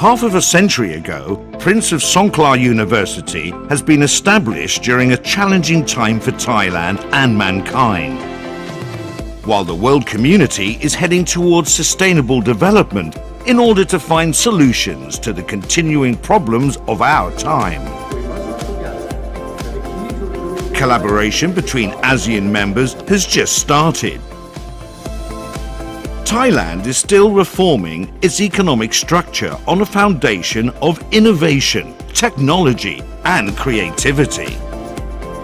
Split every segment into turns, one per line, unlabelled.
Half of a century ago, Prince of Songkla University has been established during a challenging time for Thailand and mankind. While the world community is heading towards sustainable development in order to find solutions to the continuing problems of our time. Collaboration between ASEAN members has just started. Thailand is still reforming its economic structure on a foundation of innovation, technology and creativity.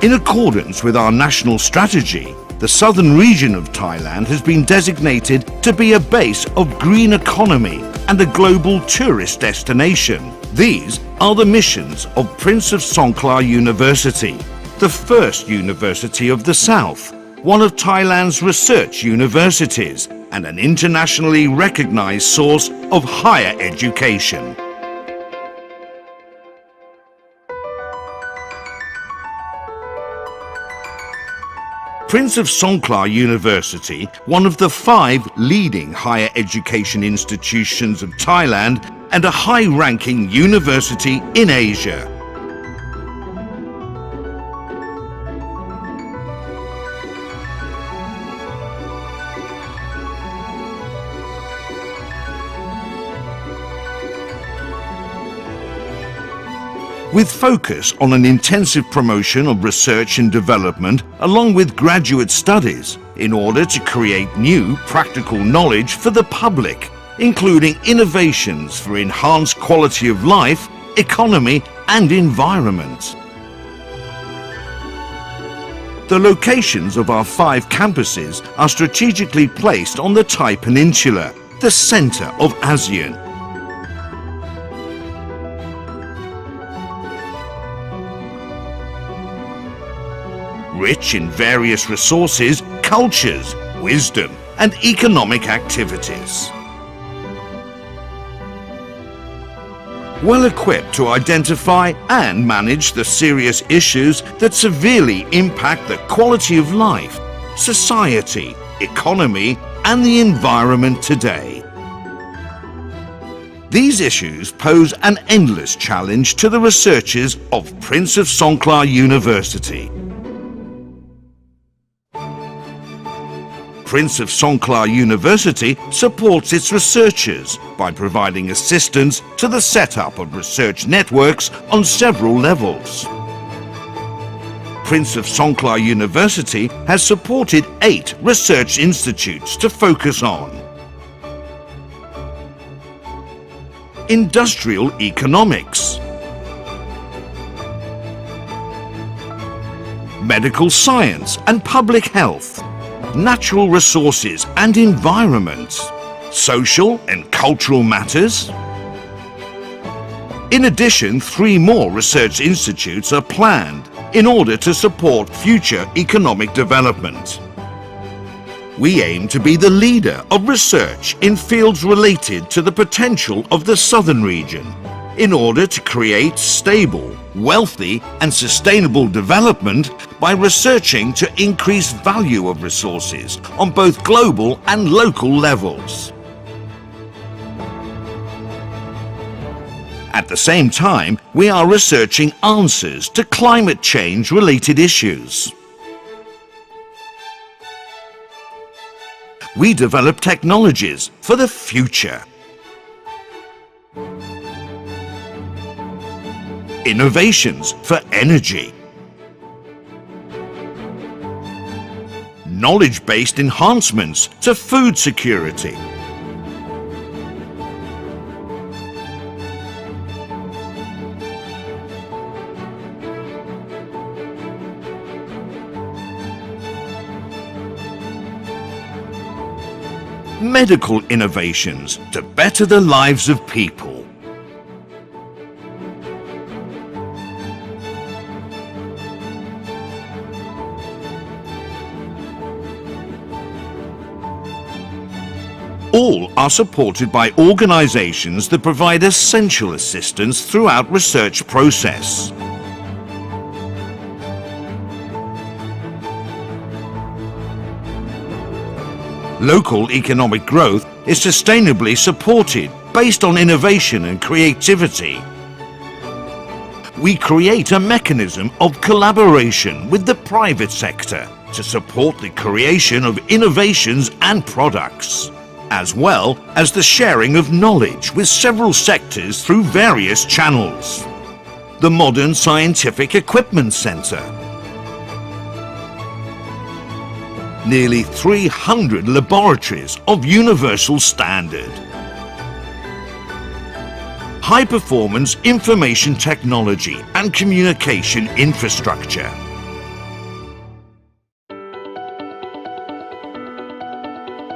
In accordance with our national strategy, the southern region of Thailand has been designated to be a base of green economy and a global tourist destination. These are the missions of Prince of Songkla University, the first university of the South, one of Thailand's research universities, and an internationally recognized source of higher education. Prince of Songkla University, one of the 5 leading higher education institutions of Thailand and a high-ranking university in Asia. With focus on an intensive promotion of research and development along with graduate studies in order to create new practical knowledge for the public, including innovations for enhanced quality of life, economy and environment. The locations of our 5 campuses are strategically placed on the Thai Peninsula, the center of ASEAN. Rich in various resources, cultures, wisdom and economic activities. Well equipped to identify and manage the serious issues that severely impact the quality of life, society, economy and the environment today. These issues pose an endless challenge to the researchers of Prince of Songkla University. Prince of Songkla University supports its researchers by providing assistance to the setup of research networks on several levels. Prince of Songkla University has supported 8 research institutes to focus on industrial economics, medical science and public health, natural resources and environment, social and cultural matters. In addition, 3 more research institutes are planned in order to support future economic development. We aim to be the leader of research in fields related to the potential of the southern region in order to create stable, wealthy and sustainable development by researching to increase value of resources on both global and local levels. At the same time, we are researching answers to climate change related issues. We develop technologies for the future. Innovations for energy. Knowledge-based enhancements to food security. Medical innovations to better the lives of people. All are supported by organizations that provide essential assistance throughout research process. Local economic growth is sustainably supported based on innovation and creativity. We create a mechanism of collaboration with the private sector to support the creation of innovations and products, as well as the sharing of knowledge with several sectors through various channels. The Modern Scientific Equipment Centre. Nearly 300 laboratories of universal standard. High-performance information technology and communication infrastructure.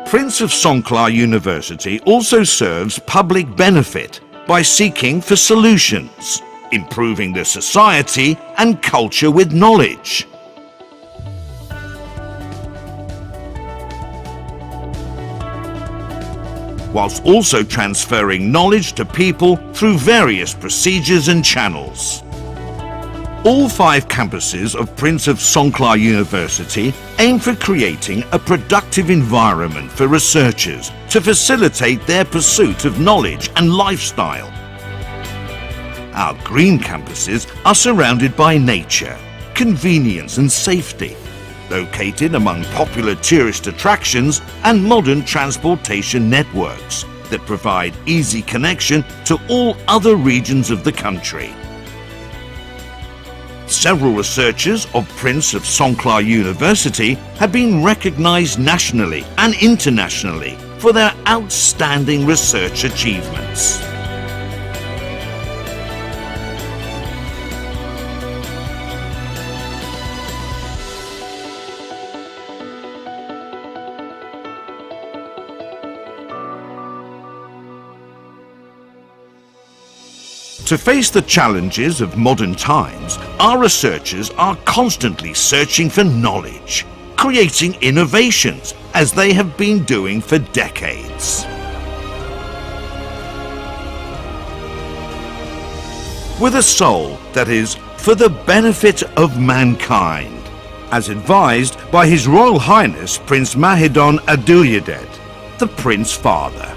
Prince of Songkla University also serves public benefit by seeking for solutions, improving the society and culture with knowledge. Whilst also transferring knowledge to people through various procedures and channels. All 5 campuses of Prince of Songkla University aim for creating a productive environment for researchers to facilitate their pursuit of knowledge and lifestyle. Our green campuses are surrounded by nature, convenience and safety, located among popular tourist attractions and modern transportation networks that provide easy connection to all other regions of the country. Several researchers of Prince of Songkla University have been recognized nationally and internationally for their outstanding research achievements. To face the challenges of modern times, our researchers are constantly searching for knowledge, creating innovations as they have been doing for decades. With a soul that is for the benefit of mankind, as advised by His Royal Highness Prince Mahidol Adulyadej, the Prince Father.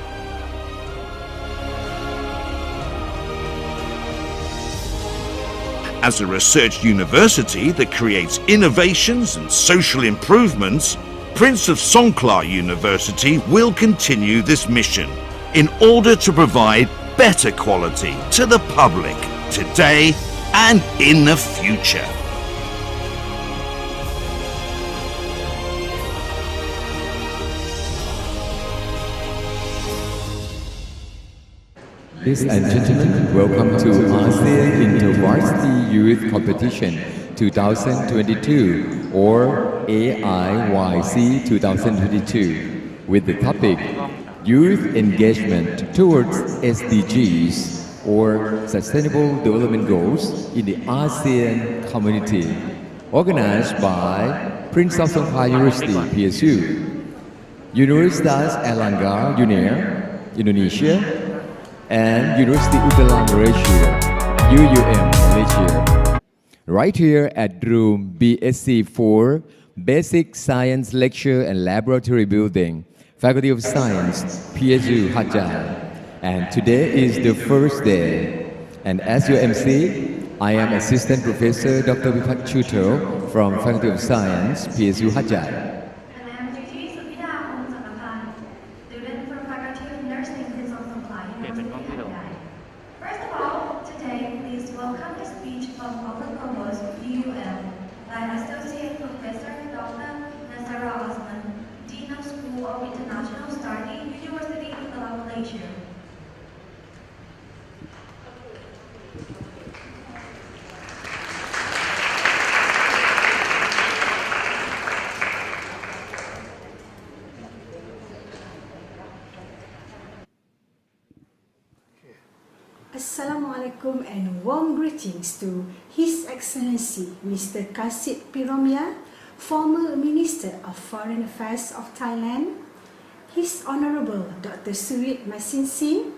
As a research university that creates innovations and social improvements, Prince of Songkla University will continue this mission in order to provide better quality to the public today and in the future.
Ladies and gentlemen, welcome to ASEAN Intervarsity Youth Competition 2022 or AIYC 2022 with the topic Youth Engagement Towards SDGs or Sustainable Development Goals in the ASEAN Community, organized by Prince of Songkla University, PSU, Universitas Erlangga UNER, Indonesia, and University Utara Malaysia, UUM Malaysia. Right here at room BSc 4, Basic Science Lecture and Laboratory Building, Faculty of Science, PSU Hajjaj. And today is the first day. And as your MC, I am Assistant Professor Dr. Vipat Chuto from Faculty of Science, PSU Hajjaj.
Assalamualaikum and warm greetings to His Excellency Mr. Kasit Piromia, former Minister of Foreign Affairs of Thailand, His Honorable Dr. Surit Masinsin,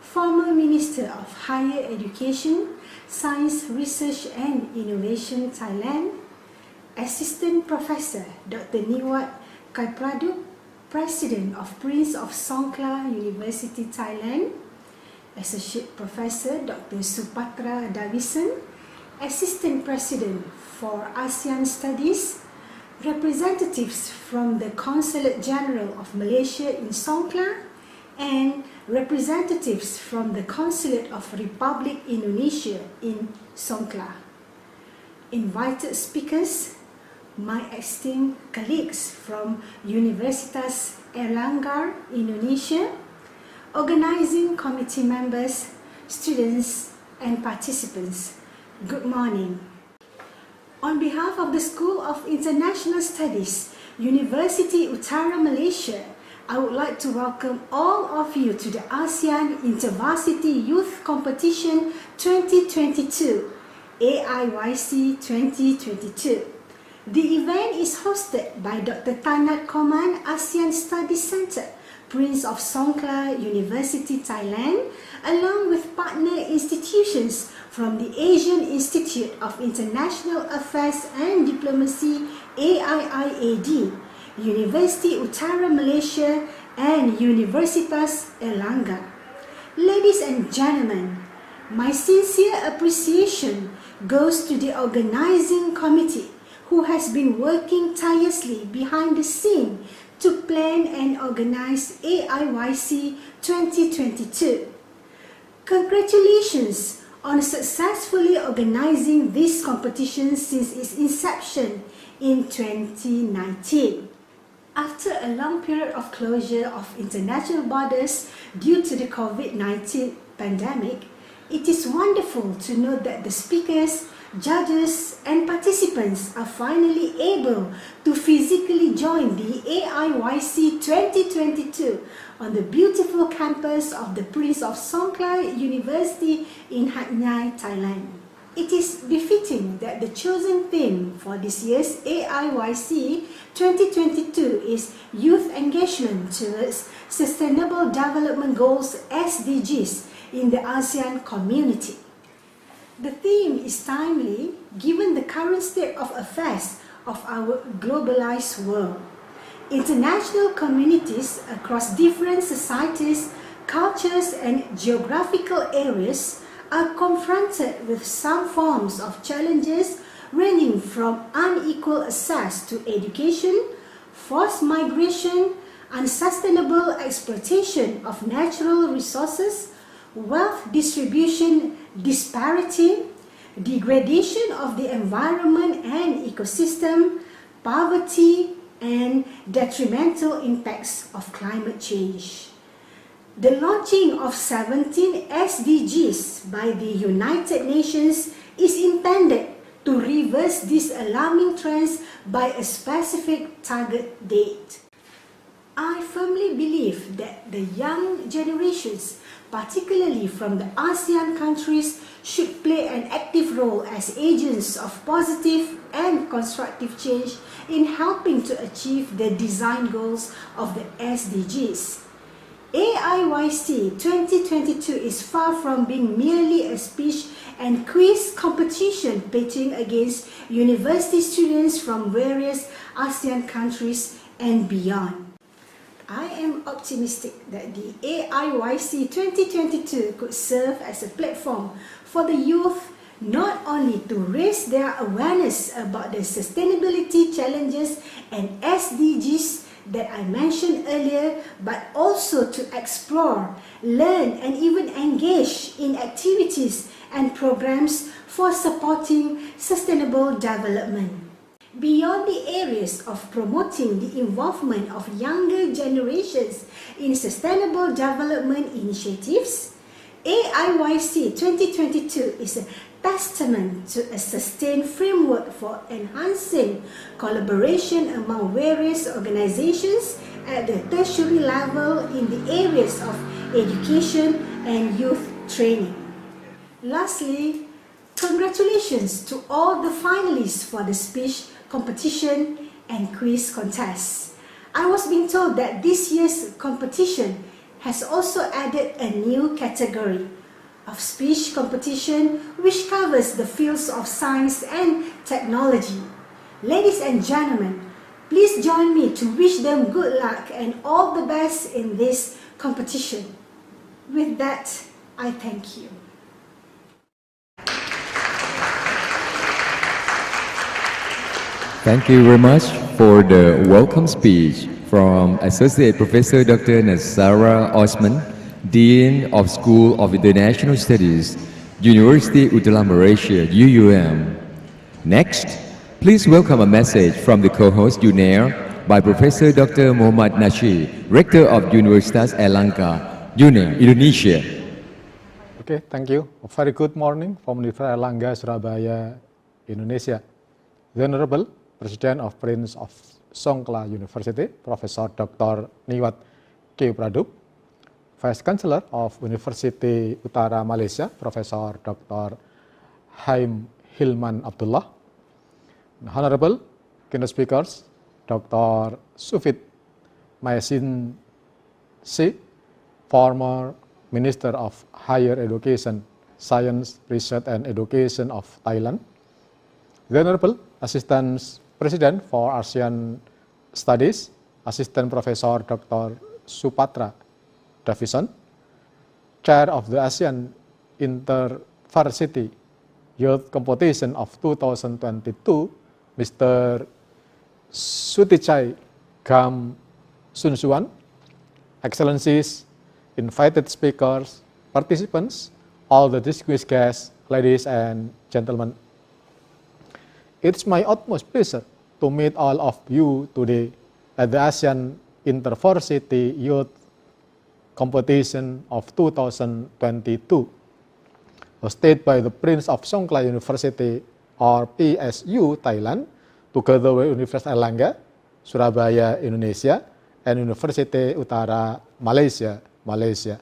former Minister of Higher Education, Science, Research and Innovation Thailand, Assistant Professor Dr. Niwat Kaipraduk, President of Prince of Songkla University Thailand, Associate Professor Dr. Supatra Davison, Assistant President for ASEAN Studies, representatives from the Consulate General of Malaysia in Songkla, and representatives from the Consulate of Republic Indonesia in Songkla. Invited speakers, my esteemed colleagues from Universitas Erlangga, Indonesia, organizing committee members, students, and participants. Good morning. On behalf of the School of International Studies, University Utara Malaysia, I would like to welcome all of you to the ASEAN Intervarsity Youth Competition 2022, AIYC 2022. The event is hosted by Dr. Tanat Koman ASEAN Studies Centre, Prince of Songkla University, Thailand, along with partner institutions from the Asian Institute of International Affairs and Diplomacy, AIIAD, University Utara Malaysia, and Universitas Erlangga. Ladies and gentlemen, my sincere appreciation goes to the organizing committee who has been working tirelessly behind the scene to plan and organize AIYC 2022. Congratulations on successfully organizing this competition since its inception in 2019. After a long period of closure of international borders due to the COVID-19 pandemic, it is wonderful to note that the speakers, judges, and participants are finally able to physically join the AIYC 2022 on the beautiful campus of the Prince of Songkla University in Hat Yai, Thailand. It is befitting that the chosen theme for this year's AIYC 2022 is Youth Engagement towards Sustainable Development Goals SDGs in the ASEAN community. The theme is timely given the current state of affairs of our globalized world. International communities across different societies, cultures, and geographical areas are confronted with some forms of challenges ranging from unequal access to education, forced migration, unsustainable exploitation of natural resources, wealth distribution disparity, degradation of the environment and ecosystem, poverty, and detrimental impacts of climate change. The launching of 17 SDGs by the United Nations is intended to reverse these alarming trends by a specific target date. I firmly believe that the young generations, particularly from the ASEAN countries, should play an active role as agents of positive and constructive change in helping to achieve the design goals of the SDGs. AIYC 2022 is far from being merely a speech and quiz competition pitting against university students from various ASEAN countries and beyond. I am optimistic that the AIYC 2022 could serve as a platform for the youth not only to raise their awareness about the sustainability challenges and SDGs that I mentioned earlier, but also to explore, learn, and even engage in activities and programs for supporting sustainable development. Beyond the areas of promoting the involvement of younger generations in sustainable development initiatives, AIYC 2022 is a testament to a sustained framework for enhancing collaboration among various organizations at the tertiary level in the areas of education and youth training. Lastly, congratulations to all the finalists for the speech competition and quiz contest. I was being told that this year's competition has also added a new category of speech competition which covers the fields of science and technology. Ladies and gentlemen, please join me to wish them good luck and all the best in this competition. With that, I thank you.
Thank you very much for the welcome speech from Associate Professor Dr. Nazara Osman, Dean of School of International Studies, University Utara Malaysia, UUM. Next, please welcome a message from the co-host UNAIR by Professor Dr. Muhammad Nasir, Rector of Universitas Airlangga, UNAIR, Indonesia.
Okay, thank you. A very good morning from Universitas Airlangga, Surabaya, Indonesia. The Honorable President of Prince of Songkla University, Professor Dr. Niwat K. Pradup, Vice Chancellor of University Utara Malaysia, Professor Dr. Haim Hilman Abdullah, Honorable keynote speakers, Dr. Sufit Maisin C., former Minister of Higher Education, Science, Research and Education of Thailand, the Honorable Assistant President for ASEAN Studies, Assistant Professor Dr. Supatra Davison, Chair of the ASEAN Intervarsity Youth Competition of 2022, Mr. Sutichai Gam Sunsuan, Excellencies, invited speakers, participants, all the distinguished guests, ladies and gentlemen. It's my utmost pleasure to meet all of you today at the ASEAN Intervarsity Youth Competition of 2022, hosted by the Prince of Songkla University or PSU Thailand, together with Universitas Airlangga, Surabaya, Indonesia, and University Utara Malaysia, Malaysia.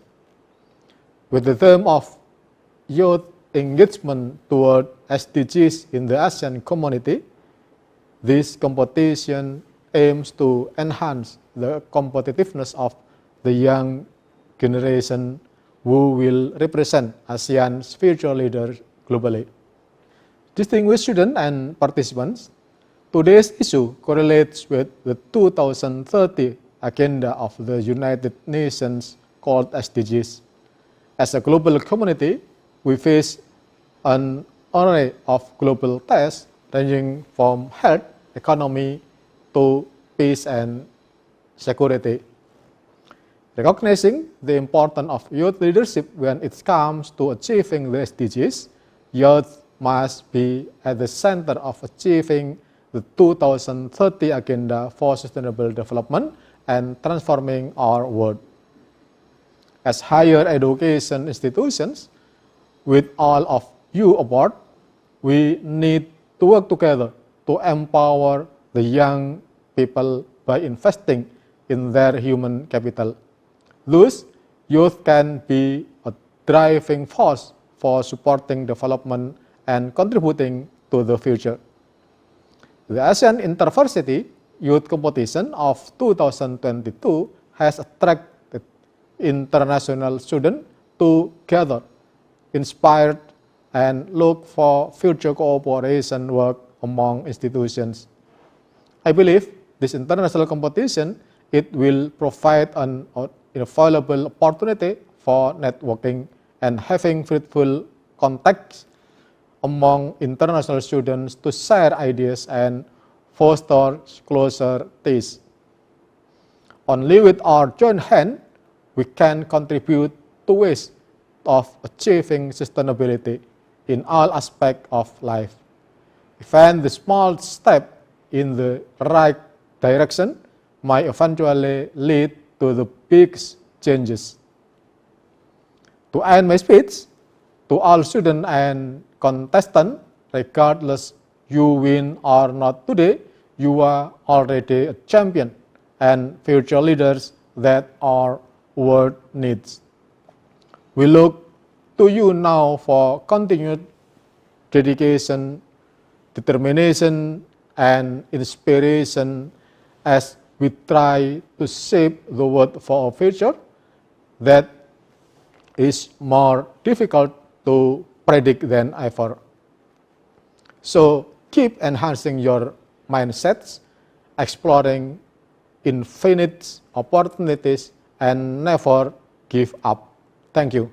With the theme of youth engagement toward SDGs in the ASEAN community, this competition aims to enhance the competitiveness of the young generation who will represent ASEAN's future leaders globally. Distinguished students and participants, today's issue correlates with the 2030 agenda of the United Nations called SDGs. As a global community, we face an array of global tasks ranging from health, economy, to peace and security. Recognizing the importance of youth leadership when it comes to achieving the SDGs, youth must be at the center of achieving the 2030 Agenda for Sustainable Development and transforming our world. As higher education institutions, with all of you aboard, we need to work together to empower the young people by investing in their human capital. Thus, youth can be a driving force for supporting development and contributing to the future. The ASEAN Intervarsity Youth Competition of 2022 has attracted international students to gather, inspired, and look for future cooperation work among institutions. I believe this international competition, it will provide an invaluable opportunity for networking and having fruitful contacts among international students to share ideas and foster closer ties. Only with our joint hand, we can contribute to ways of achieving sustainability in all aspects of life. Even the small step in the right direction might eventually lead to the big changes. To end my speech, to all students and contestants, regardless you win or not today, you are already a champion and future leaders that our world needs. We look to you now for continued dedication, determination, and inspiration as we try to shape the world for a future that is more difficult to predict than ever. So keep enhancing your mindsets, exploring infinite opportunities, and never give up. Thank you.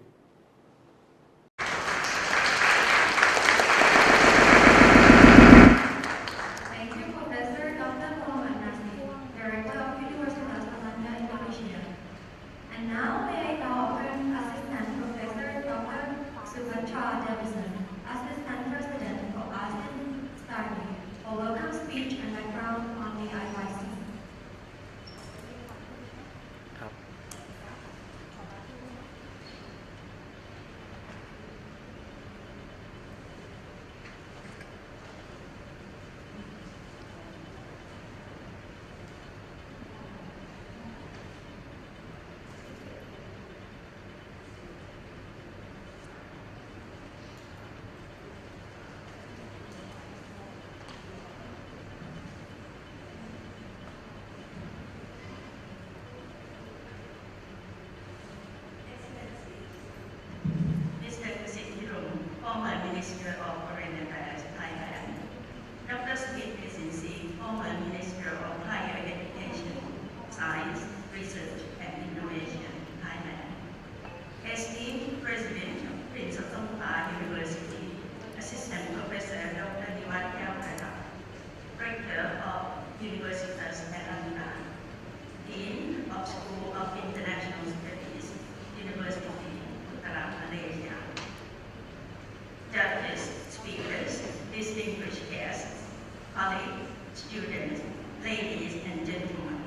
colleagues, students, ladies and gentlemen.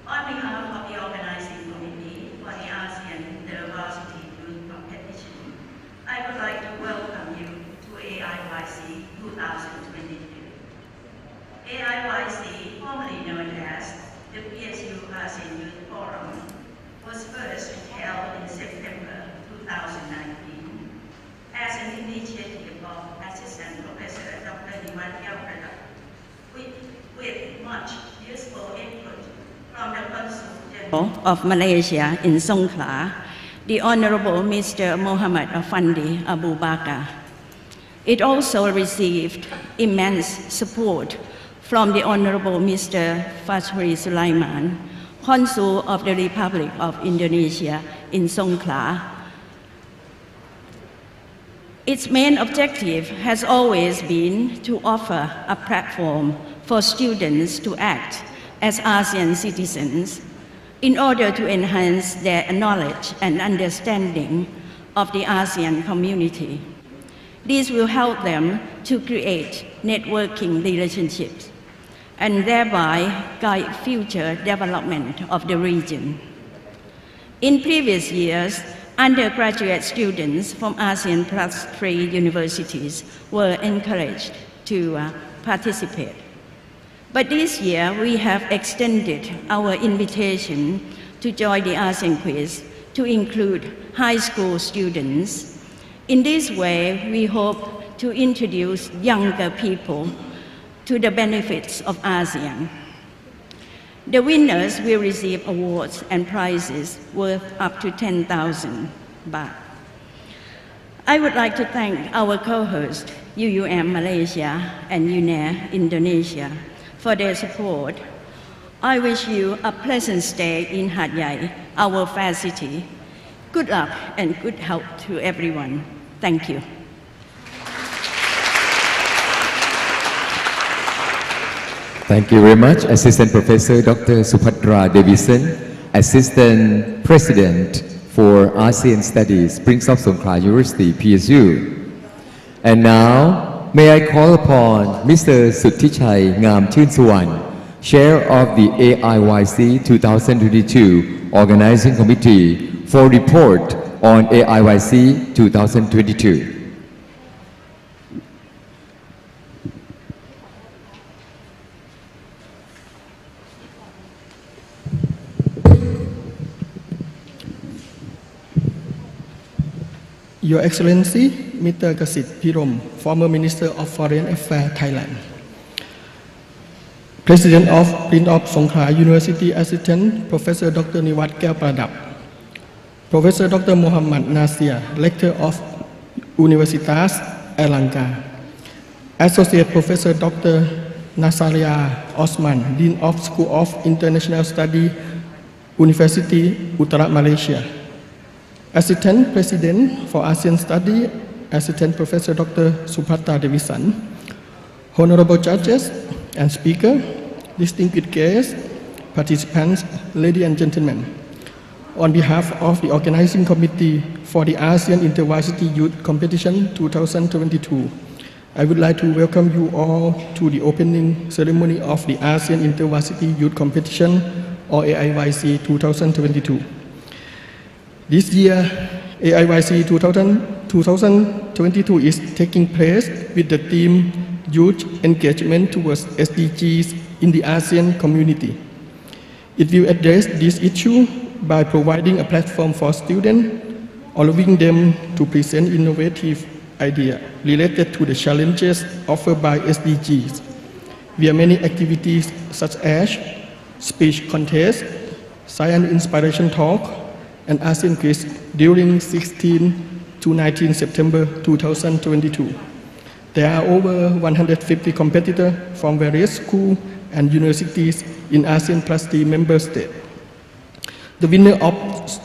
On behalf of the organizing committee for the ASEAN Intervarsity Youth Competition, I would like to welcome you to AIYC 2022. AIYC, formerly known as the PSU ASEAN Youth Forum, was first held in September 2019 as an initiative of Assistant Professor Dr. Niwat with much useful input from the Consul General of Malaysia in Songkhla, the Honorable Mr. Muhammad Afandi Abu Bakar. It also received immense support from the Honorable Mr. Fajri Sulaiman, Consul of the Republic of Indonesia in Songkhla. Its main objective has always been to offer a platform for students to act as ASEAN citizens in order to enhance their knowledge and understanding of the ASEAN community. This will help them to create networking relationships and thereby guide future development of the region. In previous years, undergraduate students from ASEAN Plus 3 universities were encouraged to participate. But this year, we have extended our invitation to join the ASEAN Quiz to include high school students. In this way, we hope to introduce younger people to the benefits of ASEAN. The winners will receive awards and prizes worth up to 10,000 baht. I would like to thank our co-hosts, UUM Malaysia and UNAIR Indonesia, for their support. I wish you a pleasant stay in Hat Yai, our facility. Good luck and good health to everyone. Thank you.
Thank you very much, Assistant Professor Dr. Supatra Davison, Assistant President for ASEAN Studies, Prince of Songkhla University, PSU. And now, may I call upon Mr. Suthichai Ngam Chunsuwan, Chair of the AIYC 2022 Organizing Committee, for report on AIYC 2022.
Your Excellency, Mr. Kasit Pirom, former Minister of Foreign Affairs, Thailand. President of Prince of Songkhla University, Assistant Professor Dr. Niwat Pradap. Professor Dr. Muhammad Nasir, Lecturer of Universitas Erlangga. Associate Professor Dr. Nasaria Osman, Dean of School of International Studies, University Utara Malaysia. Assistant President for ASEAN Studies, Assistant Professor Dr. Supatra Davison. Honorable judges and speaker, distinguished guests, participants, ladies and gentlemen. On behalf of the Organizing Committee for the ASEAN Intervarsity Youth Competition 2022, I would like to welcome you all to the opening ceremony of the ASEAN Intervarsity Youth Competition, or AIYC 2022. This year, AIYC 2022 is taking place with the theme Youth Engagement Towards SDGs in the ASEAN Community. It will address this issue by providing a platform for students, allowing them to present innovative ideas related to the challenges offered by SDGs, via many activities such as speech contest, science inspiration talk, and ASEAN Quiz during 16 to 19 September 2022. There are over 150 competitors from various schools and universities in ASEAN Plus 3 member states. The winner of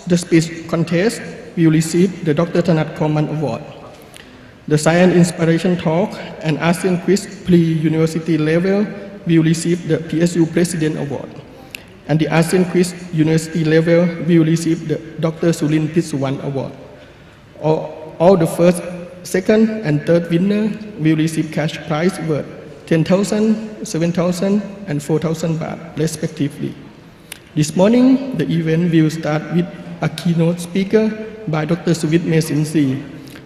the speech contest will receive the Dr. Thanat Command Award. The Science Inspiration Talk and ASEAN Quiz pre-university level will receive the PSU President Award. And the ASEAN Quiz University level will receive the Dr. Sulin Pitsuwan Award. All the first, second, and third winners will receive cash prize worth 10,000, 7,000, and 4,000 baht, respectively. This morning, the event will start with a keynote speaker by Dr. Suvit Mesinsi,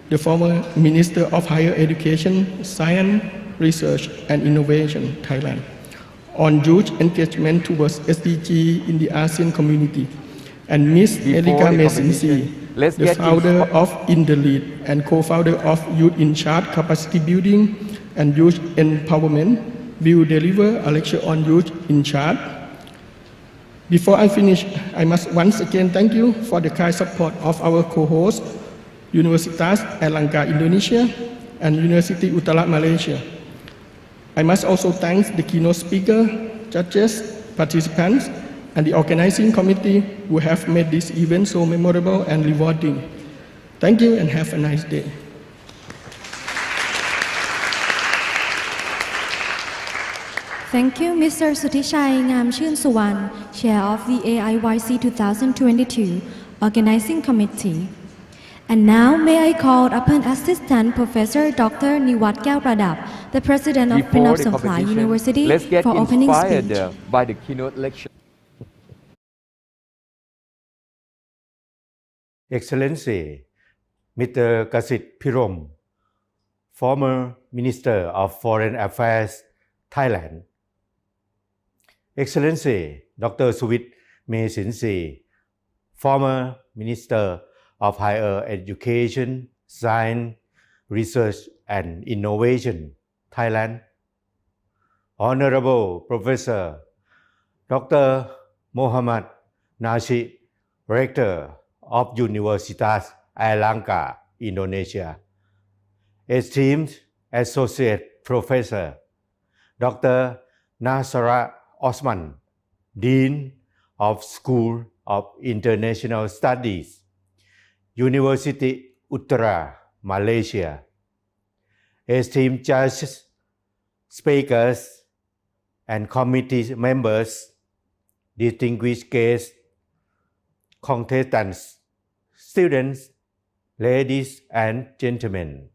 the former Minister of Higher Education, Science, Research and Innovation, Thailand, on youth engagement towards SDG in the ASEAN community, and Ms. Elika Mesinsi, the founder of In the Lead and co-founder of Youth in Charge Capacity Building and Youth Empowerment, will deliver a lecture on Youth in Charge. Before I finish, I must once again thank you for the kind support of our co-hosts, Universitas Airlangga Indonesia and University Utara Malaysia. I must also thank the keynote speaker, judges, participants, and the organizing committee who have made this event so memorable and rewarding. Thank you and have a nice day.
Thank you, Mr. Sutishai Ngamchun Suwan, Chair of the AIYC 2022 Organizing Committee. And now, may I call upon Assistant Professor Dr. Niwat Kaupradap, the President of
Before the
Songkhla
competition,
University,
let's get
for opening
inspired
speech.
by the keynote lecture.
Excellency, Mr. Kasit Pirom, former Minister of Foreign Affairs, Thailand. Excellency, Dr. Suvit Mesinsi, former Minister of Higher Education, Science, Research and Innovation, Thailand. Honorable Professor Dr. Mohammad Nashi, Rector of Universitas Airlangga, Indonesia. Esteemed Associate Professor Dr. Nasara Osman, Dean of School of International Studies, University Utara, Malaysia. Esteemed judges, speakers, and committee members, distinguished guests, contestants, students, ladies and gentlemen.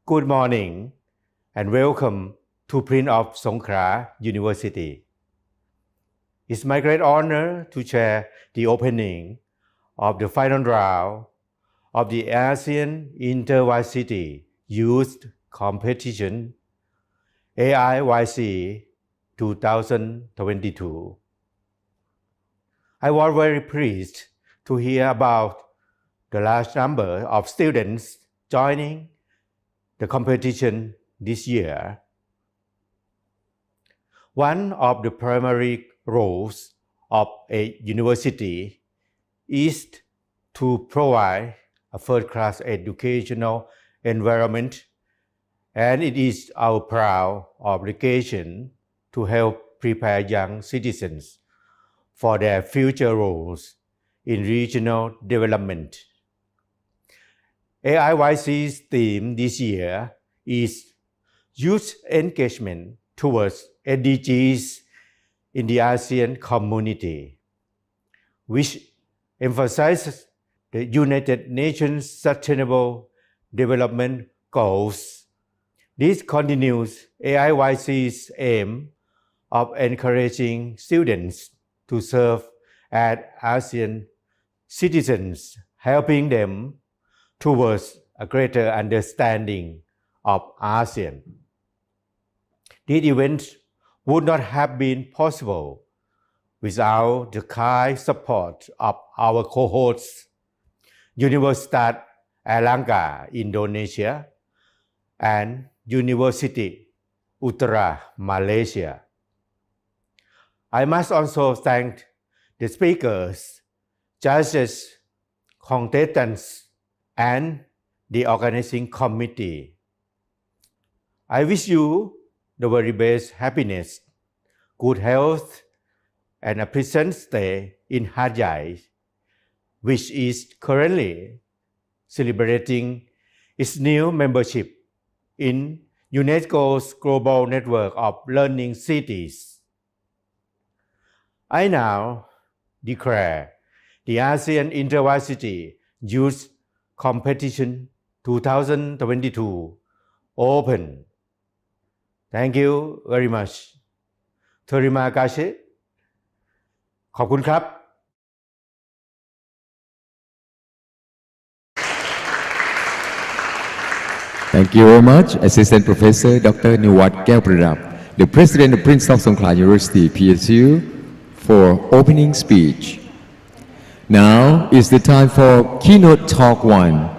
Good morning and welcome to Prince of Songkhla University. It's my great honor to chair the opening of the final round of the ASEAN Intervarsity Youth Competition AIYC 2022. I was very pleased to hear about the large number of students joining the competition this year. One of the primary roles of a university is to provide a first-class educational environment, and it is our proud obligation to help prepare young citizens for their future roles in regional development. AIYC's theme this year is Youth Engagement towards SDGs in the ASEAN community, which emphasizes the United Nations Sustainable Development Goals. This continues AIYC's aim of encouraging students to serve as ASEAN citizens, helping them towards a greater understanding of ASEAN. This event would not have been possible without the kind support of our co-hosts, Universitas Airlangga Indonesia and University Utara Malaysia. I must also thank the speakers, judges, contestants, and the organizing committee. I wish you the very best happiness, good health, and a pleasant stay in Hat Yai, which is currently celebrating its new membership in UNESCO's Global Network of Learning Cities. I now declare the ASEAN Intervarsity Youth Competition 2022 open. Thank you very much Terima kasih ขอบคุณครับ
Thank you very much, Assistant Professor Dr. Niwat Kaelpradap, the President of Prince of Songkla University, PSU, for opening speech. Now is the time for Keynote Talk 1,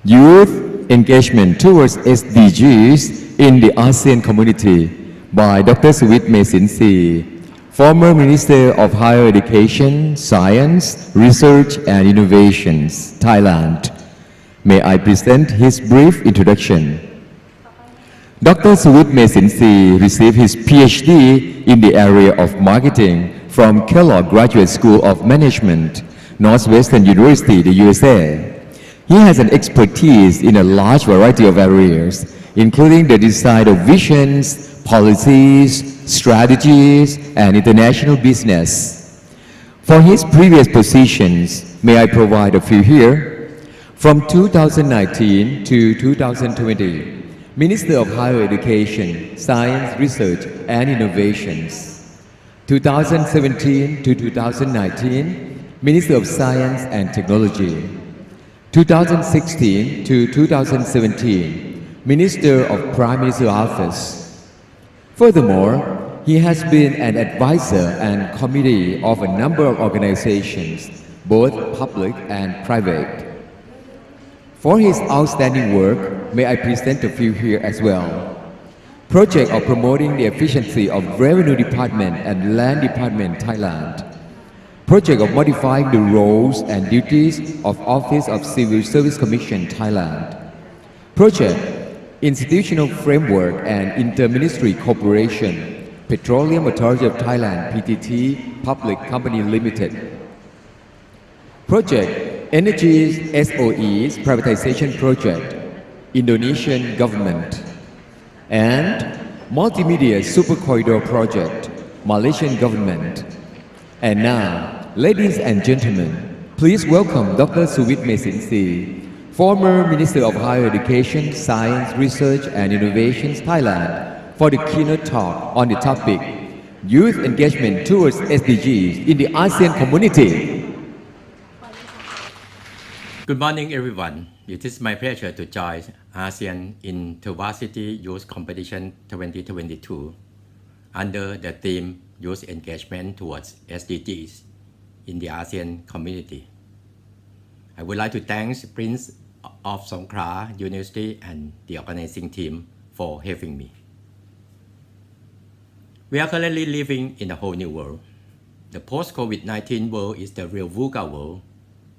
Youth Engagement Towards SDGs in the ASEAN Community by Dr. Suwit Mesinsi, former Minister of Higher Education, Science, Research and Innovations, Thailand. May I present his brief introduction. Dr. Suwit Mesinsi received his PhD in the area of marketing from Kellogg Graduate School of Management, Northwestern University, the USA. He has an expertise in a large variety of areas, including the design of visions, policies, strategies, and international business. For his previous positions, may I provide a few here? From 2019 to 2020, Minister of Higher Education, Science, Research and Innovations. 2017 to 2019, Minister of Science and Technology. 2016 to 2017, Minister of Prime Minister's Office. Furthermore, he has been an advisor and committee of a number of organizations, both public and private. For his outstanding work, may I present a few here as well. Project of promoting the efficiency of Revenue Department and Land Department, Thailand. Project of modifying the roles and duties of Office of Civil Service Commission, Thailand. Project Institutional Framework and Interministry Cooperation, Petroleum Authority of Thailand, PTT, Public Company Limited. Project Energy's SOE's Privatization Project, Indonesian Government. And Multimedia Super Corridor Project, Malaysian Government. And now, ladies and gentlemen, please welcome Dr. Suwit Mesinsi, former Minister of Higher Education, Science, Research and Innovations, Thailand, for the keynote talk on the topic, Youth Engagement Towards SDGs in the ASEAN Community.
Good morning, everyone. It is my pleasure to join ASEAN Intervarsity Youth Competition 2022 under the theme Youth Engagement Towards SDGs in the ASEAN Community. I would like to thank Prince of Songkla University and the organizing team for having me. We are currently living in a whole new world. The post-COVID-19 world is the real VUCA world,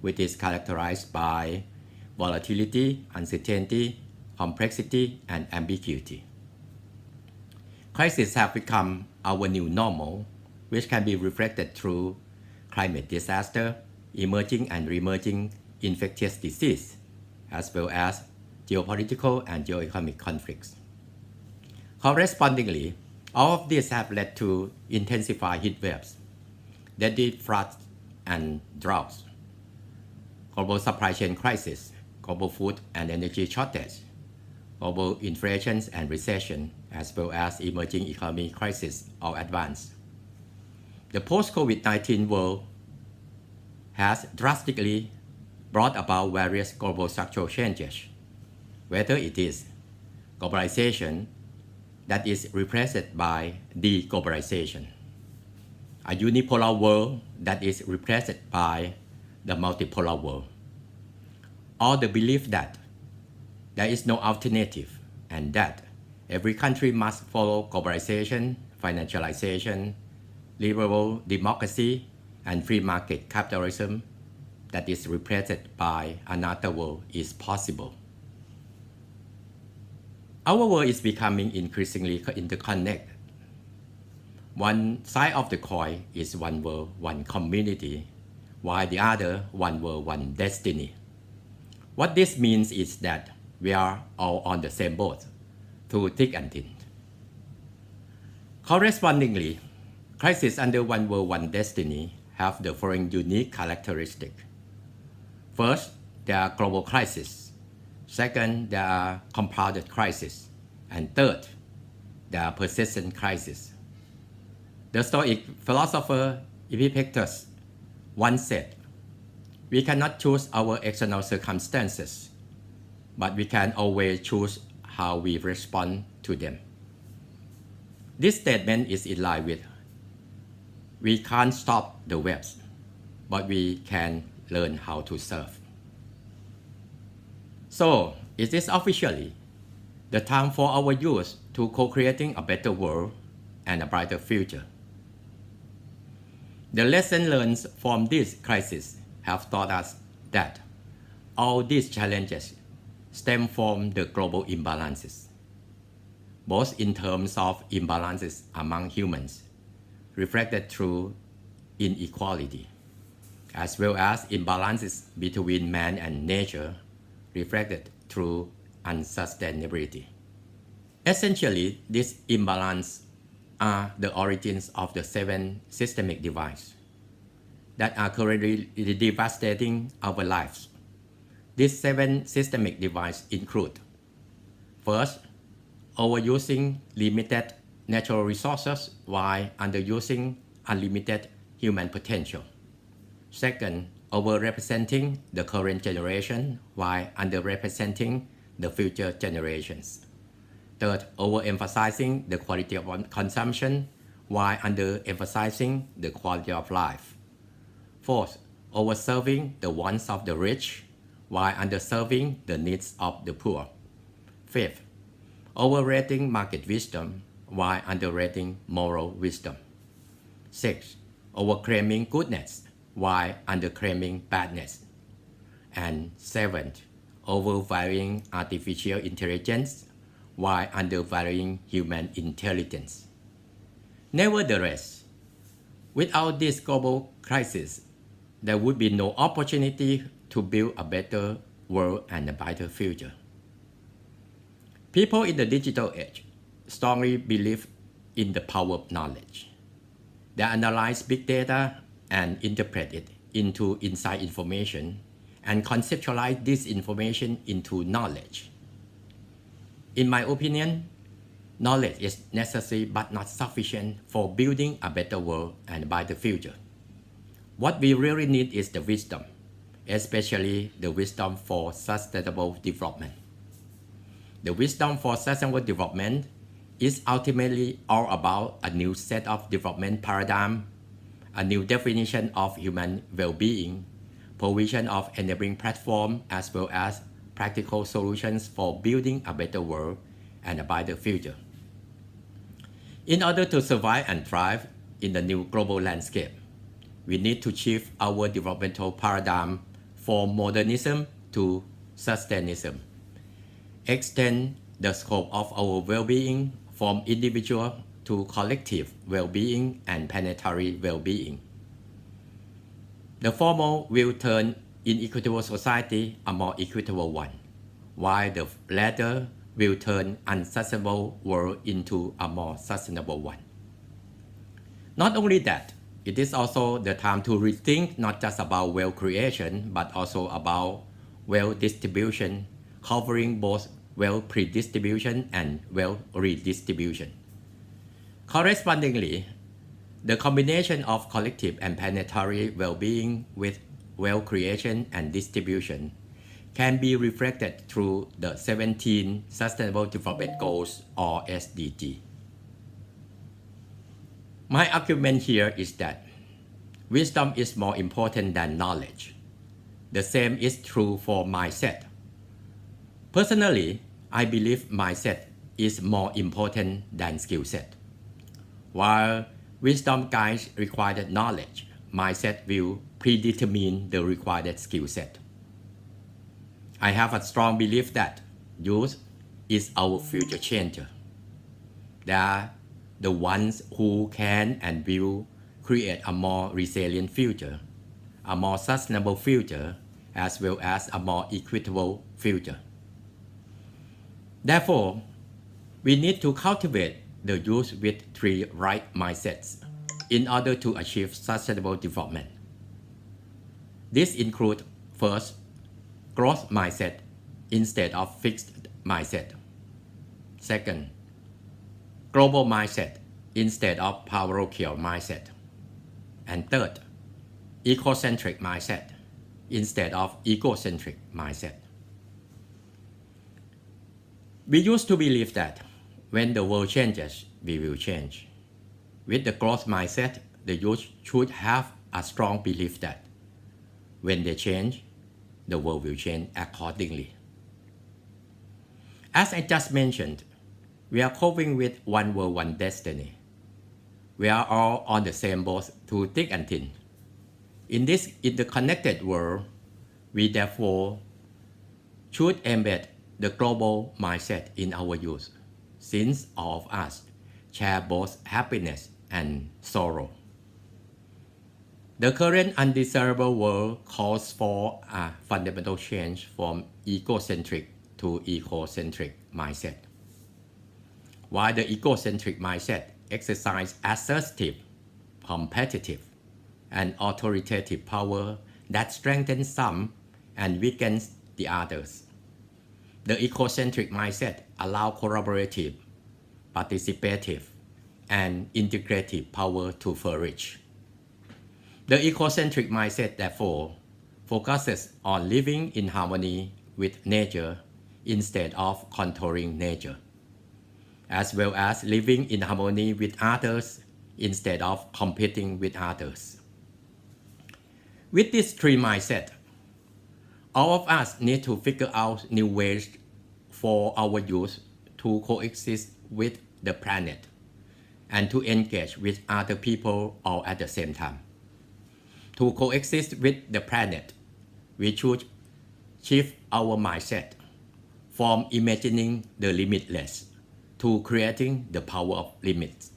which is characterized by volatility, uncertainty, complexity, and ambiguity. Crises have become our new normal, which can be reflected through climate disaster, emerging and re-emerging infectious disease, as well as geopolitical and geoeconomic conflicts. Correspondingly, all of these have led to intensified heat waves, deadly floods and droughts, global supply chain crisis, global food and energy shortage, global inflation and recession, as well as emerging economic crisis all at once. The post-COVID-19 world has drastically brought about various global structural changes, whether it is globalization that is replaced by deglobalization, a unipolar world that is replaced by the multipolar world, or the belief that there is no alternative and that every country must follow globalization, financialization, liberal democracy, and free market capitalism that is replaced by another world is possible. Our world is becoming increasingly interconnected. One side of the coin is one world, one community, while the other, one world, one destiny. What this means is that we are all on the same boat, through thick and thin. Correspondingly, crises under one world, one destiny have the following unique characteristic. First, there are global crises. Second, there are compounded crises. And third, the persistent crisis. The Stoic philosopher Epictetus once said, "We cannot choose our external circumstances, but we can always choose how we respond to them." This statement is in line with, "We can't stop the waves, but we can learn how to surf." So, it is officially the time for our youth to co-creating a better world and a brighter future. The lessons learned from this crisis have taught us that all these challenges stem from the global imbalances, both in terms of imbalances among humans, reflected through inequality, as well as imbalances between man and nature, reflected through unsustainability. Essentially, these imbalances are the origins of the 7 systemic divides that are currently devastating our lives. These 7 systemic divides include: first, overusing limited natural resources while underusing unlimited human potential. Second, overrepresenting the current generation while underrepresenting the future generations. Third, overemphasizing the quality of consumption while underemphasizing the quality of life. Fourth, overserving the wants of the rich while underserving the needs of the poor. Fifth, overrating market wisdom while underrating moral wisdom. Sixth, overclaiming goodness while underclaiming badness. And seventh, overvaluing artificial intelligence while undervaluing human intelligence. Nevertheless, without this global crisis, there would be no opportunity to build a better world and a brighter future. People in the digital age strongly believe in the power of knowledge. They analyze big data and interpret it into inside information and conceptualize this information into knowledge. In my opinion, knowledge is necessary but not sufficient for building a better world and a brighter future. What we really need is the wisdom, especially the wisdom for sustainable development. The wisdom for sustainable development is ultimately all about a new set of development paradigm, a new definition of human well-being, provision of enabling platform, as well as practical solutions for building a better world and a brighter future. In order to survive and thrive in the new global landscape, we need to shift our developmental paradigm from modernism to sustainism, extend the scope of our well-being from individual to collective well-being and planetary well-being. The former will turn inequitable society a more equitable one, while the latter will turn unsustainable world into a more sustainable one. Not only that, it is also the time to rethink not just about wealth creation, but also about wealth distribution, covering both wealth predistribution and wealth redistribution. Correspondingly, the combination of collective and planetary well-being with wealth creation and distribution can be reflected through the 17 Sustainable Development Goals, or SDGs. My argument here is that wisdom is more important than knowledge. The same is true for mindset. Personally, I believe mindset is more important than skill set. While wisdom guides required knowledge, mindset will predetermine the required skill set. I have a strong belief that youth is our future changer. They are the ones who can and will create a more resilient future, a more sustainable future, as well as a more equitable future. Therefore, we need to cultivate the youth with 3 right mindsets in order to achieve sustainable development. This includes, first, growth mindset instead of fixed mindset. Second, global mindset instead of parochial mindset. And third, ecocentric mindset instead of egocentric mindset. We used to believe that when the world changes, we will change. With the growth mindset, the youth should have a strong belief that when they change, the world will change accordingly. As I just mentioned, we are coping with one world, one destiny. We are all on the same boat through thick and thin. In this interconnected world, we therefore should embed the global mindset in our youth, since all of us share both happiness and sorrow. The current undesirable world calls for a fundamental change from egocentric to ecocentric mindset. While the egocentric mindset exercises assertive, competitive, and authoritative power that strengthens some and weakens the others, the ecocentric mindset allows collaborative, participative, and integrative power to flourish. The ecocentric mindset, therefore, focuses on living in harmony with nature instead of controlling nature, as well as living in harmony with others instead of competing with others. With this three mindset, all of us need to figure out new ways for our youth to coexist with the planet and to engage with other people all at the same time. To coexist with the planet, we should shift our mindset from imagining the limitless to creating the power of limits.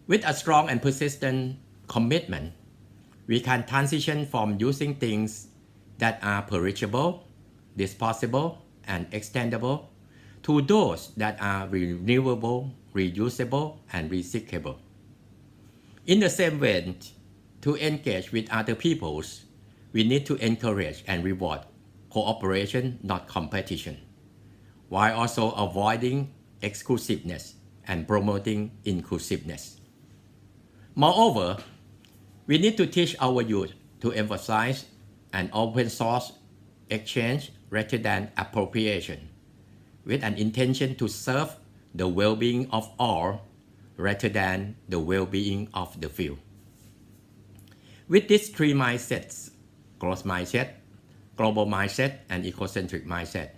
With a strong and persistent commitment, we can transition from using things that are perishable, disposable, and extendable to those that are renewable, reusable, and recyclable. In the same way, to engage with other peoples, we need to encourage and reward cooperation, not competition, while also avoiding exclusiveness and promoting inclusiveness. Moreover, we need to teach our youth to emphasize an open source exchange rather than appropriation, with an intention to serve the well-being of all rather than the well-being of the few. With these three mindsets, growth mindset, global mindset, and ecocentric mindset,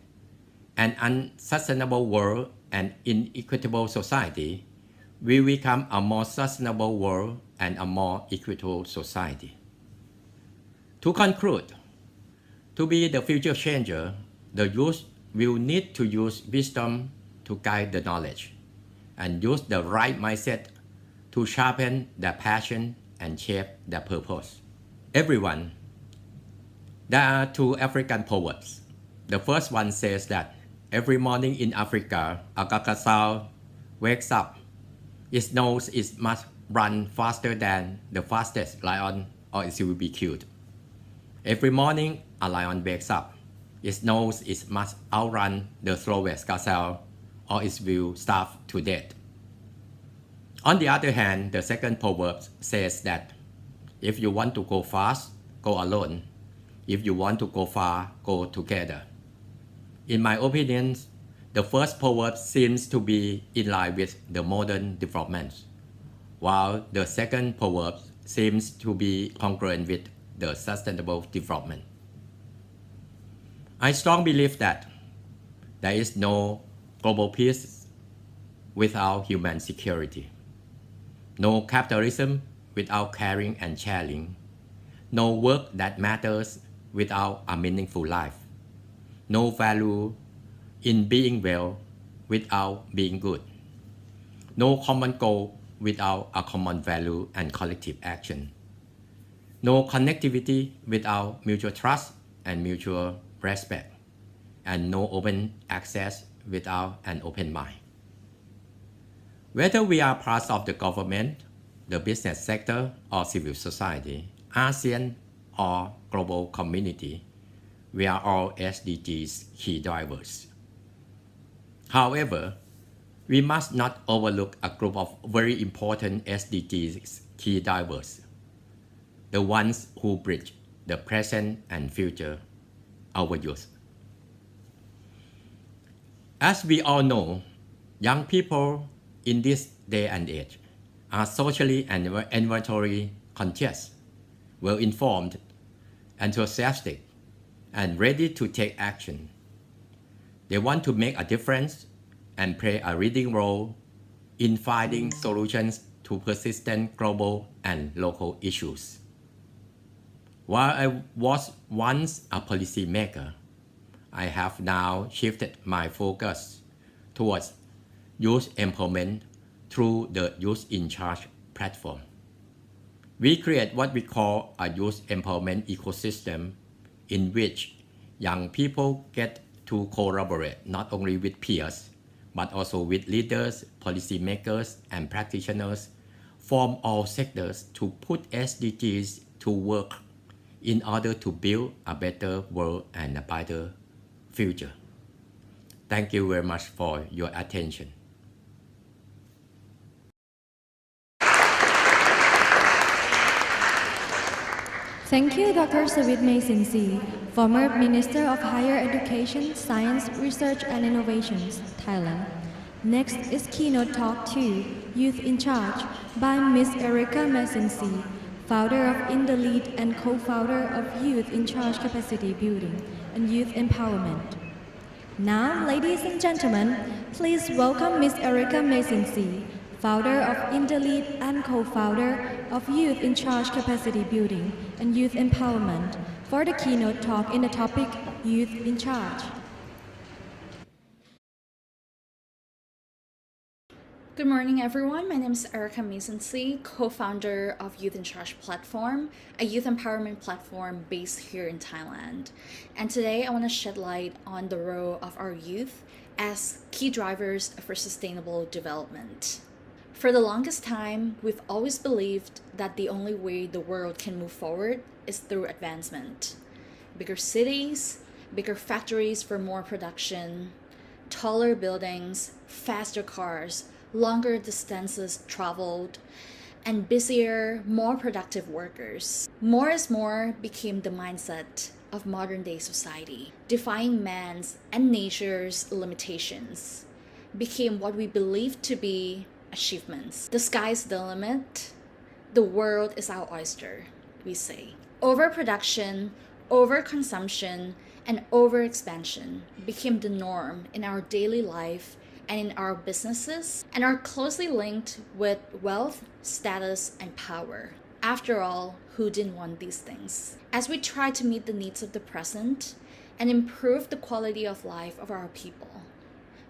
an unsustainable world and inequitable society will become a more sustainable world and a more equitable society. To conclude, to be the future changer, the youth will need to use wisdom to guide the knowledge and use the right mindset to sharpen their passion and shape their purpose. Everyone, there are two African poets. The first one says that every morning in Africa, a cacasau wakes up. It knows it must run faster than the fastest lion or it will be killed. Every morning, a lion wakes up. It knows it must outrun the slowest gazelle or it will starve to death. On the other hand, the second proverb says that if you want to go fast, go alone. If you want to go far, go together. In my opinion, the first proverb seems to be in line with the modern developments, while the second proverb seems to be congruent with the sustainable development. I strongly believe that there is no global peace without human security, no capitalism without caring and sharing, no work that matters without a meaningful life, no value in being well without being good, no common goal without a common value and collective action, no connectivity without mutual trust and mutual respect, and no open access without an open mind. Whether we are part of the government, the business sector, or civil society, ASEAN or global community, we are all SDGs key drivers. However, We must not overlook a group of very important SDGs key drivers, the ones who bridge the present and future, our youth. As we all know, young people in this day and age are socially and environmentally conscious, well-informed, enthusiastic, and ready to take action. They want to make a difference and play a leading role in finding solutions to persistent global and local issues. While I was once a policymaker, I have now shifted my focus towards youth empowerment through the Youth in Charge platform. We create what we call a youth empowerment ecosystem in which young people get to collaborate not only with peers, but also with leaders, policymakers, and practitioners from all sectors to put SDGs to work in order to build a better world and a brighter future. Thank you very much for your attention.
Thank you, Dr. Sawit Sinsi, former Minister of Higher Education, Science, Research and Innovations, Thailand. Next is Keynote Talk 2, Youth in Charge, by Ms. Erica Messinsi, founder of In the Lead and co-founder of Youth in Charge Capacity Building and Youth Empowerment. Now, ladies and gentlemen, please welcome Ms. Erica Messinsi, founder of In the Lead and co-founder of Youth in Charge Capacity Building and Youth Empowerment, for the keynote talk in the topic Youth in Charge.
Good morning, everyone. My name is Erica Messinsi, co-founder of Youth in Charge platform, a youth empowerment platform based here in Thailand. And today I want to shed light on the role of our youth as key drivers for sustainable development. For the longest time, we've always believed that the only way the world can move forward is through advancement. Bigger cities, bigger factories for more production, taller buildings, faster cars, longer distances traveled, and busier, more productive workers. More is more became the mindset of modern-day society, defying man's and nature's limitations, became what we believe to be achievements. The sky's the limit. The world is our oyster, we say. Overproduction, overconsumption, and overexpansion became the norm in our daily life and in our businesses, and are closely linked with wealth, status, and power. After all, who didn't want these things? As we try to meet the needs of the present and improve the quality of life of our people,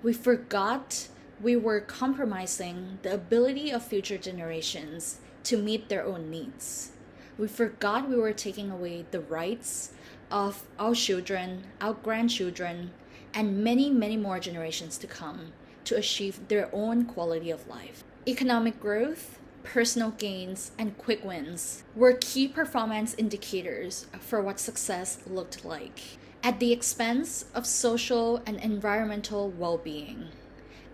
we forgot we were compromising the ability of future generations to meet their own needs. We forgot we were taking away the rights of our children, our grandchildren, and many, many more generations to come to achieve their own quality of life. Economic growth, personal gains, and quick wins were key performance indicators for what success looked like, at the expense of social and environmental well-being,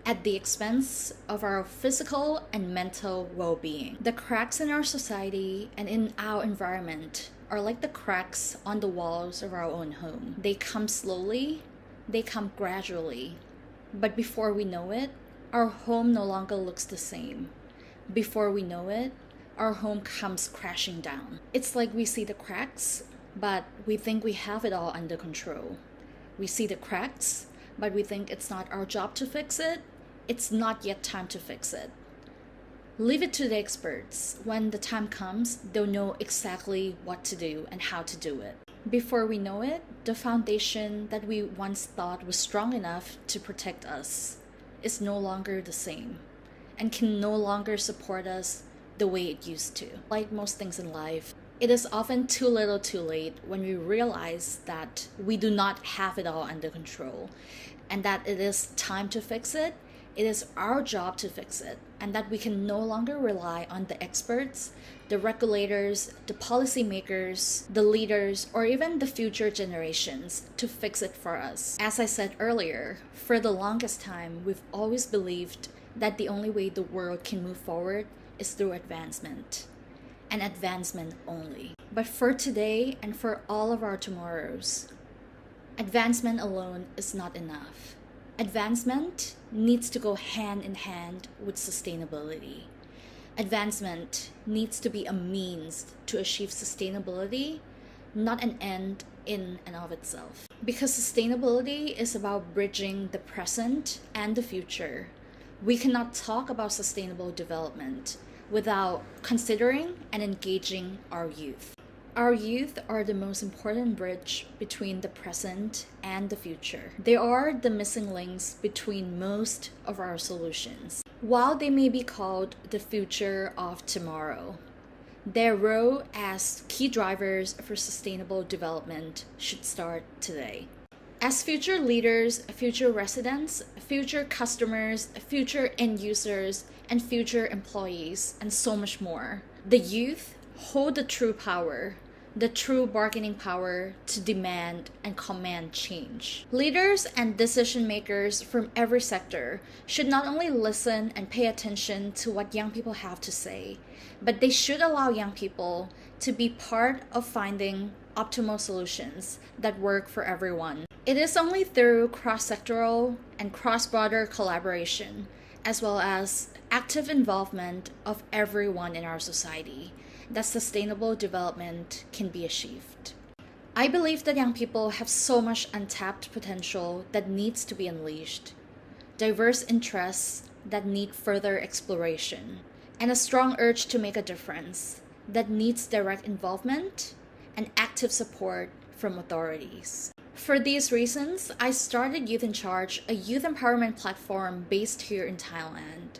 at the expense of our physical and mental well-being. The cracks in our society and in our environment are like the cracks on the walls of our own home. They come slowly, they come gradually, but before we know it, our home no longer looks the same. Before we know it, our home comes crashing down. It's like we see the cracks, but we think we have it all under control. We see the cracks, but we think it's not our job to fix it. It's not yet time to fix it. Leave it to the experts. When the time comes, they'll know exactly what to do and how to do it. Before we know it, the foundation that we once thought was strong enough to protect us is no longer the same and can no longer support us the way it used to. Like most things in life, it is often too little too late when we realize that we do not have it all under control and that it is time to fix it it is our job to fix it, and that we can no longer rely on the experts, the regulators, the policymakers, the leaders, or even the future generations to fix it for us. As I said earlier, for the longest time, we've always believed that the only way the world can move forward is through advancement, and advancement only. But for today and for all of our tomorrows, advancement alone is not enough. Advancement needs to go hand in hand with sustainability. Advancement needs to be a means to achieve sustainability, not an end in and of itself. Because sustainability is about bridging the present and the future. We cannot talk about sustainable development without considering and engaging our youth. Our youth are the most important bridge between the present and the future. They are the missing links between most of our solutions. While they may be called the future of tomorrow, their role as key drivers for sustainable development should start today. As future leaders, future residents, future customers, future end users, and future employees, and so much more, the youth hold the true power, the true bargaining power to demand and command change. Leaders and decision makers from every sector should not only listen and pay attention to what young people have to say, but they should allow young people to be part of finding optimal solutions that work for everyone. It is only through cross-sectoral and cross-border collaboration, as well as active involvement of everyone in our society, that sustainable development can be achieved. I believe that young people have so much untapped potential that needs to be unleashed, diverse interests that need further exploration, and a strong urge to make a difference that needs direct involvement and active support from authorities. For these reasons, I started Youth in Charge, a youth empowerment platform based here in Thailand,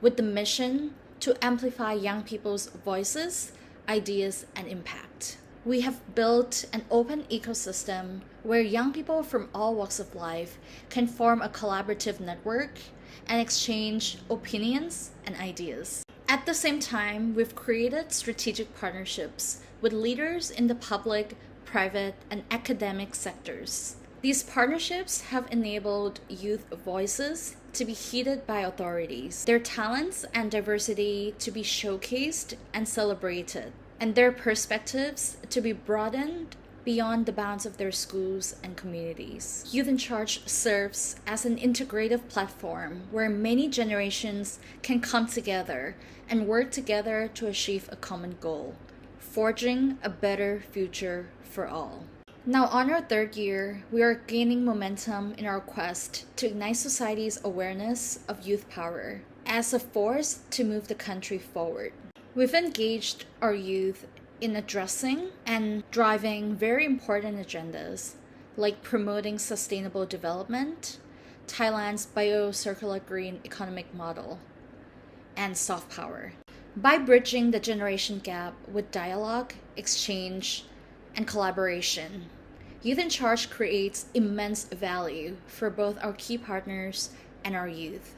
with the mission to amplify young people's voices, ideas, and impact. We have built an open ecosystem where young people from all walks of life can form a collaborative network and exchange opinions and ideas. At the same time, we've created strategic partnerships with leaders in the public, private, and academic sectors. These partnerships have enabled youth voices to be heeded by authorities, their talents and diversity to be showcased and celebrated, and their perspectives to be broadened beyond the bounds of their schools and communities. Youth in Charge serves as an integrative platform where many generations can come together and work together to achieve a common goal, forging a better future for all. Now, on our third year, we are gaining momentum in our quest to ignite society's awareness of youth power as a force to move the country forward. We've engaged our youth in addressing and driving very important agendas like promoting sustainable development, Thailand's bio-circular green economic model, and soft power. By bridging the generation gap with dialogue, exchange, and collaboration, Youth in Charge creates immense value for both our key partners and our youth.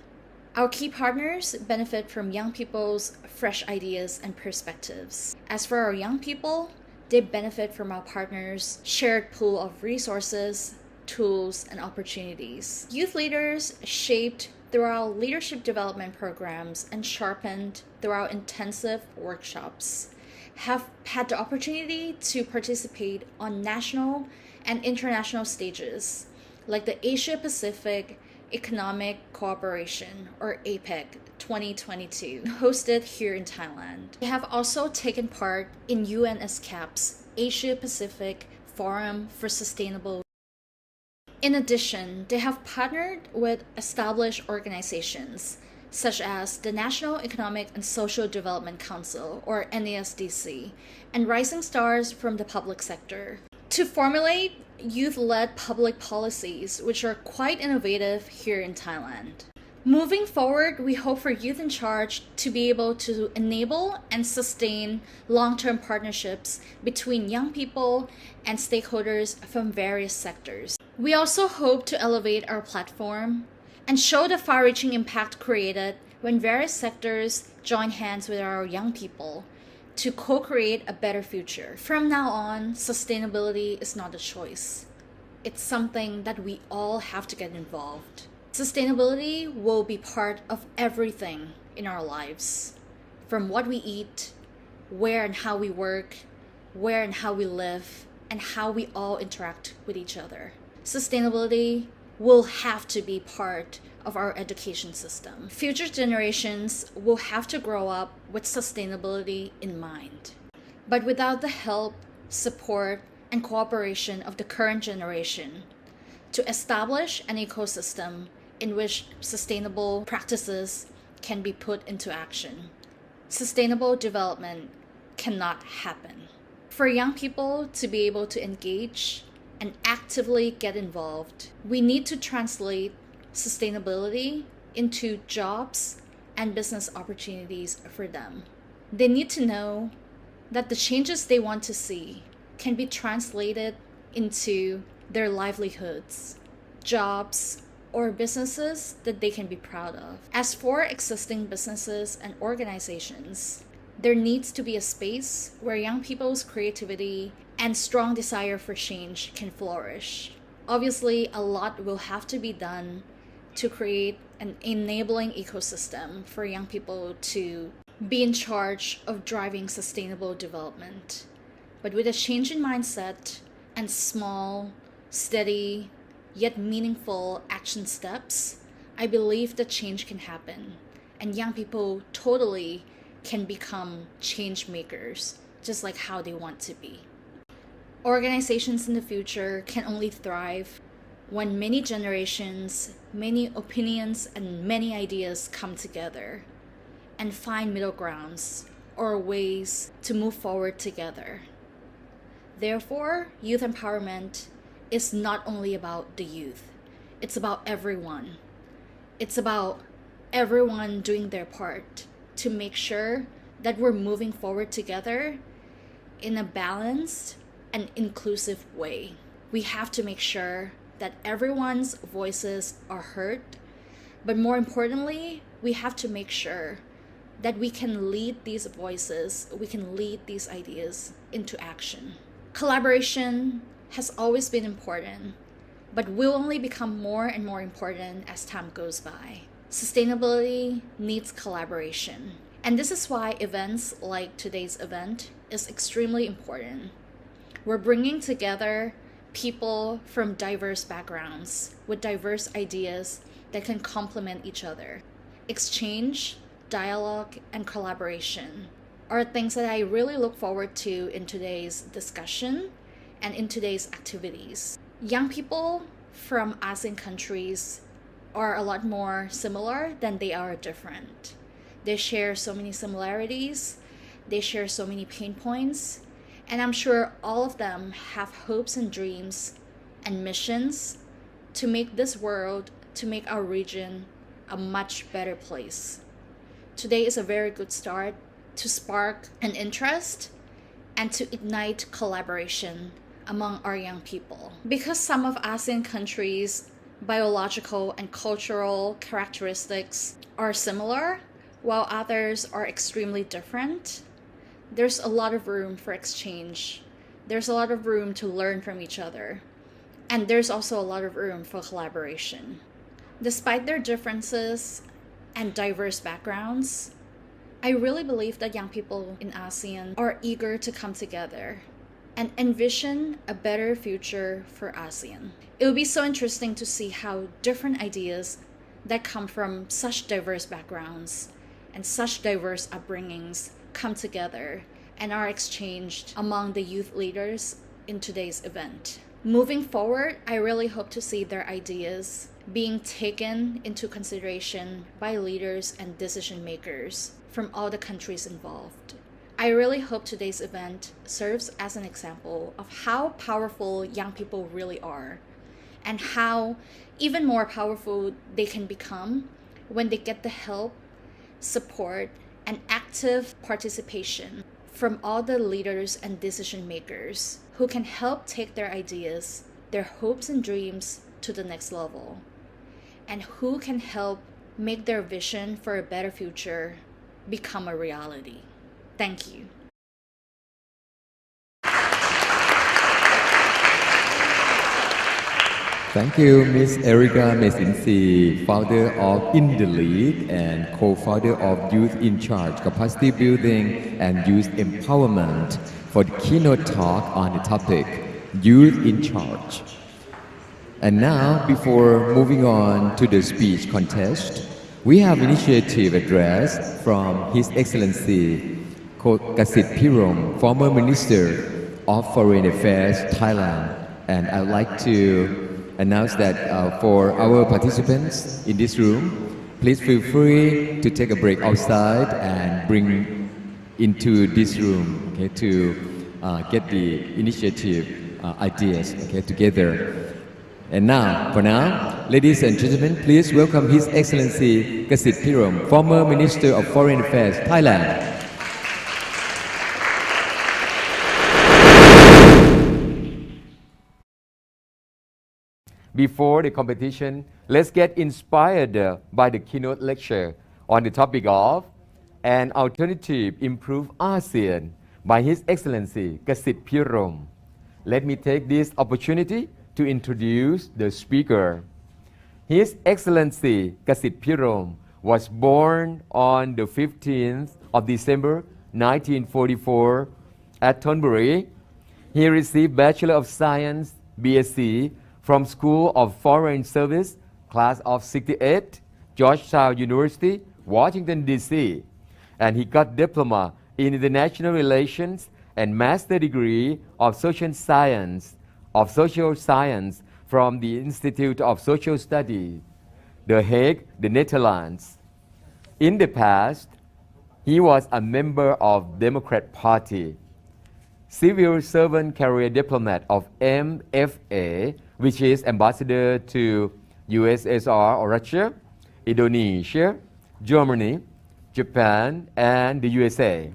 Our key partners benefit from young people's fresh ideas and perspectives. As for our young people, they benefit from our partners' shared pool of resources, tools, and opportunities. Youth leaders shaped through our leadership development programs and sharpened through our intensive workshops have had the opportunity to participate on national and international stages like the Asia Pacific Economic Cooperation, or APEC 2022, hosted here in Thailand. They have also taken part in UNESCAP's Asia Pacific Forum for Sustainable. In addition, they have partnered with established organizations such as the National Economic and Social Development Council, or NESDC, and rising stars from the public sector to formulate youth-led public policies, which are quite innovative here in Thailand. Moving forward, we hope for Youth in Charge to be able to enable and sustain long-term partnerships between young people and stakeholders from various sectors. We also hope to elevate our platform and show the far-reaching impact created when various sectors join hands with our young people to co-create a better future. From now on, sustainability is not a choice. It's something that we all have to get involved. Sustainability will be part of everything in our lives, from what we eat, where and how we work, where and how we live, and how we all interact with each other. Sustainability will have to be part of our education system. Future generations will have to grow up with sustainability in mind. But without the help, support, and cooperation of the current generation to establish an ecosystem in which sustainable practices can be put into action, sustainable development cannot happen. For young people to be able to engage and actively get involved, we need to translate sustainability into jobs and business opportunities for them. They need to know that the changes they want to see can be translated into their livelihoods, jobs, or businesses that they can be proud of. As for existing businesses and organizations, there needs to be a space where young people's creativity and strong desire for change can flourish. Obviously, a lot will have to be done to create an enabling ecosystem for young people to be in charge of driving sustainable development. But with a change in mindset and small, steady, yet meaningful action steps, I believe that change can happen, and young people totally can become change makers, just like how they want to be. Organizations in the future can only thrive when many generations, many opinions, and many ideas come together and find middle grounds or ways to move forward together. Therefore, youth empowerment is not only about the youth, it's about everyone. It's about everyone doing their part to make sure that we're moving forward together in a balanced and inclusive way. We have to make sure that everyone's voices are heard, but more importantly, we have to make sure that we can lead these voices, we can lead these ideas into action. Collaboration has always been important, but will only become more and more important as time goes by. Sustainability needs collaboration, and this is why events like today's event is extremely important. We're bringing together people from diverse backgrounds with diverse ideas that can complement each other. Exchange, dialogue, and collaboration are things that I really look forward to in today's discussion and in today's activities. Young people from ASEAN countries are a lot more similar than they are different. They share so many similarities, they share so many pain points, and I'm sure all of them have hopes and dreams and missions to make this world, to make our region a much better place. Today is a very good start to spark an interest and to ignite collaboration among our young people. Because some of ASEAN countries' biological and cultural characteristics are similar, while others are extremely different, there's a lot of room for exchange. There's a lot of room to learn from each other. And there's also a lot of room for collaboration. Despite their differences and diverse backgrounds, I really believe that young people in ASEAN are eager to come together and envision a better future for ASEAN. It will be so interesting to see how different ideas that come from such diverse backgrounds and such diverse upbringings come together and are exchanged among the youth leaders in today's event. Moving forward, I really hope to see their ideas being taken into consideration by leaders and decision makers from all the countries involved. I really hope today's event serves as an example of how powerful young people really are and how even more powerful they can become when they get the help, support, and active participation from all the leaders and decision makers who can help take their ideas, their hopes and dreams to the next level. and who can help make their vision for a better future become a reality. Thank you.
Thank you, Ms. Erica Mesinsi, founder of In the League and co-founder of Youth in Charge, Capacity Building and Youth Empowerment, for the keynote talk on the topic, Youth in Charge. And now, before moving on to the speech contest, we have initiative address from His Excellency Kasit Pirom, former Minister of Foreign Affairs, Thailand. And I'd like to announce that for our participants in this room, please feel free to take a break outside and bring into this room, okay, to get the initiative ideas, okay, together. And now, for now, ladies and gentlemen, please welcome His Excellency Kasit Pirom, former Minister of Foreign Affairs, Thailand. Before the competition, let's get inspired by the keynote lecture on the topic of An Alternative Improved ASEAN by His Excellency Kasit Pirom. Let me take this opportunity to introduce the speaker. His Excellency Kasit Pirom was born on the 15th of December 1944 at Thonburi. He received Bachelor of Science, BSc, from School of Foreign Service, class of 68, Georgetown University, Washington, D.C. And he got diploma in International Relations and master degree of Social Science from the Institute of Social Studies, The Hague, the Netherlands. In the past, he was a member of Democrat Party, civil servant career diplomat of MFA, which is ambassador to USSR or Russia, Indonesia, Germany, Japan, and the USA.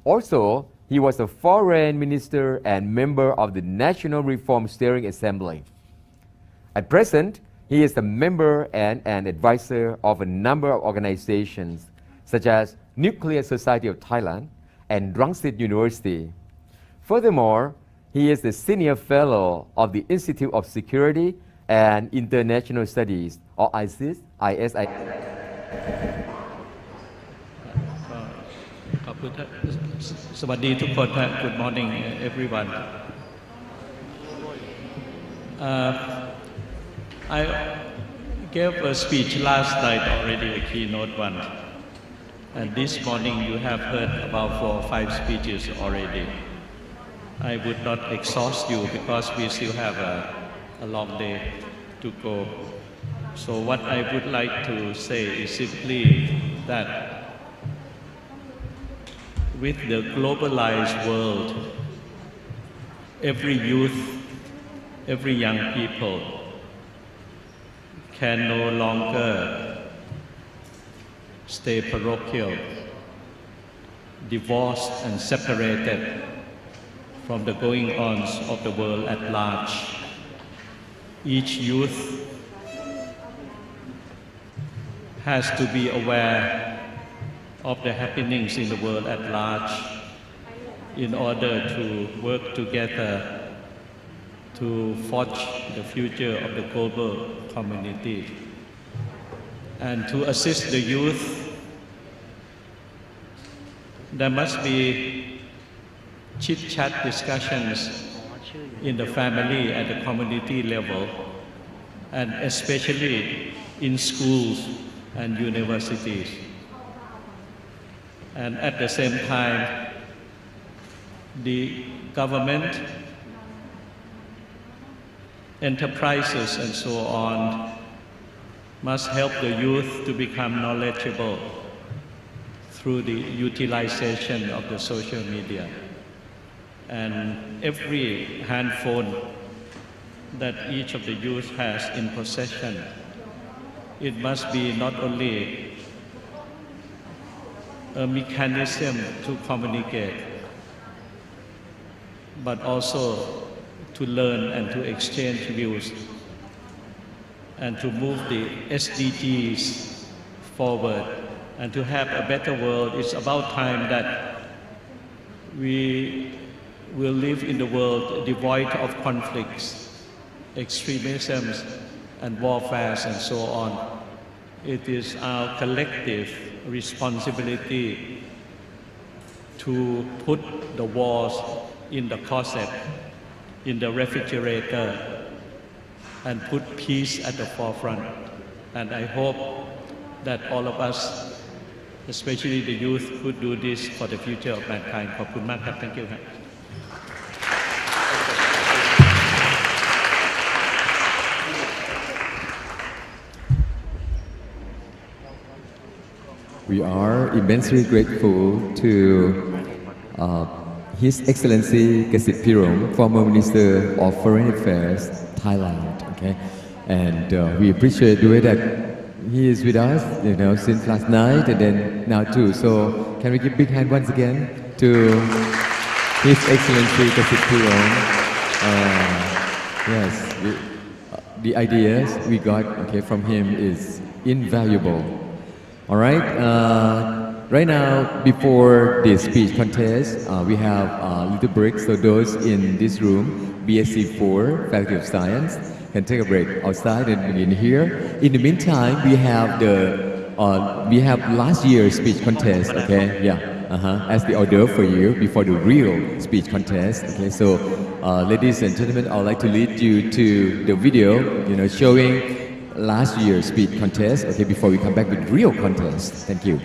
Also, he was a foreign minister and member of the National Reform Steering Assembly. At present, he is a member and an advisor of a number of organizations such as Nuclear Society of Thailand and Rangsit University. Furthermore, he is the Senior Fellow of the Institute of Security and International Studies, or ISIS.
Good morning, everyone. I gave a speech last night already, a keynote one. And this morning you have heard about 4 or 5 speeches already. I would not exhaust you because we still have a long day to go. So what I would like to say is simply that with the globalized world, every youth, every young people can no longer stay parochial, divorced and separated from the going-ons of the world at large. Each youth has to be aware of the happenings in the world at large in order to work together to forge the future of the global community. And to assist the youth, there must be chit-chat discussions in the family at the community level, and especially in schools and universities. And at the same time, the government, enterprises and so on must help the youth to become knowledgeable through the utilization of the social media. And every handphone that each of the youth has in possession, it must be not only a mechanism to communicate, but also to learn and to exchange views. and to move the SDGs forward and to have a better world. It's about time that we will live in the world devoid of conflicts, extremisms, and warfare, and so on. It is our collective responsibility to put the wars in the closet, in the refrigerator, and put peace at the forefront. And I hope that all of us, especially the youth, could do this for the future of mankind. ขอบคุณมากครับ Thank you ครับ
We are immensely grateful to His Excellency Kasit Pirom, former Minister of Foreign Affairs, Thailand. Okay, and we appreciate the way that he is with us, since last night and then now too. So can we give big hand once again to His Excellency Kasit Pirom? Yes, the ideas we got from him is invaluable. All right. Right now, before the speech contest, we have a little break. So those in this room, BSc 4, Faculty of Science, can take a break outside and begin here. In the meantime, we have last year's speech contest. Okay, yeah, as the order for you before the real speech contest. Okay, so ladies and gentlemen, I would like to lead you to the video, showing last year's speech contest. Okay, before we come back with real contest. Thank you.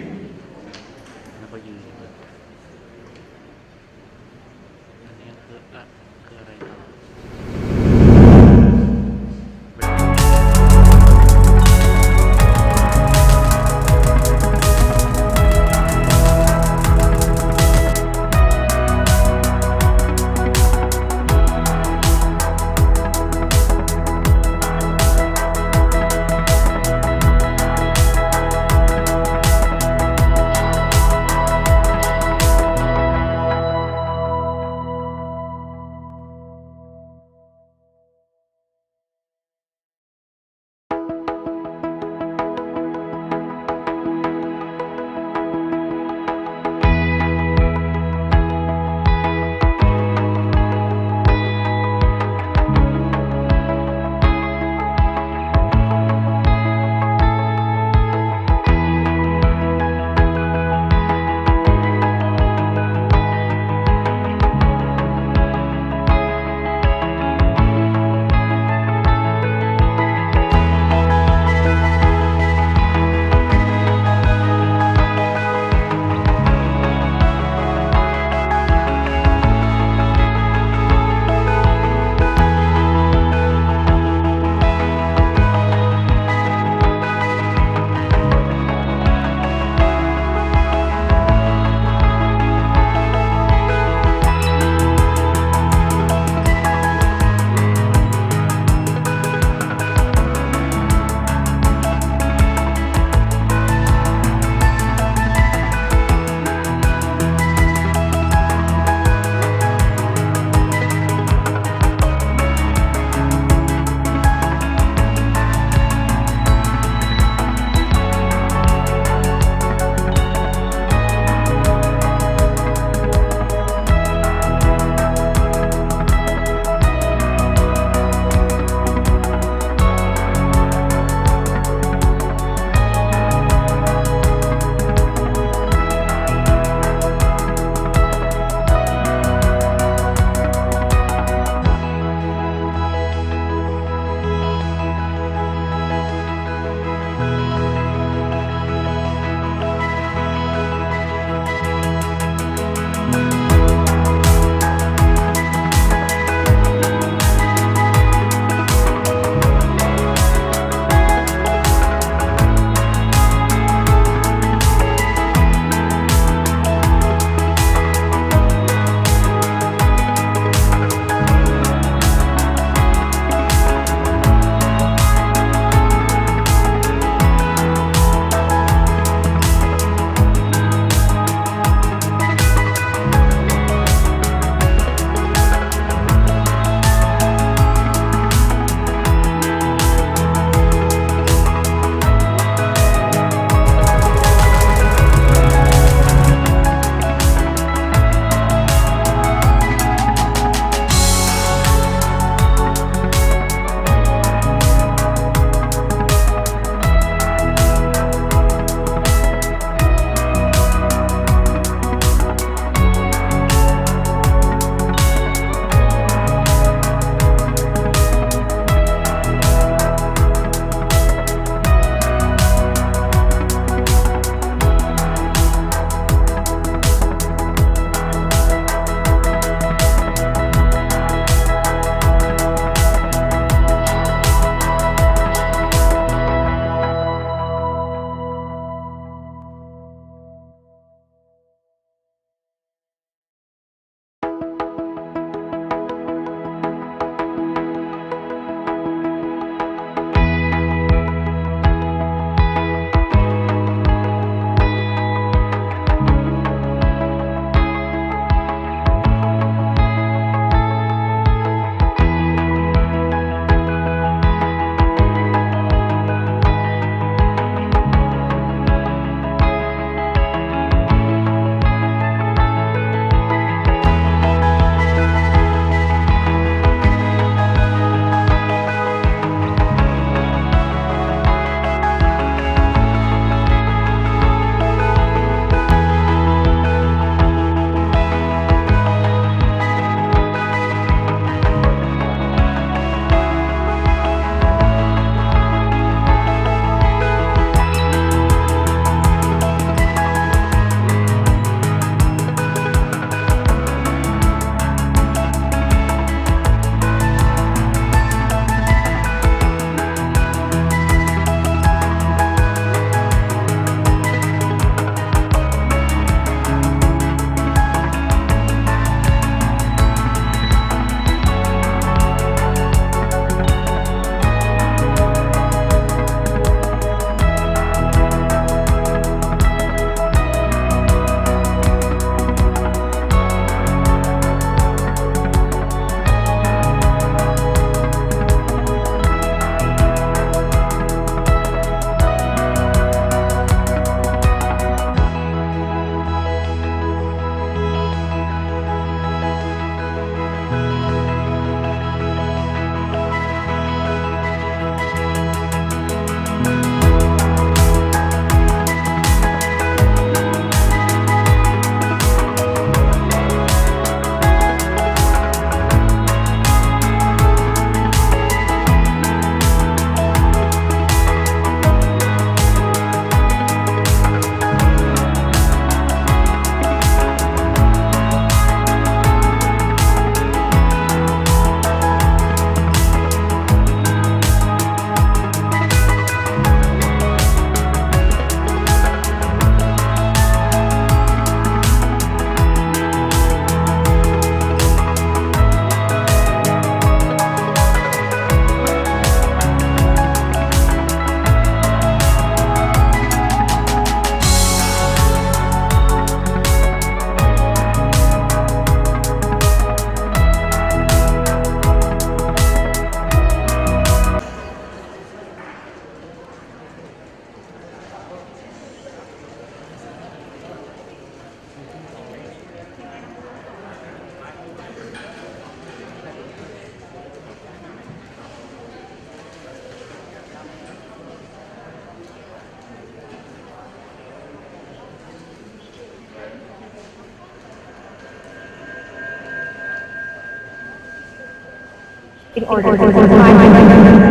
in order to find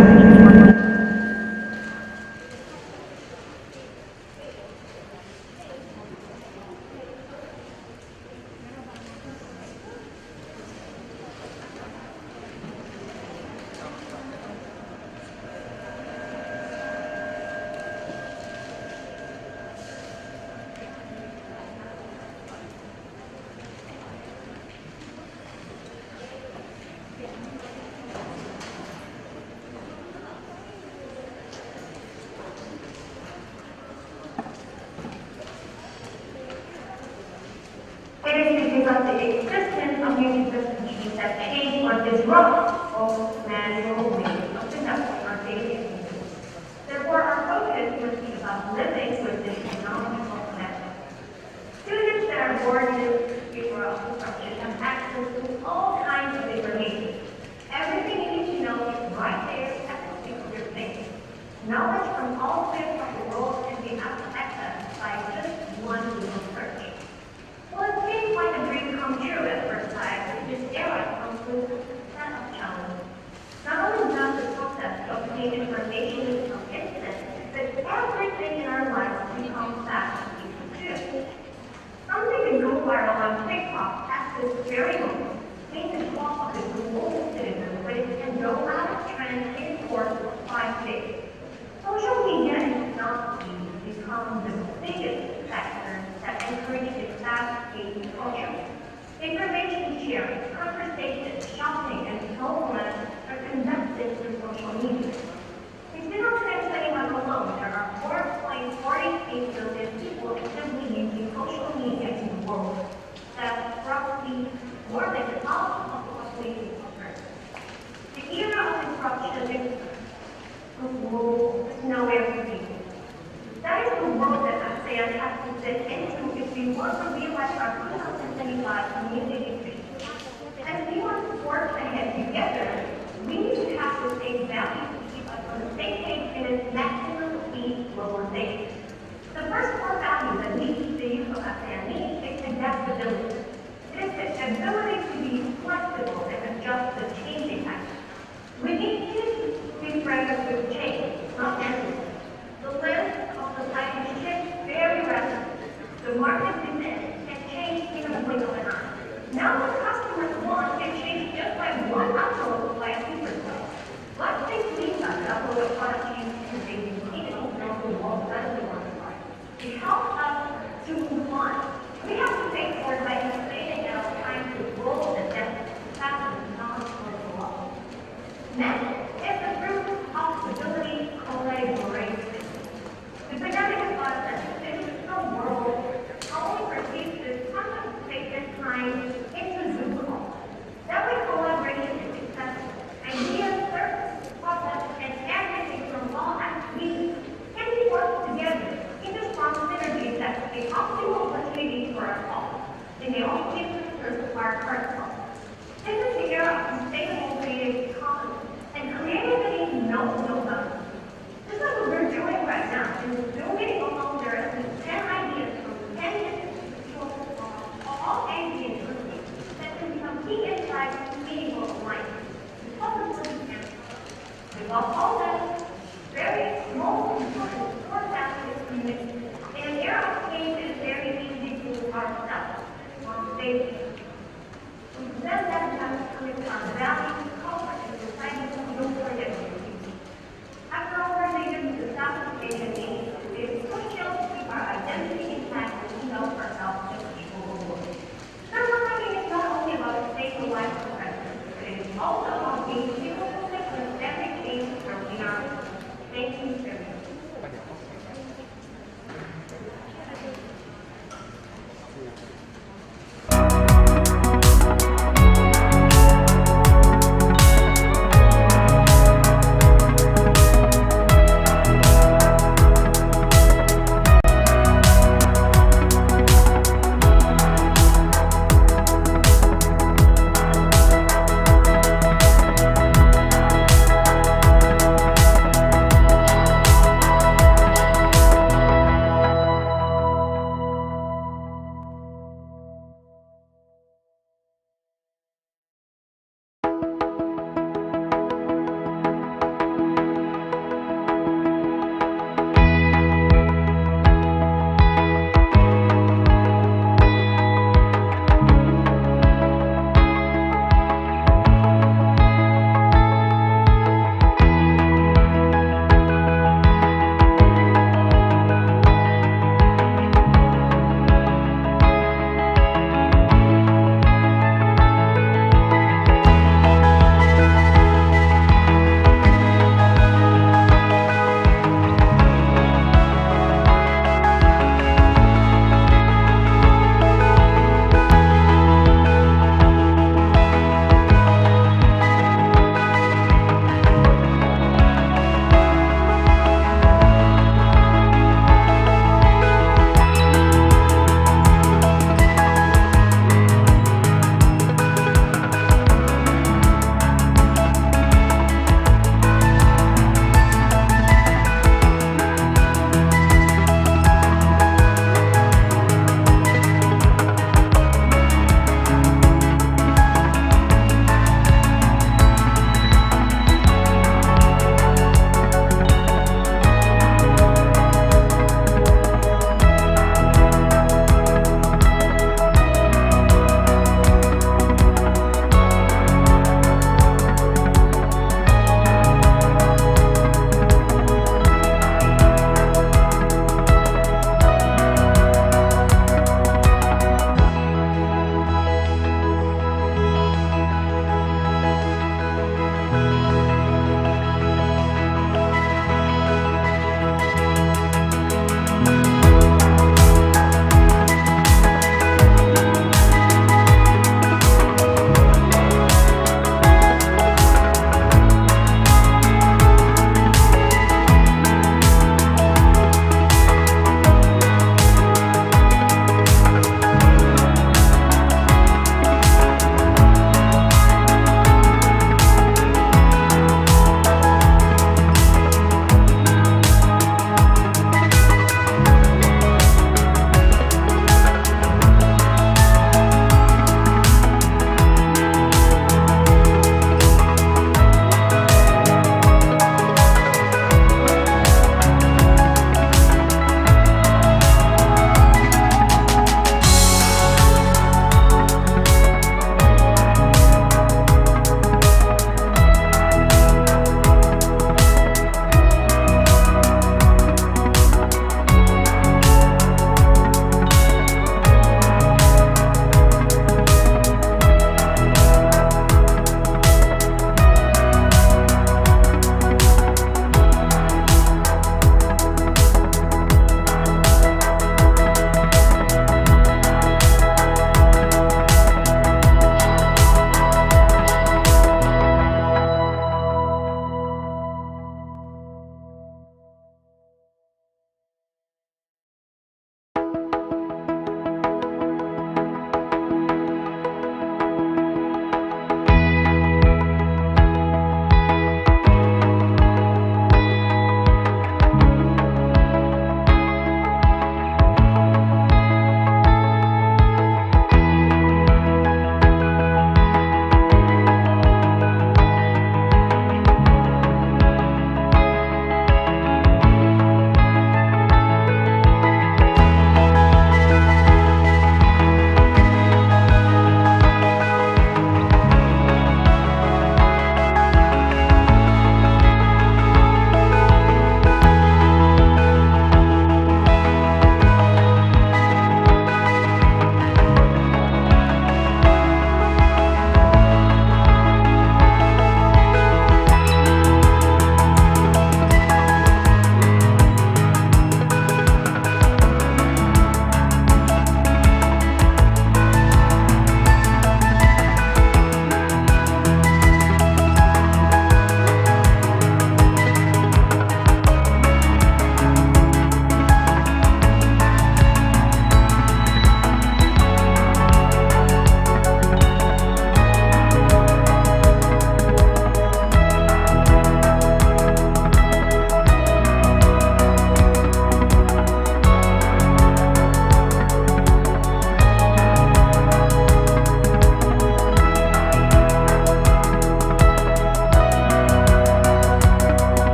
It is because of the existence of new systems that change or disrupt all manual ways of conducting our daily activities. Therefore, our focus must be about living with this technological connection. Students that are born in this era of disruption have access to all kinds of information. Everything you need to know is right there at the click of your finger. Knowledge from all fields of the world can be accessed by just one little search. Well, it seems like a dream come true at first sight, but this era comes with a set of challenges. Not only does the process of obtaining information become instant, but everything in our lives becomes fast and easy too. Something that goes viral on TikTok at this very moment means the talk of the global citizen, but it can go out of trend in the course of 5 days. Social media and technology become the biggest factor that encourage this fast-paced culture. Information sharing, conversations, shopping, and so on are conducted through social media. Instead of translating like alone, there are 4.48 billion people actively using social media in the world. That's roughly more than half of the population of Earth. The era of disruption is nowhere to be. That is the world that ASEAN has to fit into if we want to realize our 2025 community vision. As we want to work ahead together, we need to have the same values to keep us on the same page in its maximum speed globalization. The first core value that we, the youth of ASEAN, need is adaptability. It is the ability to be flexible and adjust to changing actions. We need to be present with change, not answers. The length of the cycle shifts very rapidly. The market demand can change in a blink of an eye. Now what customers want can change just by one upload by a superstar. Let's take Lisa to upload a product to use to make it easy to know the world better than one part. It helps us to move on. We have to take forward by explaining our time to grow the depth of fast and non-political law. Next, it's the fruit of stability, collaboration. The pandemic has taught us that the digital world only perceives this constant space and time into Zoom calls. That way collaboration is successful. Ideas, services, process, and everything from all activities can be worked together into strong synergies that create optimal opportunities for us all. They may also be concerned of our current health. This is the era of sustainable creative economy, and creativity knows no bounds. This is what we're doing right now. In the Zoom meeting alone, there are at least 10 ideas from 10 different individuals of all ages and countries that can become key insights to meaningful alignment. Above all that, very small, important forecasting commitment. In an era of change, it is very easy to lose ourselves on stage. We present that coming to our values, culture, and society to look for different. After all, we're leaders of the Southeast Asian nation. It is crucial to keep our identity intact and to know ourselves in the global world. Thermal is not only about saving life for the present, but it is also about being beautiful with every change from our lives. Thank you very much.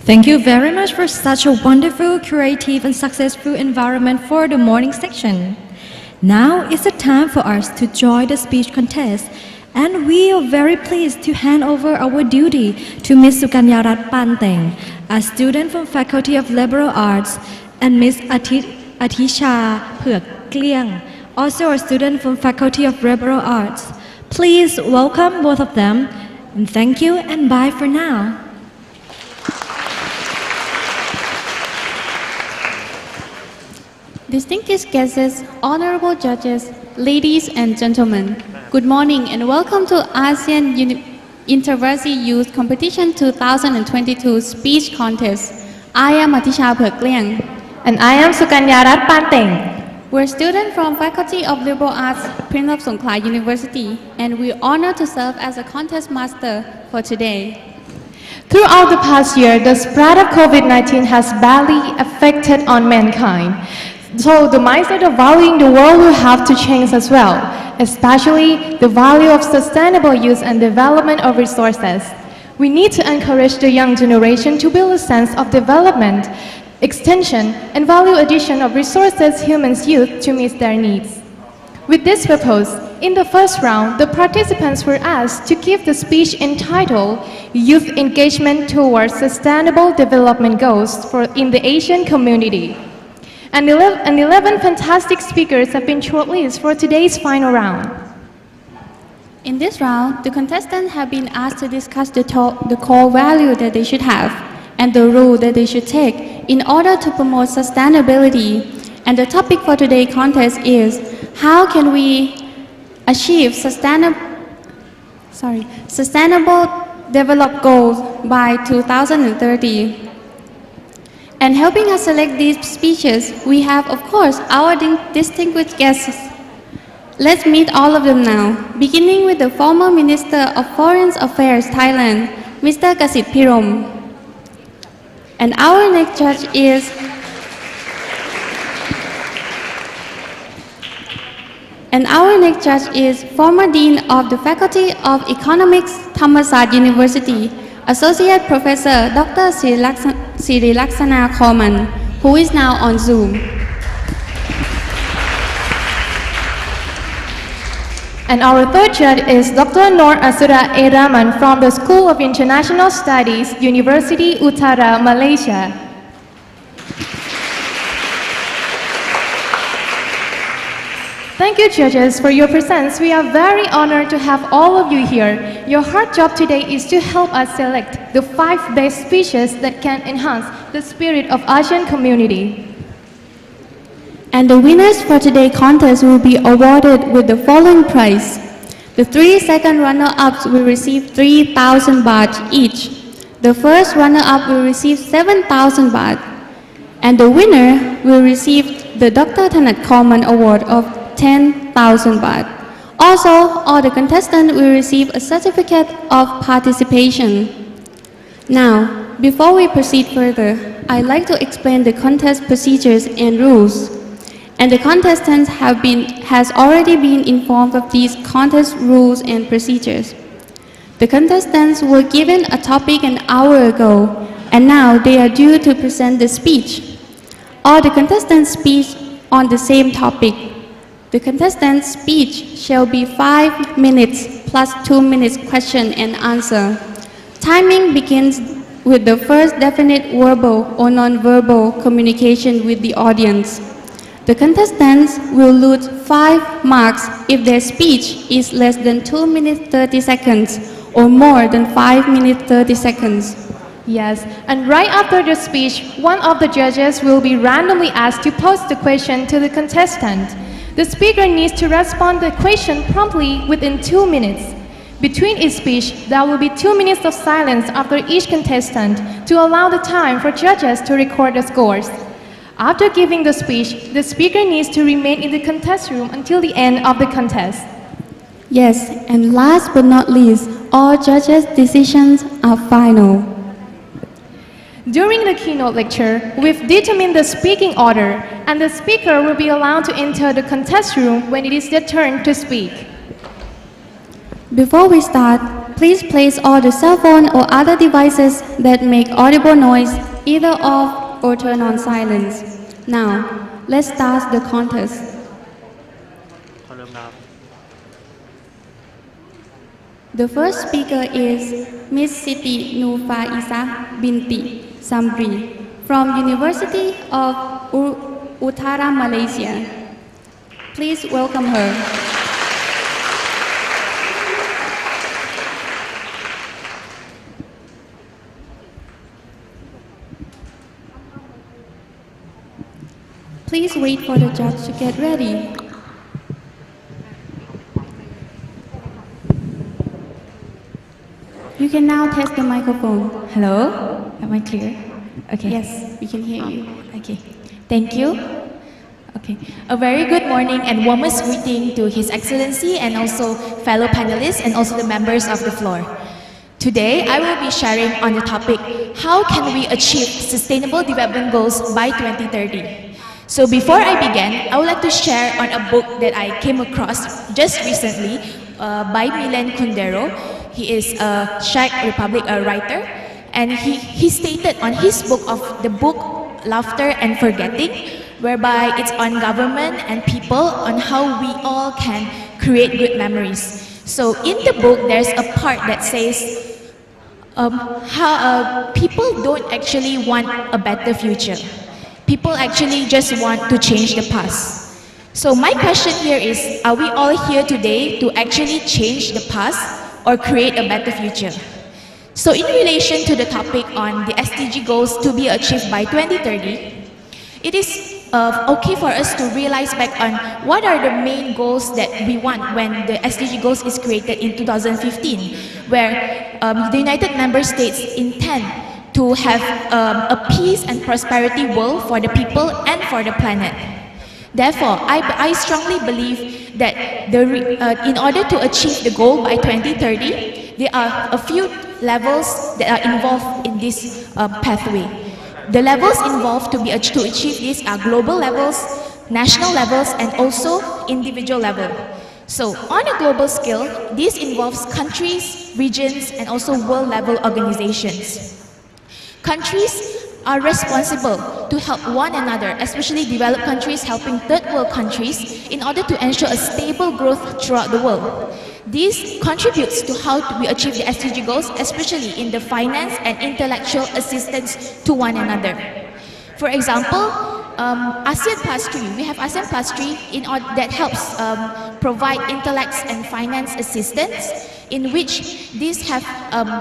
Thank you very much for such a wonderful, creative, and successful environment for the morning section. Now is the time for us to join the speech contest, and we are very pleased to hand over our duty to Ms. Sukanyarat Panteng, a student from Faculty of Liberal Arts, and Ms. Atisha Phek Kliang, also a student from Faculty of Liberal Arts. Please welcome both of them, and thank you and bye for now.
Distinguished guests, honorable judges, ladies and gentlemen, good morning and welcome to ASEAN Intervarsity Youth Competition 2022 Speech Contest. I am Atisha Phek Kliang.
And I am Sukanyarat Panteng.
We're students from Faculty of Liberal Arts, Prince of Songkla University, and we're honored to serve as a contest master for today.
Throughout the past year, the spread of COVID-19 has badly affected on mankind. So the mindset of valuing the world will have to change as well, especially the value of sustainable use and development of resources. We need to encourage the young generation to build a sense of development, extension, and value addition of resources humans use to meet their needs. With this purpose, in the first round, the participants were asked to give the speech entitled Youth Engagement Towards Sustainable Development Goals in the Asian Community. And 11 fantastic speakers have been shortlisted for today's final round.
In this round, the contestants have been asked to discuss the core value that they should have and the role that they should take in order to promote sustainability. And the topic for today's contest is how can we achieve sustainable development goals by 2030. And helping us select these speeches, we have, of course, our distinguished guests. Let's meet all of them now, beginning with the former Minister of Foreign Affairs, Thailand, Mr. Kasit Pirom. And our next judge is former Dean of the Faculty of Economics, Thammasat University, Associate Professor Dr. Sirilaksana Koman, who is now on Zoom.
And our third judge is Dr. Nur Asura Eraman from the School of International Studies, University Utara, Malaysia. Thank you, judges, for your presence. We are very honored to have all of you here. Your hard job today is to help us select the 5 best speeches that can enhance the spirit of ASEAN community.
And the winners for today's contest will be awarded with the following prize. The 3 second runner-ups will receive 3,000 baht each. The first runner-up will receive 7,000 baht. And the winner will receive the Dr. Thanat Common Award of 10,000 baht. Also, all the contestants will receive a certificate of participation. Now, before we proceed further, I'd like to explain the contest procedures and rules. And the contestants has already been informed of these contest rules and procedures. The contestants were given a topic an hour ago, and now they are due to present the speech. All the contestants speak on the same topic. The contestant's speech shall be 5 minutes plus 2 minutes question and answer. Timing begins with the first definite verbal or non-verbal communication with the audience. The contestants will lose 5 marks if their speech is less than 2 minutes 30 seconds or more than 5 minutes 30 seconds.
Yes, and right after the speech, one of the judges will be randomly asked to pose the question to the contestant. The speaker needs to respond to the question promptly within 2 minutes. Between each speech, there will be 2 minutes of silence after each contestant to allow the time for judges to record the scores. After giving the speech, the speaker needs to remain in the contest room until the end of the contest.
Yes, and last but not least, all judges' decisions are final.
During the keynote lecture, we've determined the speaking order, and the speaker will be allowed to enter the contest room when it is their turn to speak.
Before we start, please place all the cell phone or other devices that make audible noise either off or turn on silence. Now, let's start the contest. The first speaker is Miss Siti Nufaisa Binti Samri from University of Utara, Malaysia. Please welcome her. Please wait for the judge to get ready. You can now test the microphone.
Hello, am I clear? Okay.
Yes, we can hear you.
Okay, thank you. Okay, a very good morning and warmest greeting to His Excellency and also fellow panelists and also the members of the floor. Today, I will be sharing on the topic, how can we achieve Sustainable Development Goals by 2030? So before I begin, I would like to share on a book that I came across just recently by Milan Kundera. He is a Czech Republic writer, and he stated on his book of the book Laughter and Forgetting, whereby it's on government and people on how we all can create good memories. So in the book, there's a part that says how people don't actually want a better future. People actually just want to change the past. So my question here is, are we all here today to actually change the past or create a better future? So in relation to the topic on the SDG goals to be achieved by 2030, it is okay for us to realize back on what are the main goals that we want when the SDG goals is created in 2015, where the United Member States intend to have a peace and prosperity world for the people and for the planet. Therefore, I strongly believe that in order to achieve the goal by 2030, there are a few levels that are involved in this pathway. The levels involved to achieve this are global levels, national levels, and also individual level. So on a global scale, this involves countries, regions, and also world level organizations. Countries are responsible to help one another, especially developed countries helping third world countries in order to ensure a stable growth throughout the world. This contributes to how we achieve the SDG goals, especially in the finance and intellectual assistance to one another. For example, ASEAN Plus 3, we have ASEAN Plus 3 that helps provide intellects and finance assistance, in which these have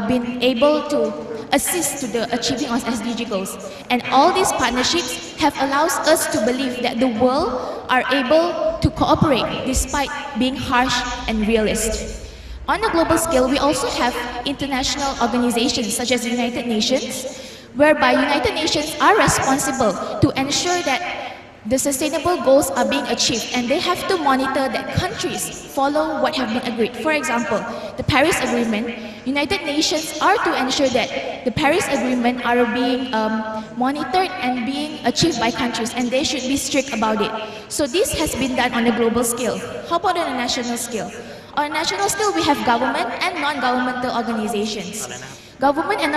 been able to assist to the achieving of SDG goals. And all these partnerships have allowed us to believe that the world are able to cooperate despite being harsh and realist. On a global scale, we also have international organizations such as the United Nations, whereby United Nations are responsible to ensure that the sustainable goals are being achieved, and they have to monitor that countries follow what have been agreed. For example, the Paris Agreement, United Nations are to ensure that the Paris Agreement are being monitored and being achieved by countries, and they should be strict about it. So this has been done on a global scale. How about on a national scale? On a national scale, we have government and non-governmental organizations. Government and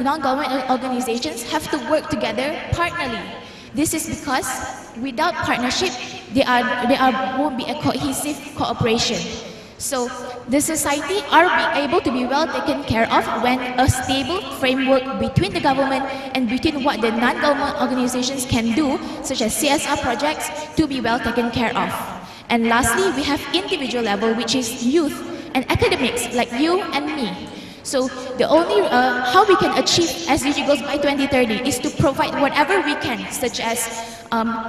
non-government organizations have to work together partnerly. This is because without partnership, there won't be a cohesive cooperation. So the society are able to be well taken care of when a stable framework between the government and between what the non-government organizations can do, such as CSR projects, to be well taken care of. And lastly, we have individual level, which is youth and academics like you and me. So the only how we can achieve SDG goals by 2030 is to provide whatever we can, such as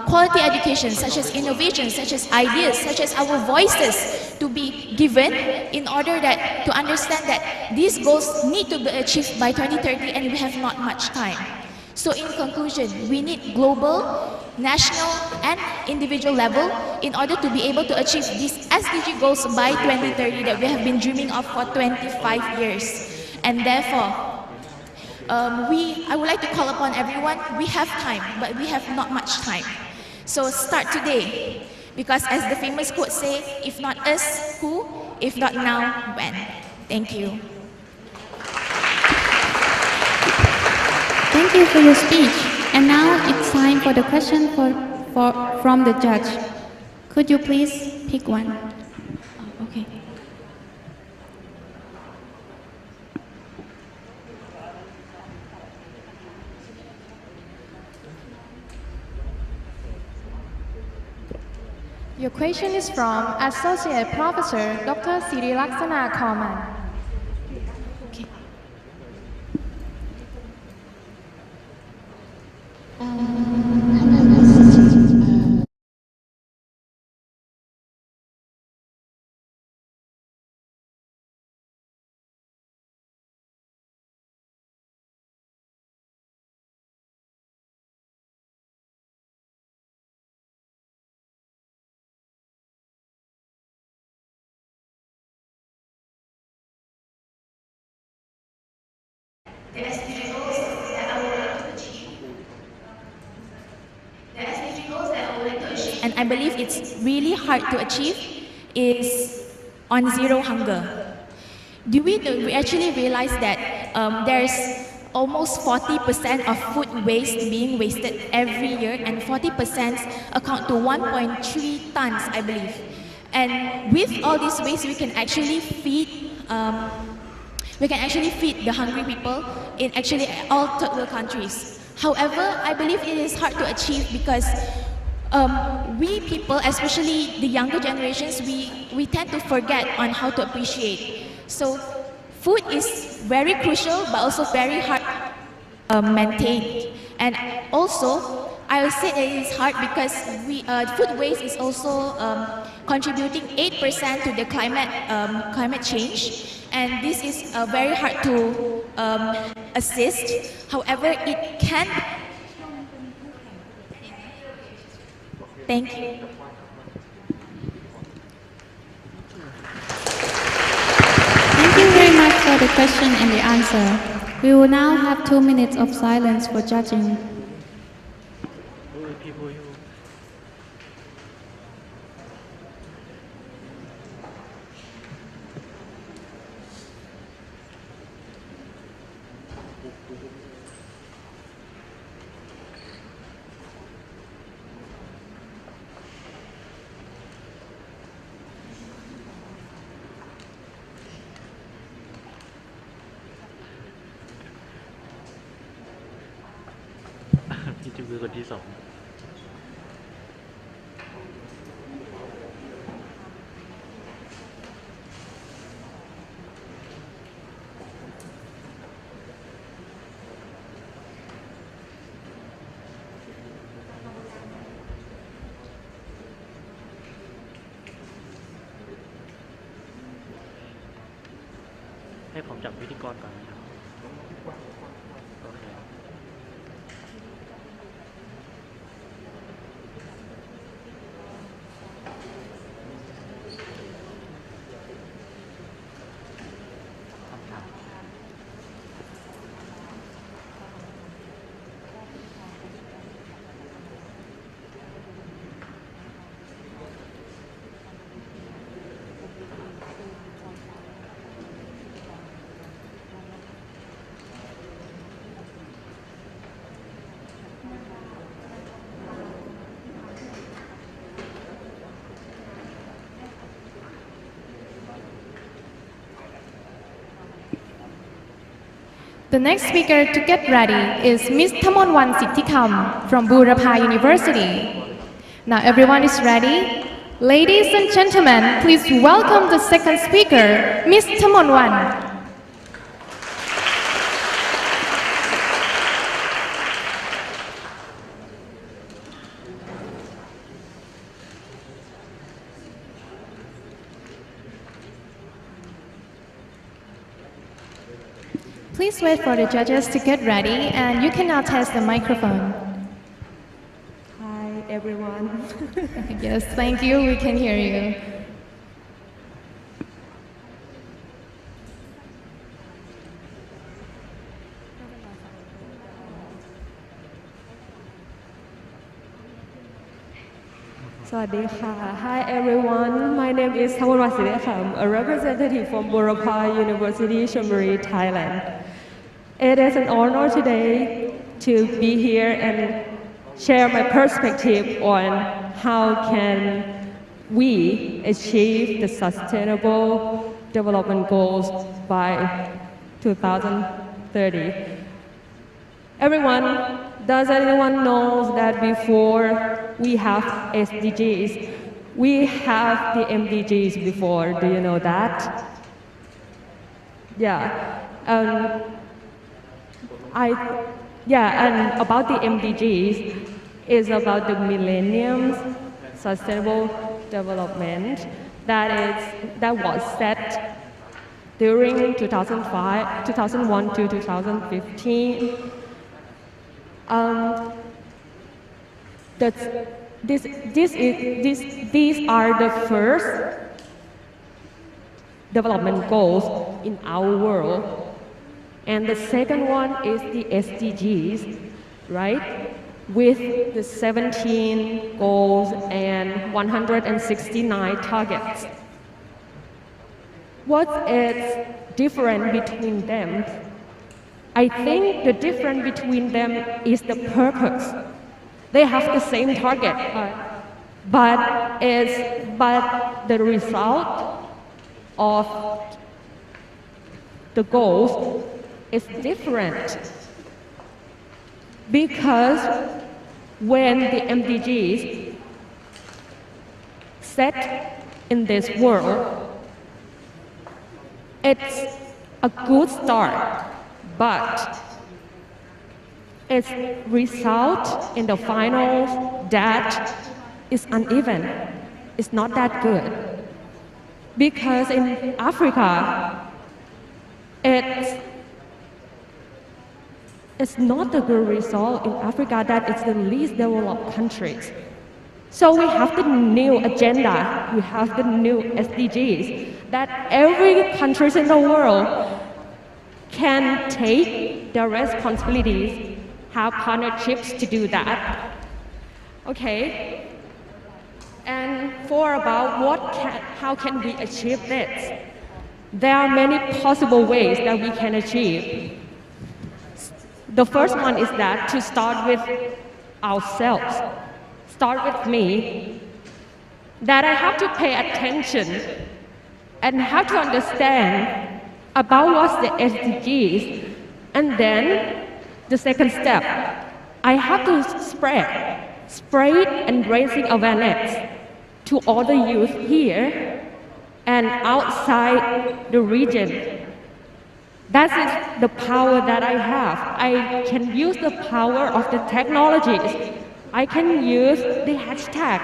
quality education, such as innovation, such as ideas, such as our voices to be given in order to understand that these goals need to be achieved by 2030 and we have not much time. So in conclusion, we need global, national and individual level in order to be able to achieve these SDG goals by 2030 that we have been dreaming of for 25 years. And therefore, I would like to call upon everyone, we have time, but we have not much time. So start today, because as the famous quote say, if not us, who? If not now, when? Thank you.
Thank you for your speech. And now it's time for the question from the judge. Could you please pick one? Oh, okay.
Your question is from Associate Professor Dr. Sirilaksana Kauman.
Okay.
The SDG goals that I would like to achieve. The SDG goals that I would like to achieve. And I believe it's really hard to achieve is on zero hunger. Do we actually realize that there's almost 40% of food waste being wasted every year, and 40% account to 1.3 tons, I believe. And with all this waste, we can actually feed the hungry people in actually all third world countries. However, I believe it is hard to achieve because we people, especially the younger generations, we tend to forget on how to appreciate. So food is very crucial, but also very hard maintained. And also, I will say that it is hard because food waste is also contributing 8% to the climate change, and this is very hard to assist. However, it can. Thank you.
Thank you very much for the question and the answer. We will now have 2 minutes of silence for judging.
The next speaker to get ready is Ms. Thamonwan Sittikam from Burapha University. Now everyone is ready. Ladies and gentlemen, please welcome the second speaker, Ms. Thamonwan. Please wait for the judges to get ready, and you can now test the microphone.
Hi, everyone.
Yes, thank you. We can hear you.
Hi, everyone. My name is Thamonwan Sittikam, a representative from Burapha University, Chonburi, Thailand. It is an honor today to be here and share my perspective on how can we achieve the sustainable development goals by 2030. Does anyone know that before we have SDGs, we have the MDGs before? Do you know that? Yeah. And about the MDGs is about the Millennium Sustainable Development that was set during 2001 to 2015. These are the first development goals in our world. And the second one is the SDGs, right? With the 17 goals and 169 targets. What is different between them? I think the difference between them is the purpose. They have the same target, but the result of the goals is different. Because when the MDGs set in this world, it's a good start, but its result in the final that is uneven. It's not that good. Because in Africa, it's not a good result in Africa that it's the least developed countries. So we have the new agenda, we have the new SDGs, that every country in the world can take their responsibilities, have partnerships to do that. Okay, and how can we achieve this? There are many possible ways that we can achieve. The first one is that to start with ourselves, start with me, that I have to pay attention and have to understand about what's the SDGs, and then the second step, I have to spread and raising awareness to all the youth here and outside the region. That is the power that I have. I can use the power of the technologies. I can use the hashtag.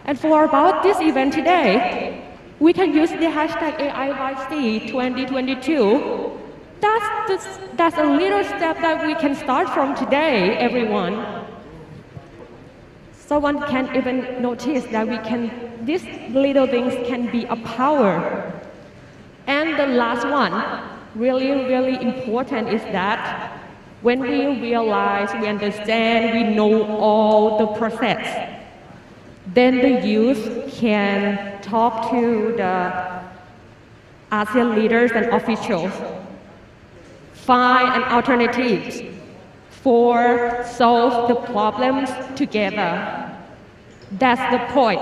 And for about this event today, we can use the hashtag AIYC 2022. That's a little step that we can start from today, everyone. Someone can even notice that these little things can be a power. And the last one, really, really important, is that when we realize, we understand, we know all the process, then the youth can talk to the ASEAN leaders and officials, find an alternative for solve the problems together. That's the point.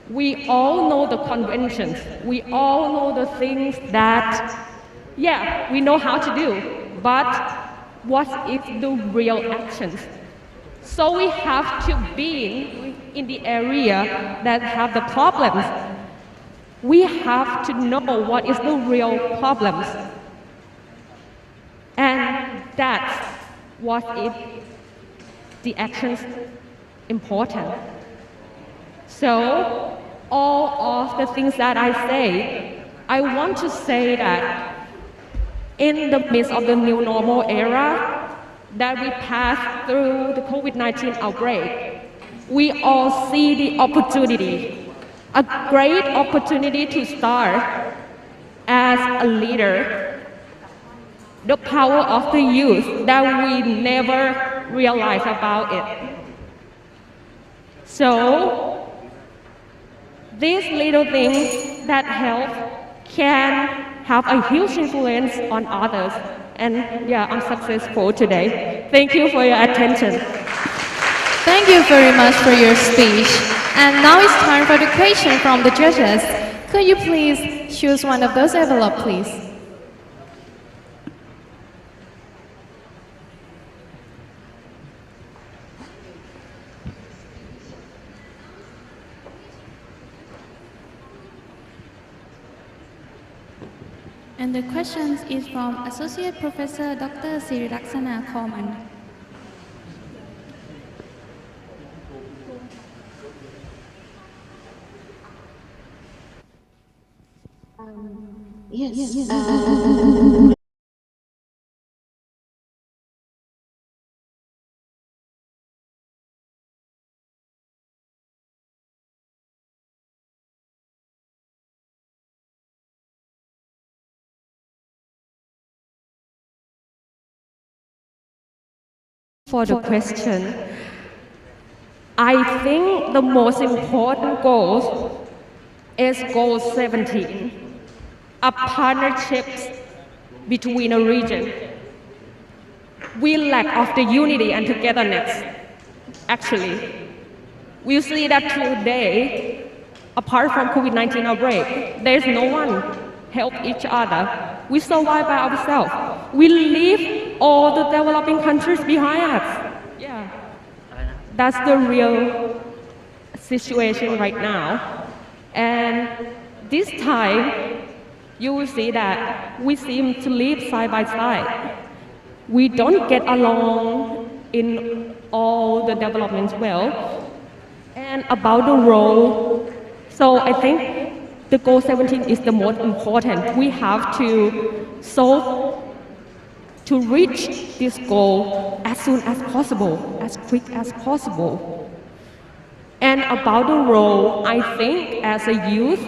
We all know the conventions. We all know the things that, we know how to do, but what is the real actions? So we have to be in the area that have the problems. We have to know what is the real problems. And that's what is the actions important. So all of the things that I say, I want to say that in the midst of the new normal era that we passed through the COVID-19 outbreak, we all see the opportunity, a great opportunity to start as a leader, the power of the youth that we never realized about it. So these little things that help can have a huge influence on others And yeah, I'm successful today. Thank you for your attention.
Thank you very much for your speech. And now it's time for the question from the judges. Could you please choose one of those envelopes, please? And the question is from Associate Professor Dr. Sirilaksana Korman.
For the question, I think the most important goal is goal 17, a partnership between a region. We lack of the unity and togetherness. Actually, we see that today, apart from COVID-19 outbreak, there's no one help each other. We survive by ourselves. We leave all the developing countries behind us. Yeah. That's the real situation right now. And this time, you will see that we seem to live side by side. We don't get along in all the developments well. And about the role, so I think the goal 17 is the most important. We have to solve to reach this goal as soon as possible, as quick as possible. And about the role, I think as a youth,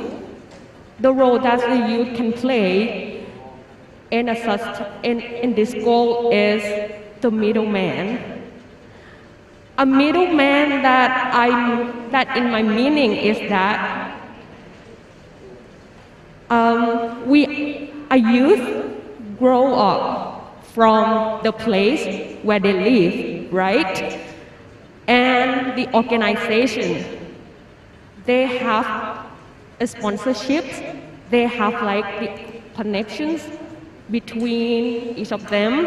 the role that the youth can play in this goal is the middleman. A middleman that in my meaning is that a youth grow up from the place where they live, right? And the organization, they have a sponsorship, they have like the connections between each of them,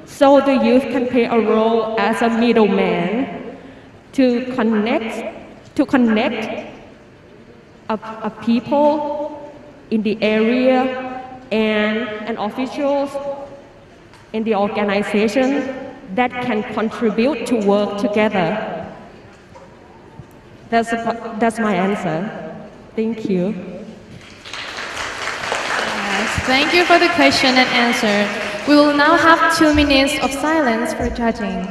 so the youth can play a role as a middleman to connect a people in the area and officials in the organization that can contribute to work together. That's my answer. Thank you.
Yes, thank you for the question and answer. We will now have 2 minutes of silence for judging.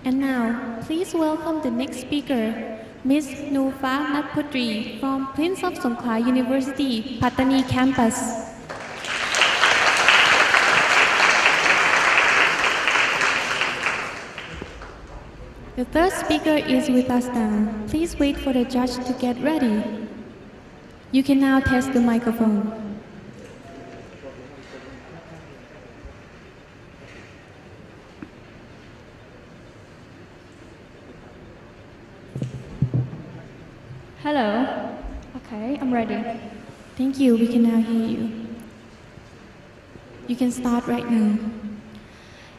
And now, please welcome the next speaker, Ms. Nufa Natputri from Prince of Songkla University, Pattani campus. The third speaker is with us now. Please wait for the judge to get ready. You can now test the microphone.
Hello. Okay, I'm ready.
Thank you. We can now hear you. You can start right now.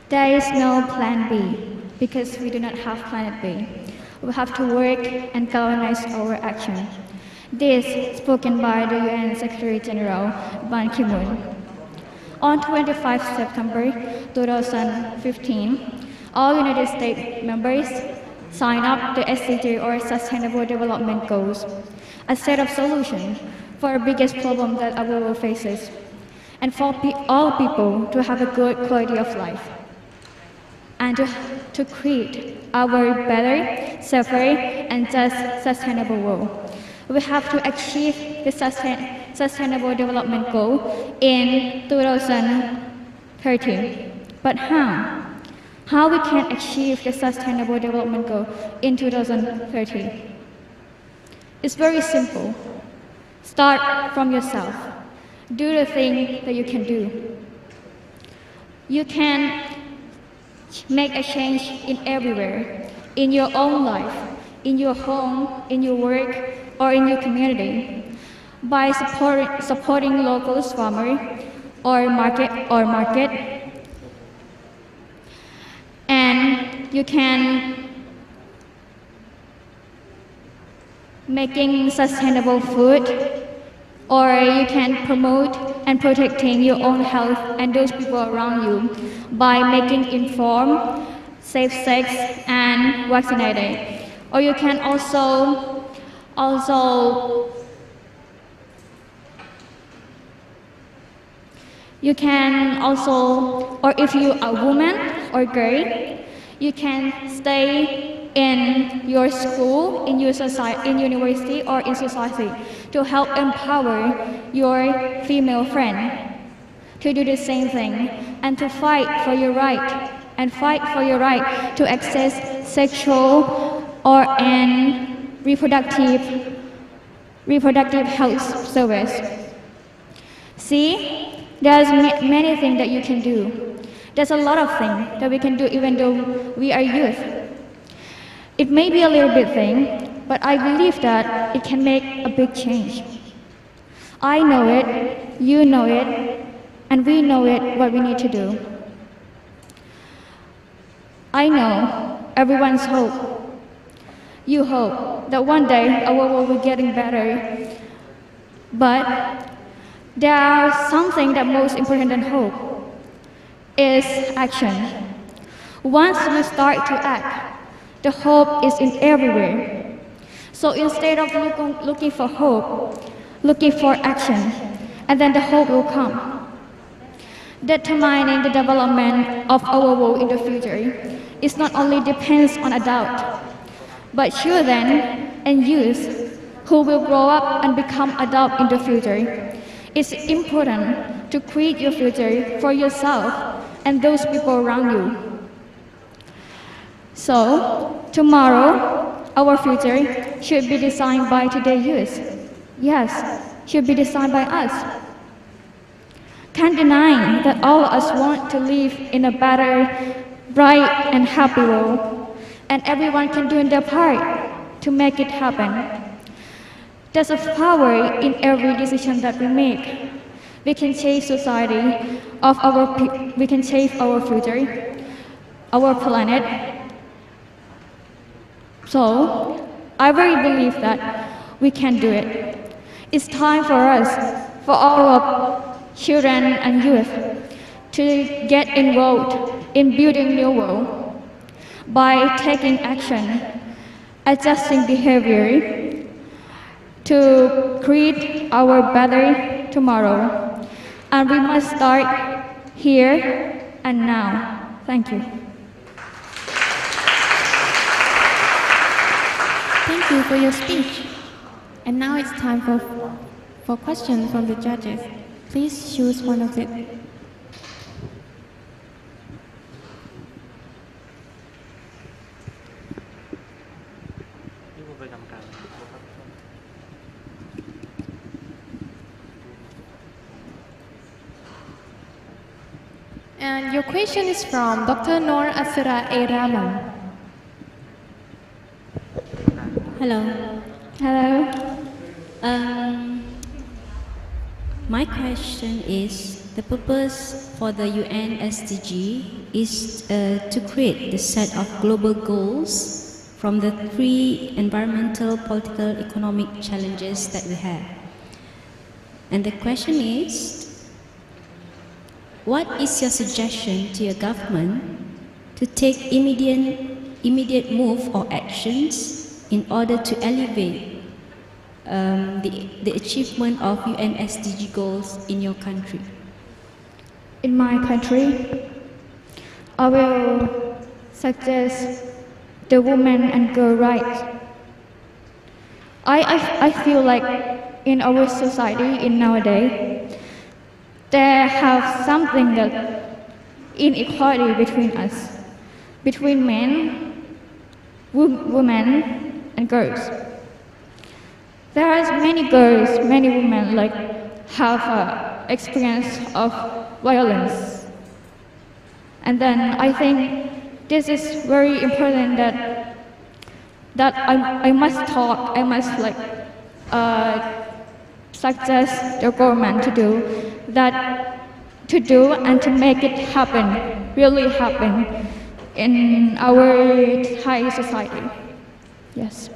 There is no plan B because we do not have planet B. We have to work and galvanize our action. This spoken by the UN Secretary General Ban Ki-moon. On 25 September 2015, all United States members signed up the SDGs or Sustainable Development Goals, a set of solutions for the biggest problem that our world faces, and for all people to have a good quality of life, and to create our better, safer, and just sustainable world. We have to achieve the Sustainable Development Goal in 2030. But how? How we can achieve the Sustainable Development Goal in 2030? It's very simple. Start from yourself. Do the thing that you can do. You can make a change in everywhere, in your own life, in your home, in your work, or in your community, by supporting local farmer or market, and you can making sustainable food, or you can promote and protecting your own health and those people around you by making informed, safe sex, and vaccinated. Or you can also or if you are a woman or girl, you can stay in your school, in your society, in university, or in society to help empower your female friend to do the same thing and to fight for your right to access sexual and reproductive health service. See, there's many things that you can do. There's a lot of things that we can do even though we are youth. It may be a little bit thing, but I believe that it can make a big change. I know it, you know it, and we know it what we need to do. I know everyone's hope. You hope that one day our world will be getting better. But there are something that most important than hope is action. Once you start to act, the hope is in everywhere. So instead of looking for hope, looking for action, and then the hope will come. Determining the development of our world in the future is not only depends on adults, but children and youth who will grow up and become adults in the future. It's important to create your future for yourself and those people around you. So, tomorrow, our future should be designed by today's youth. Yes, should be designed by us. Can't deny that all of us want to live in a better, bright, and happy world, and everyone can do their part to make it happen. There's a power in every decision that we make. We can change society we can change our future, our planet. So, I really believe that we can do it. It's time for us, for all of children and youth, to get involved in building new world by taking action, adjusting behavior to create our better tomorrow. And we must start here and now. Thank you.
Thank you for your speech. And now it's time for questions from the judges. Please choose one of it. And your question is from Dr. Noor Asira A. Rahman.
Hello.
Hello.
My question is, the purpose for the UN SDG is to create the set of global goals from the 3 environmental, political, economic challenges that we have. And the question is, what is your suggestion to your government to take immediate move or actions in order to elevate the achievement of UN SDG goals in your country?
In my country, I will suggest the women and girl rights. I feel like in our society in nowadays, there have something that inequality between us, between men, women, and girls. There are many girls, many women like have experience of violence, and then I think this is very important that I must talk, I must suggest the government to do and to make it happen, really happen in our Thai society. Yes.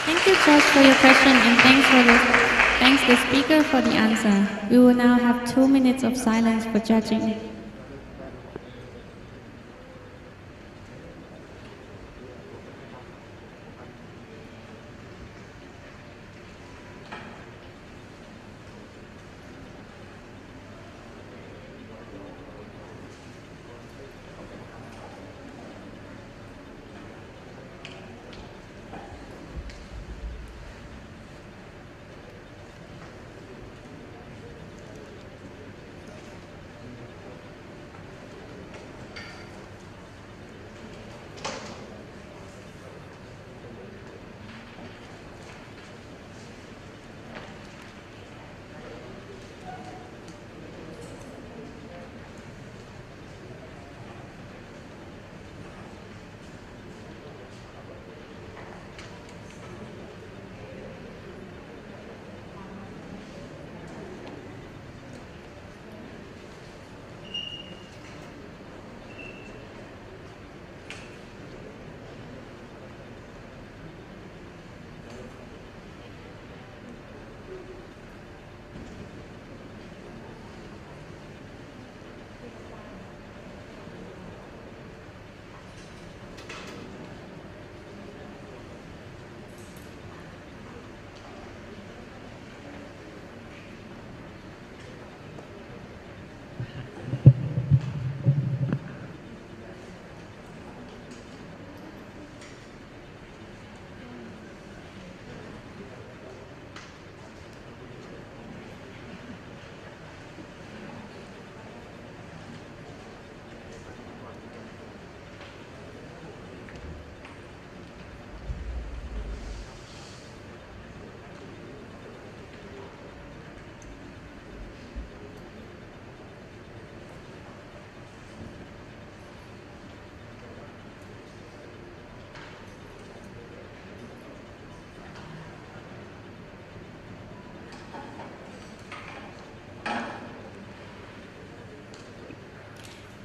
Thank you, Judge, for your question, and thanks the speaker for the answer. We will now have 2 minutes of silence for judging.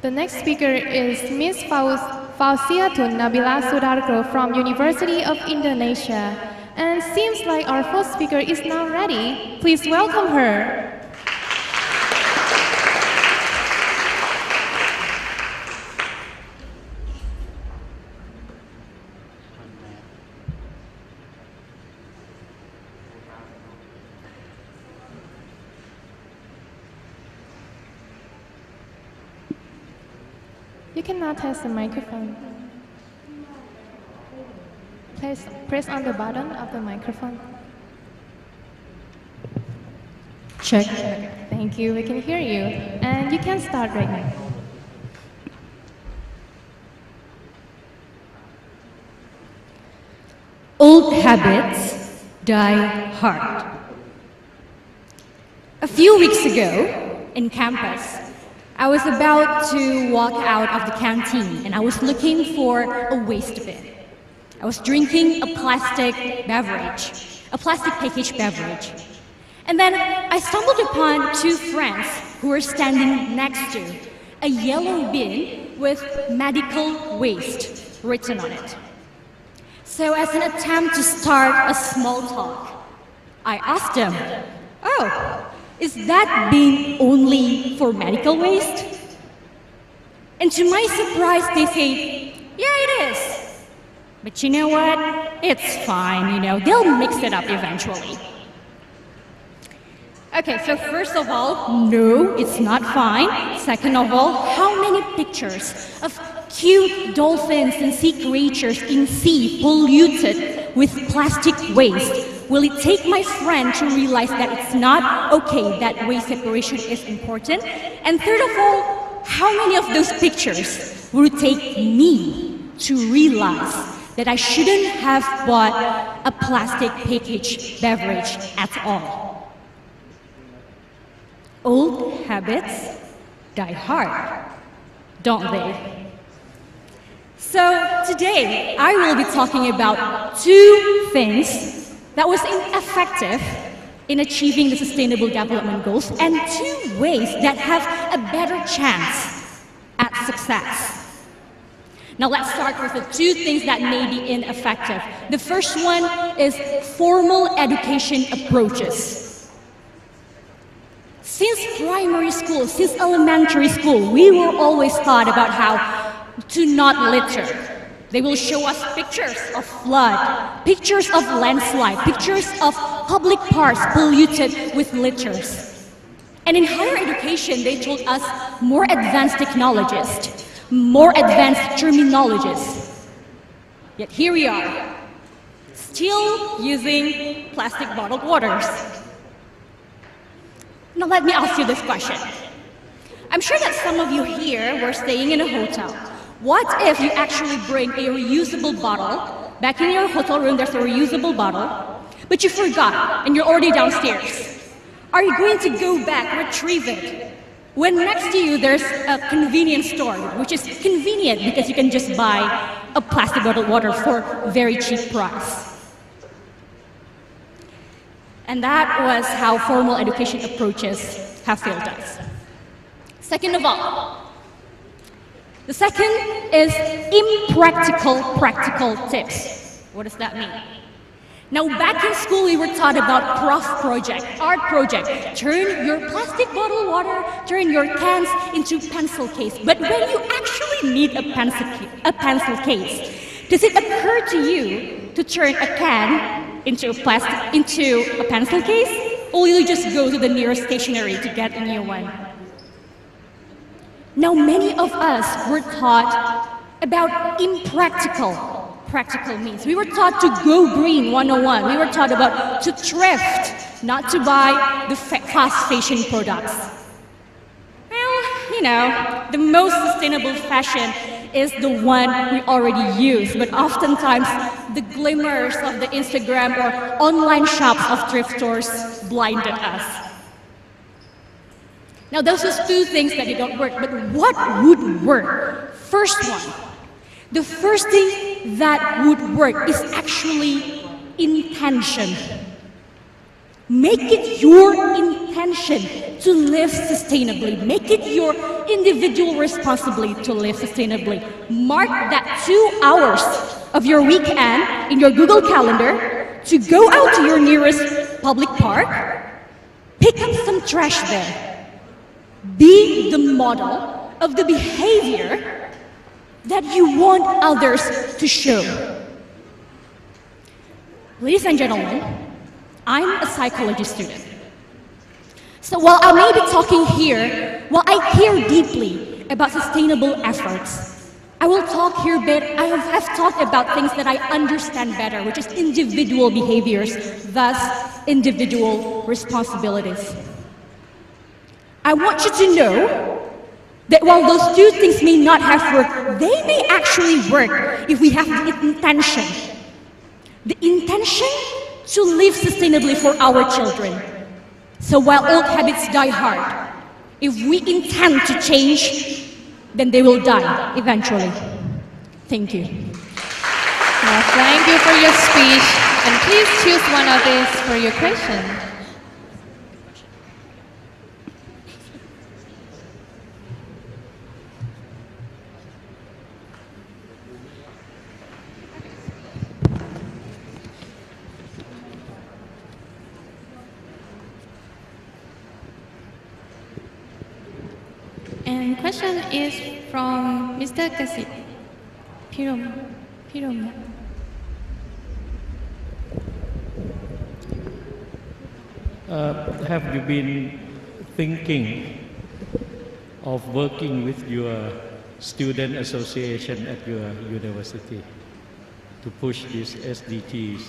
The next speaker is Ms. Fauziatun Nabila Sudarko from University of Indonesia. And seems like our first speaker is now ready. Please welcome her. You can now test the microphone. Please press on the button of the microphone.
Check.
Thank you, we can hear you. And you can start right now.
Old habits die hard. A few weeks ago, in campus, I was about to walk out of the canteen and I was looking for a waste bin. I was drinking a plastic beverage, a plastic packaged beverage. And then I stumbled upon two friends who were standing next to a yellow bin with medical waste written on it. So as an attempt to start a small talk, I asked them, "Oh, is that bin only for medical waste?" And to my surprise, they say, "Yeah, it is. But you know what? It's fine, they'll mix it up eventually." Okay, so first of all, no, it's not fine. Second of all, how many pictures of cute dolphins and sea creatures in sea polluted with plastic waste will it take my friend to realize that it's not okay, that waste separation is important? And third of all, how many of those pictures will it take me to realize that I shouldn't have bought a plastic packaged beverage at all? Old habits die hard, don't they? So today, I will be talking about two things that was ineffective in achieving the Sustainable Development Goals and two ways that have a better chance at success. Now let's start with the two things that may be ineffective. The first one is formal education approaches. Since primary school, since elementary school, we were always taught about how to not litter. They will show us pictures of flood, pictures of landslide, pictures of public parks polluted with litters. And in higher education, they told us more advanced technologists, more advanced terminologists. Yet here we are, still using plastic bottled waters. Now let me ask you this question. I'm sure that some of you here were staying in a hotel. What if you actually bring a reusable bottle? Back in your hotel room, there's a reusable bottle, but you forgot and you're already downstairs. Are you going to go back, retrieve it, when next to you there's a convenience store, which is convenient because you can just buy a plastic bottled water for a very cheap price? And that was how formal education approaches have failed us. Second of all, the second is impractical practical tips. What does that mean? Now, back in school, we were taught about craft project, art project. Turn your plastic bottled water, turn your cans into pencil case. But when you actually need a pencil case, does it occur to you to turn a can into a pencil case, or will you just go to the nearest stationery to get a new one? Now, many of us were taught about practical means. We were taught to go green 101. We were taught about to thrift, not to buy the fast fashion products. Well, the most sustainable fashion is the one we already use, but oftentimes the glimmers of the Instagram or online shops of thrift stores blinded us. Now, those are two things that don't work, but what would work? First one, the first thing that would work is actually intention. Make it your intention to live sustainably. Make it your individual responsibility to live sustainably. Mark that 2 hours of your weekend in your Google Calendar to go out to your nearest public park, pick up some trash there. Be the model of the behavior that you want others to show. Ladies and gentlemen, I'm a psychology student. So while I may be talking here, while I care deeply about sustainable efforts, I will talk here a bit. I have talked about things that I understand better, which is individual behaviors, thus individual responsibilities. I want you to know that while those two things may not have worked, they may actually work if we have the intention. The intention to live sustainably for our children. So while old habits die hard, if we intend to change, then they will die eventually. Thank you.
Well, thank you for your speech, and please choose one of these for your question.
And question is from Mr. Kasit Pirom.
Have you been thinking of working with your student association at your university to push these SDGs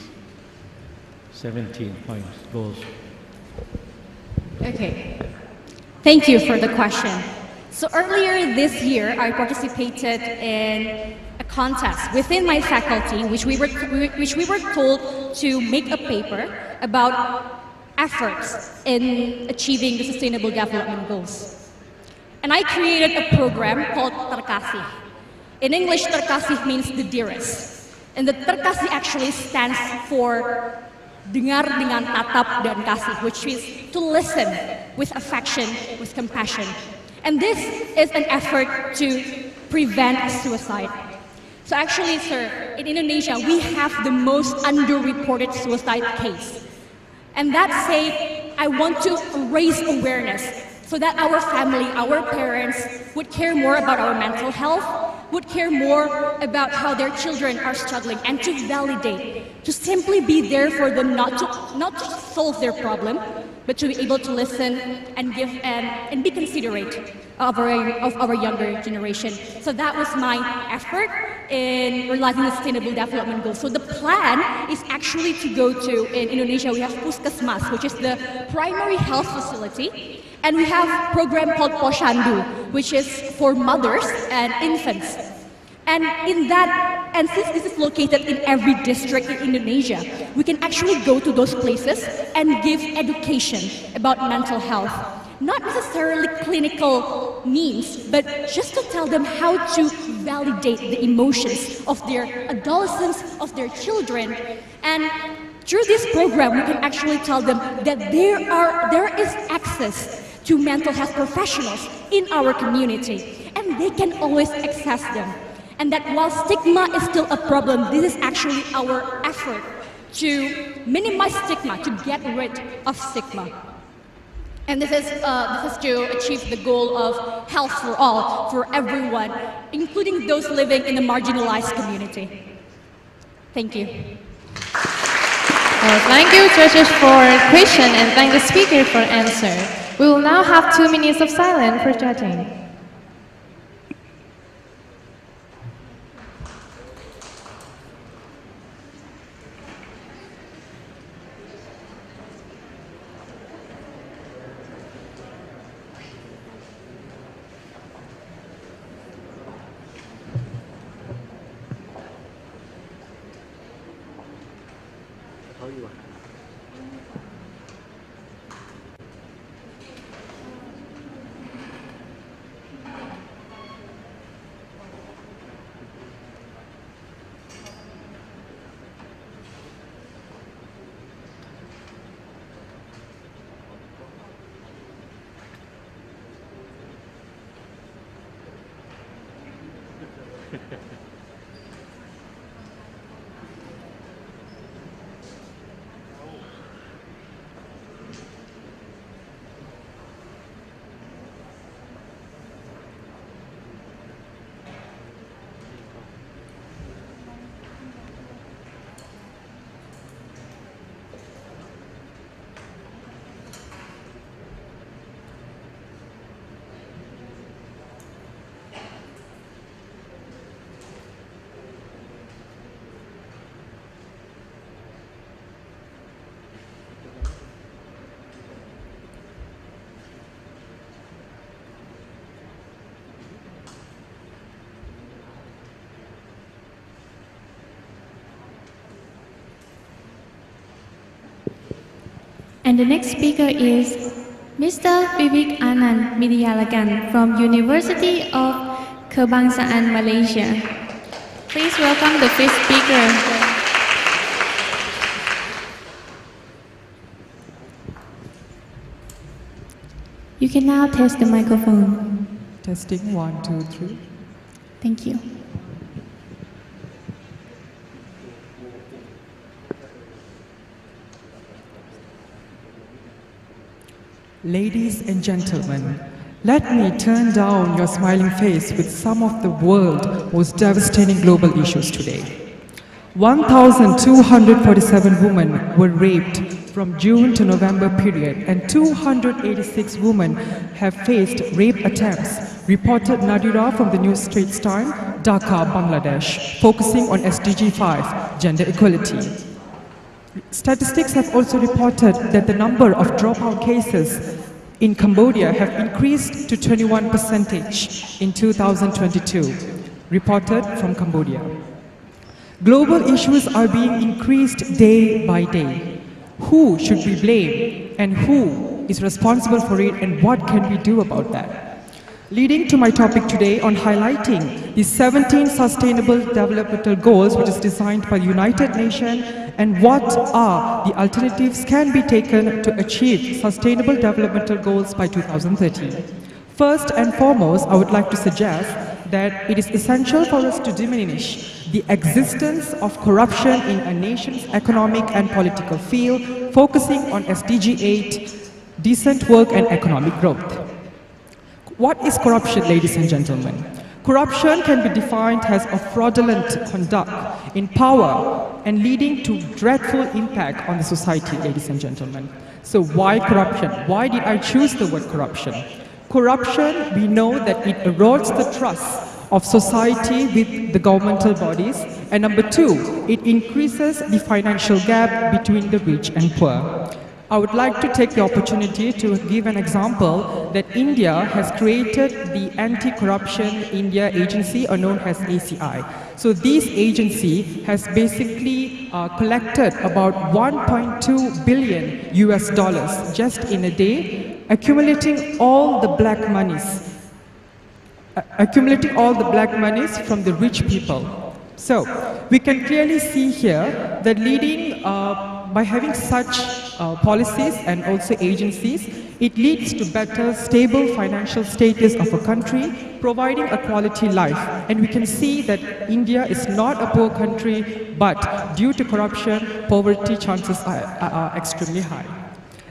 17 points goals?
Okay. Thank you for the question. So earlier this year, I participated in a contest within my faculty, which we were told to make a paper about efforts in achieving the Sustainable Development Goals. And I created a program called Terkasih. In English, Terkasih means the dearest. And the Terkasih actually stands for dengar dengan tatap dan kasih, which is to listen with affection, with compassion. And this is an effort to prevent suicide. So actually, sir, in Indonesia, we have the most underreported suicide case. And that said, I want to raise awareness so that our family, our parents would care more about our mental health, would care more about how their children are struggling, and to validate, to simply be there for them, not to solve their problem, but to be able to listen and give and be considerate of our younger generation. So that was my effort in realizing the Sustainable Development Goals. So the plan is actually to go to, in Indonesia, we have Puskesmas, which is the primary health facility, and we have a program called Posyandu, which is for mothers and infants. And in that, and since this is located in every district in Indonesia, we can actually go to those places and give education about mental health. Not necessarily clinical means, but just to tell them how to validate the emotions of their adolescents, of their children. And through this program, we can actually tell them that there is access to mental health professionals in our community, and they can always access them. And that while stigma is still a problem, this is actually our effort to minimize stigma, to get rid of stigma. And this is to achieve the goal of health for all, for everyone, including those living in the marginalized community. Thank you.
Well, thank you, judges, for question, and thank the speaker for answer. We will now have 2 minutes of silence for judging.
And the next speaker is Mr. Vivek Anand Midyalagan from University of Kebangsaan Malaysia. Please welcome the fifth speaker. You can now test the microphone.
Testing 1, 2, 3.
Thank you.
Ladies and gentlemen, let me turn down your smiling face with some of the world's most devastating global issues today. 1,247 women were raped from June to November period, and 286 women have faced rape attempts, reported Nadira from the New Straits Times, Dhaka, Bangladesh, focusing on SDG 5, gender equality. Statistics have also reported that the number of dropout cases in Cambodia have increased to 21% in 2022, reported from Cambodia. Global issues are being increased day by day. Who should we blame and who is responsible for it, and what can we do about that? Leading to my topic today on highlighting the 17 Sustainable Developmental Goals which is designed by the United Nations, and what are the alternatives can be taken to achieve Sustainable Developmental Goals by 2030. First and foremost, I would like to suggest that it is essential for us to diminish the existence of corruption in a nation's economic and political field, focusing on SDG 8, decent work and economic growth. What is corruption, ladies and gentlemen? Corruption can be defined as a fraudulent conduct in power and leading to dreadful impact on the society, ladies and gentlemen. So why corruption? Why did I choose the word corruption? Corruption, we know that it erodes the trust of society with the governmental bodies, and number two, it increases the financial gap between the rich and poor. I would like to take the opportunity to give an example that India has created the Anti-Corruption India Agency, or known as ACI. So this agency has basically collected about 1.2 billion US dollars just in a day, accumulating all the black monies from the rich people. So we can clearly see here that leading by having such policies and also agencies, it leads to better, stable financial status of a country, providing a quality life. And we can see that India is not a poor country, but due to corruption, poverty chances are extremely high.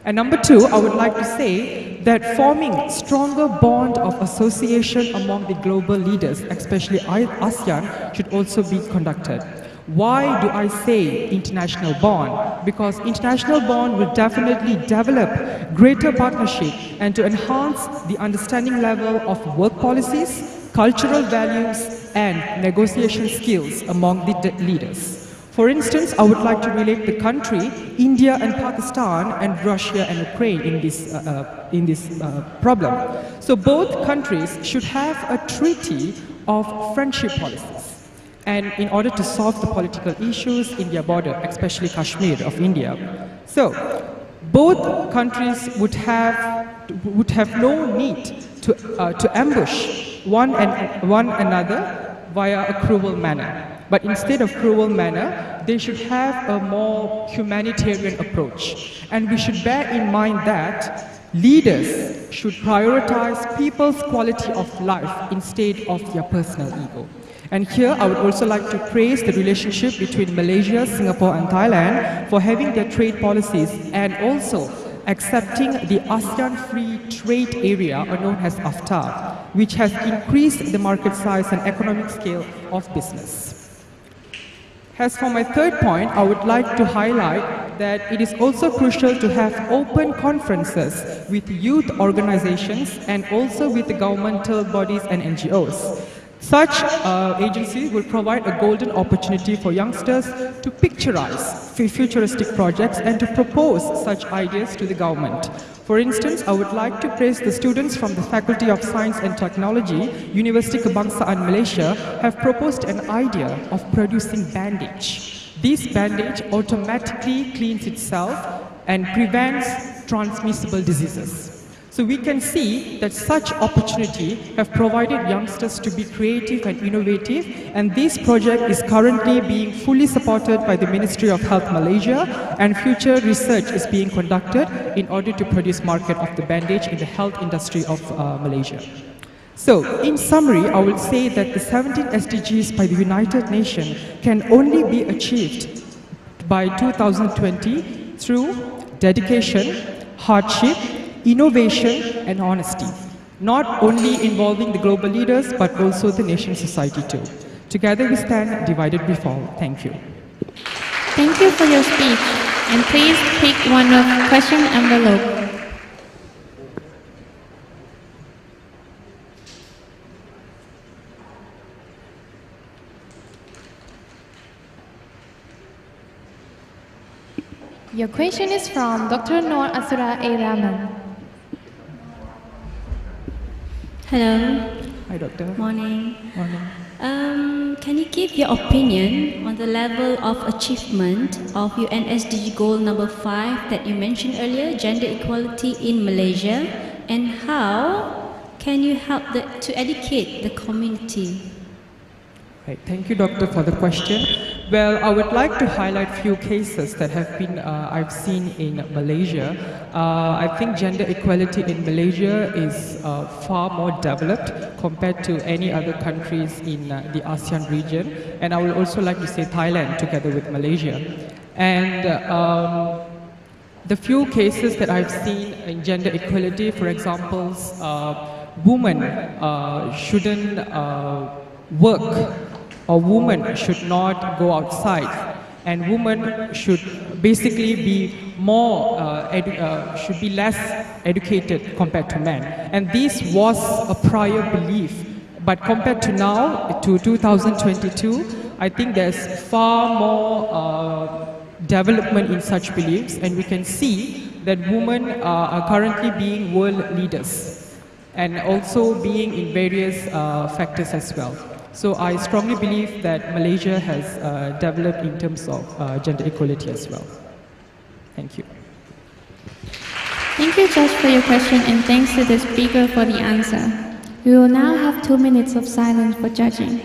And number two, I would like to say that forming stronger bond of association among the global leaders, especially ASEAN, should also be conducted. Why do I say international bond? Because international bond will definitely develop greater partnership and to enhance the understanding level of work policies, cultural values, and negotiation skills among the leaders. For instance, I would like to relate the country, India and Pakistan, and Russia and Ukraine in this problem. So both countries should have a treaty of friendship policies. And in order to solve the political issues in their border, especially Kashmir of India. So both countries would have no need to ambush one another via a cruel manner. But instead of cruel manner, they should have a more humanitarian approach. And we should bear in mind that leaders should prioritize people's quality of life instead of their personal ego. And here I would also like to praise the relationship between Malaysia, Singapore and Thailand for having their trade policies and also accepting the ASEAN Free Trade Area, or known as AFTA, which has increased the market size and economic scale of business. As for my third point, I would like to highlight that it is also crucial to have open conferences with youth organizations and also with the governmental bodies and NGOs. Such agencies will provide a golden opportunity for youngsters to picturize futuristic projects and to propose such ideas to the government. For instance, I would like to praise the students from the Faculty of Science and Technology, University Kebangsaan Malaysia, have proposed an idea of producing bandage. This bandage automatically cleans itself and prevents transmissible diseases. So we can see that such opportunity have provided youngsters to be creative and innovative, and this project is currently being fully supported by the Ministry of Health Malaysia, and future research is being conducted in order to produce market of the bandage in the health industry of Malaysia. So, in summary, I will say that the 17 SDGs by the United Nations can only be achieved by 2020 through dedication, hardship, innovation and honesty, not only involving the global leaders but also the nation society too. Together we stand, divided we fall. Thank you.
Thank you for your speech, and please pick one of question envelope.
Your question is from Dr. Noor Asura A. Rahman.
Hello.
Hi, Doctor.
Morning.
Morning.
Can you give your opinion on the level of achievement of UN SDG goal number 5 that you mentioned earlier, gender equality in Malaysia, and how can you help to educate the community?
Right. Thank you, Doctor, for the question. Well, I would like to highlight few cases that have been I've seen in Malaysia. I think gender equality in Malaysia is far more developed compared to any other countries in the ASEAN region, and I would also like to say Thailand together with Malaysia. And the few cases that I've seen in gender equality, for example, women shouldn't work, or women should not go outside, and women should basically be more, should be less educated compared to men. And this was a prior belief, but compared to now, to 2022, I think there's far more development in such beliefs, and we can see that women are currently being world leaders and also being in various factors as well. So I strongly believe that Malaysia has developed in terms of gender equality as well. Thank you.
Thank you, Judge, for your question, and thanks to the speaker for the answer. We will now have 2 minutes of silence for judging.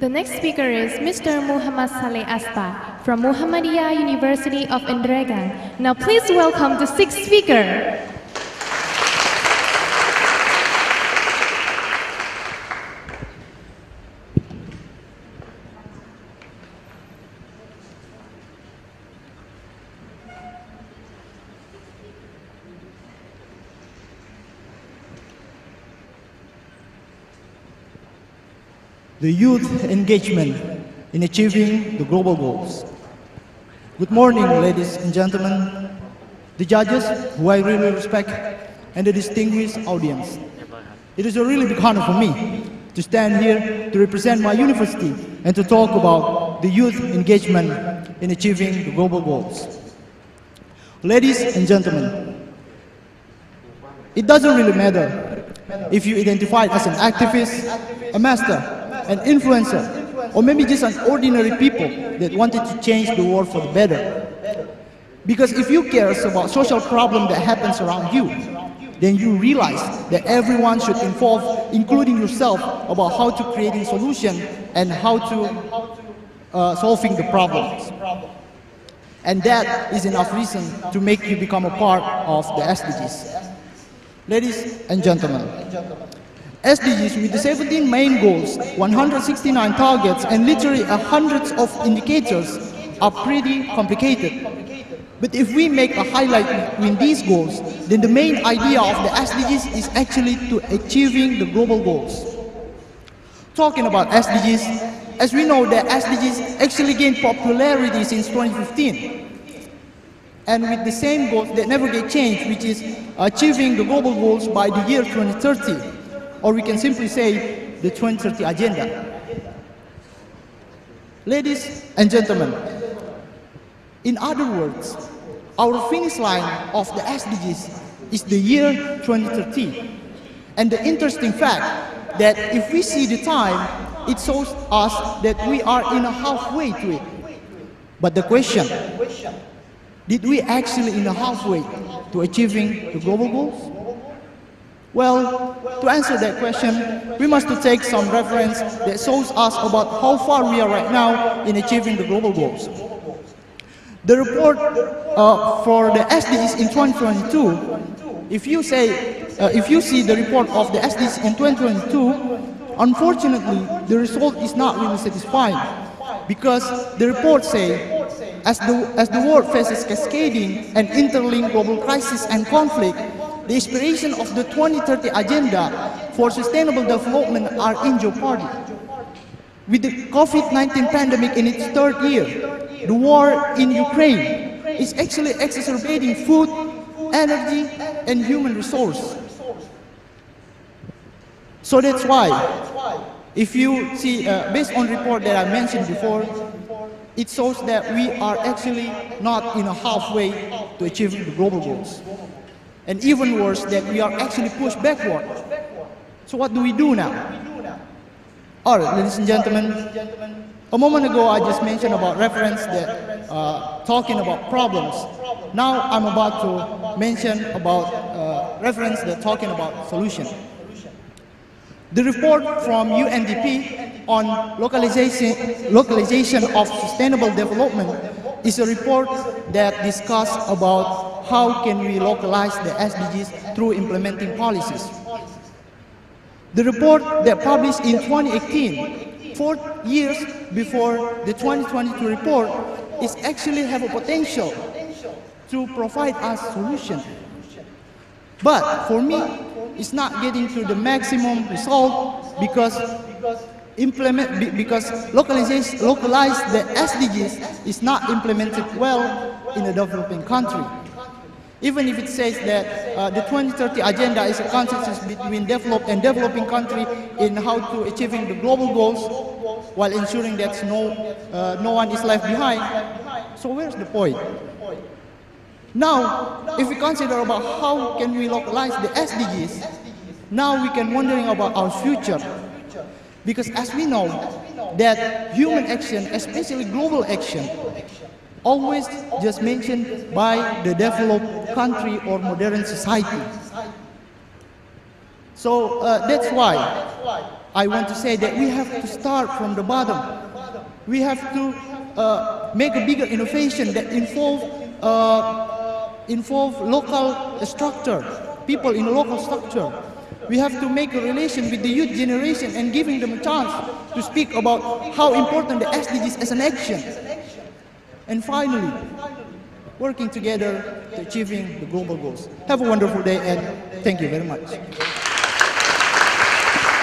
The next speaker is Mr. Muhammad Saleh Asta from Muhammadiyah University of Indragan. Now please welcome the sixth speaker.
the youth engagement in achieving the global goals. Good morning, ladies and gentlemen, the judges, who I really respect, and the distinguished audience. It is a really big honor for me to stand here to represent my university and to talk about the youth engagement in achieving the global goals. Ladies and gentlemen, it doesn't really matter if you identify as an activist, a master, an influencer, or maybe just an ordinary people that wanted to change the world for the better. Because if you care about social problem that happens around you, then you realize that everyone should involve, including yourself, about how to creating solution and how to solving the problems. And that is enough reason to make you become a part of the SDGs. Ladies and gentlemen, SDGs with the 17 main goals, 169 targets, and literally hundreds of indicators are pretty complicated. But if we make a highlight between these goals, then the main idea of the SDGs is actually to achieving the global goals. Talking about SDGs, as we know that SDGs actually gained popularity since 2015. And with the same goals that never get changed, which is achieving the global goals by the year 2030, or we can simply say the 2030 Agenda. Ladies and gentlemen, in other words, our finish line of the SDGs is the year 2030. And the interesting fact that if we see the time, it shows us that we are in a halfway to it. But the question, did we actually in a halfway to achieving the global goals? Well, to answer that question, we must take some reference that shows us about how far we are right now in achieving the global goals. The report for the SDGs in 2022, if you see the report of the SDGs in 2022, unfortunately, the result is not really satisfying, because the report says, as the world faces cascading and interlinked global crisis and conflict, the aspiration of the 2030 Agenda for Sustainable Development are in jeopardy. With the COVID-19 pandemic in its third year, the war in Ukraine is actually exacerbating food, energy, and human resources. So that's why, if you see, based on the report that I mentioned before, it shows that we are actually not in a halfway to achieving the global goals. And even worse, that we are actually pushed backward. So what do we do now? All right, ladies and gentlemen, a moment ago I just mentioned about reference that talking about problems. Now I'm about to mention about reference that talking about solution. The report from UNDP on localization of sustainable development is a report that discusses about how can we localize the SDGs through implementing policies. The report that published in 2018, 4 years before the 2022 report, is actually have a potential to provide us solution. But for me, it's not getting to the maximum result because localize the SDGs is not implemented well in a developing country. Even if it says that the 2030 Agenda is a consensus between developed and developing countries in how to achieving the global goals while ensuring that no one is left behind. So where's the point? Now, if we consider about how can we localize the SDGs, now we can wondering about our future. Because as we know, that human action, especially global action, always just mentioned by the developed country or modern society. So that's why I want to say that we have to start from the bottom. We have to make a bigger innovation that involve local structure, people in a local structure. We have to make a relation with the youth generation and giving them a chance to speak about how important the SDGs as an action. And finally, working together to achieving the global goals. Have a wonderful day and thank you very much.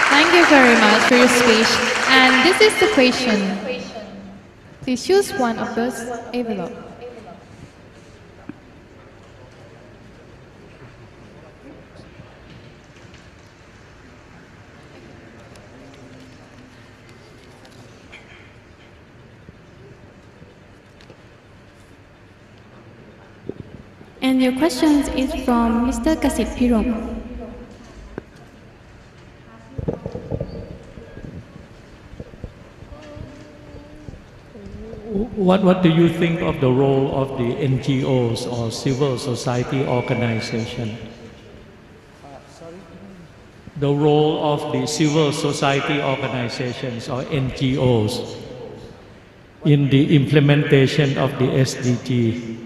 Thank you very much for your speech.
And this is the question. Please choose one of those envelopes.
And your question is from Mr. Kasit Pirom.
What do you think of the role of the NGOs or civil society organization? The role of the civil society organizations or NGOs in the implementation of the SDG.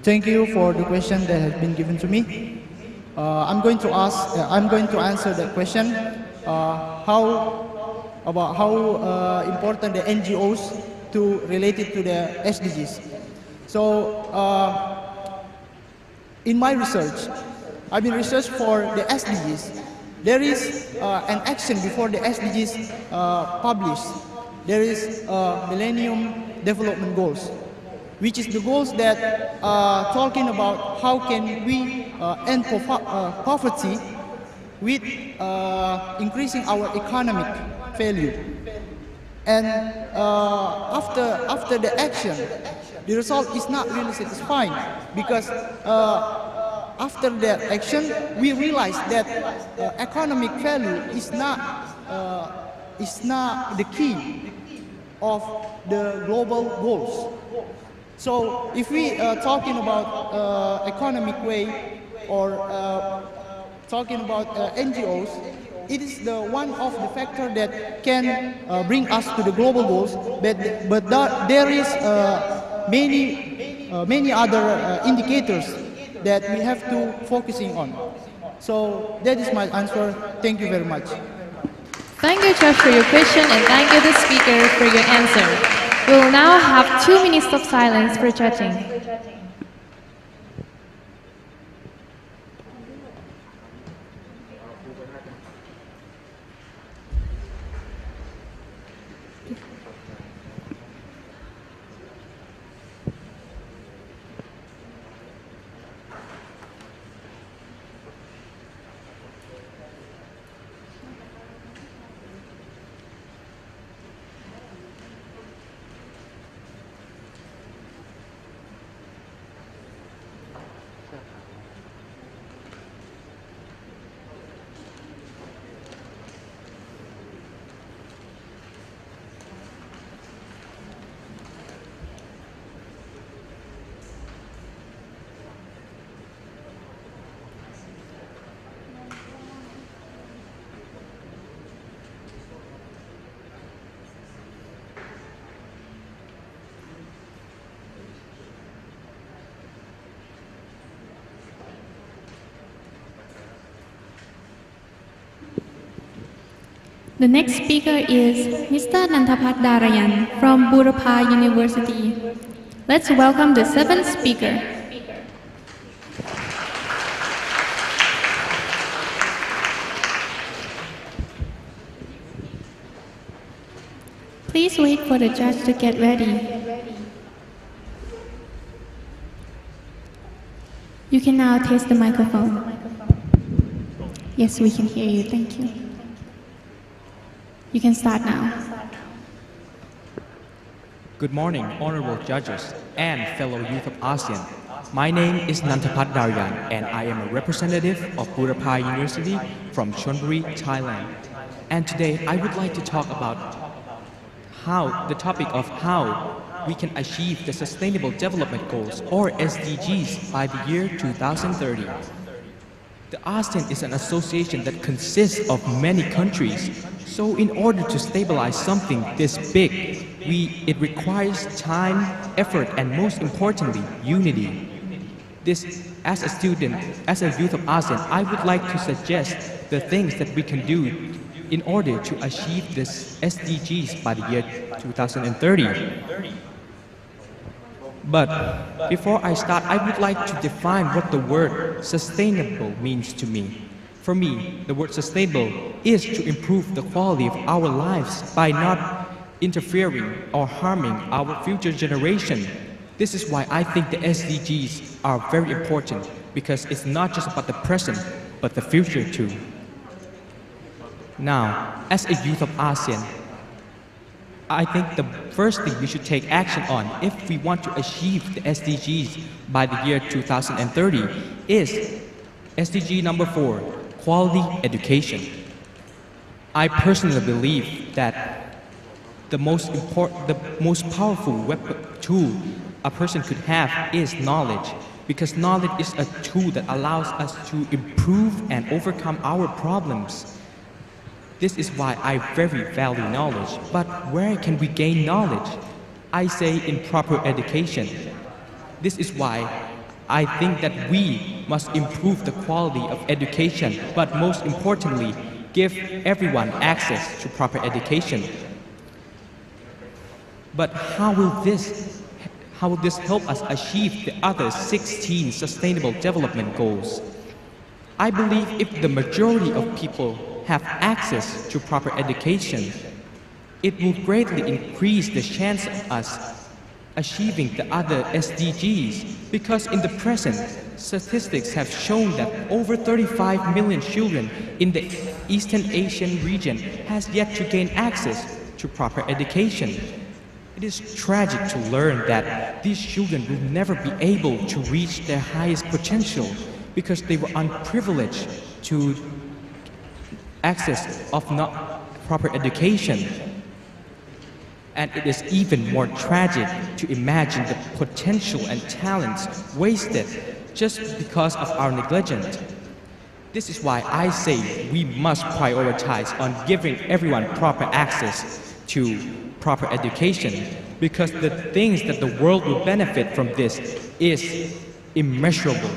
Thank you for the question that has been given to me. I'm going to answer that question. How important the NGOs to relate it to the SDGs. So, in my research, I've been researching for the SDGs. There is an action before the SDGs published. There is Millennium Development Goals, which is the goals that talking about how can we end poverty with increasing our economic value. And after the action, the result is not really satisfying, because after that action, we realize that economic value is not the key of the global goals. So if we are talking about economic way or talking about NGOs, it is the one of the factor that can bring us to the global goals. But there is many other indicators that we have to focusing on. So that is my answer. Thank you very much.
Thank you, Josh, for your question, and thank you, the speaker, for your answer. We will now have 2 minutes of silence for judging.
The next speaker is Mr. Nantapat Darayan from Burapha University. Let's welcome the 7th speaker. Please wait for the judge to get ready. You can now test the microphone. Yes, we can hear you. Thank you. You can start now.
Good morning, honorable judges and fellow youth of ASEAN. My name is Nantapat Darayan, and I am a representative of Burapha University from Chonburi, Thailand. And today I would like to talk about the topic of how we can achieve the Sustainable Development Goals, or SDGs, by the year 2030. The ASEAN is an association that consists of many countries. So in order to stabilize something this big, it requires time, effort, and most importantly, unity. As a student, as a youth of ASEAN, I would like to suggest the things that we can do in order to achieve this SDGs by the year 2030. But before I start, I would like to define what the word sustainable means to me. For me, the word sustainable is to improve the quality of our lives by not interfering or harming our future generation. This is why I think the SDGs are very important, because it's not just about the present, but the future too. Now, as a youth of ASEAN, I think the first thing we should take action on if we want to achieve the SDGs by the year 2030 is SDG number 4, quality education. I personally believe that the most powerful tool a person could have is knowledge, because knowledge is a tool that allows us to improve and overcome our problems. This is why I very value knowledge. But where can we gain knowledge? I say in proper education. This is why I think that we must improve the quality of education, but most importantly, give everyone access to proper education. But how will this help us achieve the other 16 Sustainable Development Goals? I believe if the majority of people have access to proper education, it will greatly increase the chance of us achieving the other SDGs, because in the present, statistics have shown that over 35 million children in the Eastern Asian region has yet to gain access to proper education. It is tragic to learn that these children will never be able to reach their highest potential because they were unprivileged to access of not proper education. And it is even more tragic to imagine the potential and talents wasted just because of our negligence. This is why I say we must prioritize on giving everyone proper access to proper education, because the things that the world will benefit from this is immeasurable.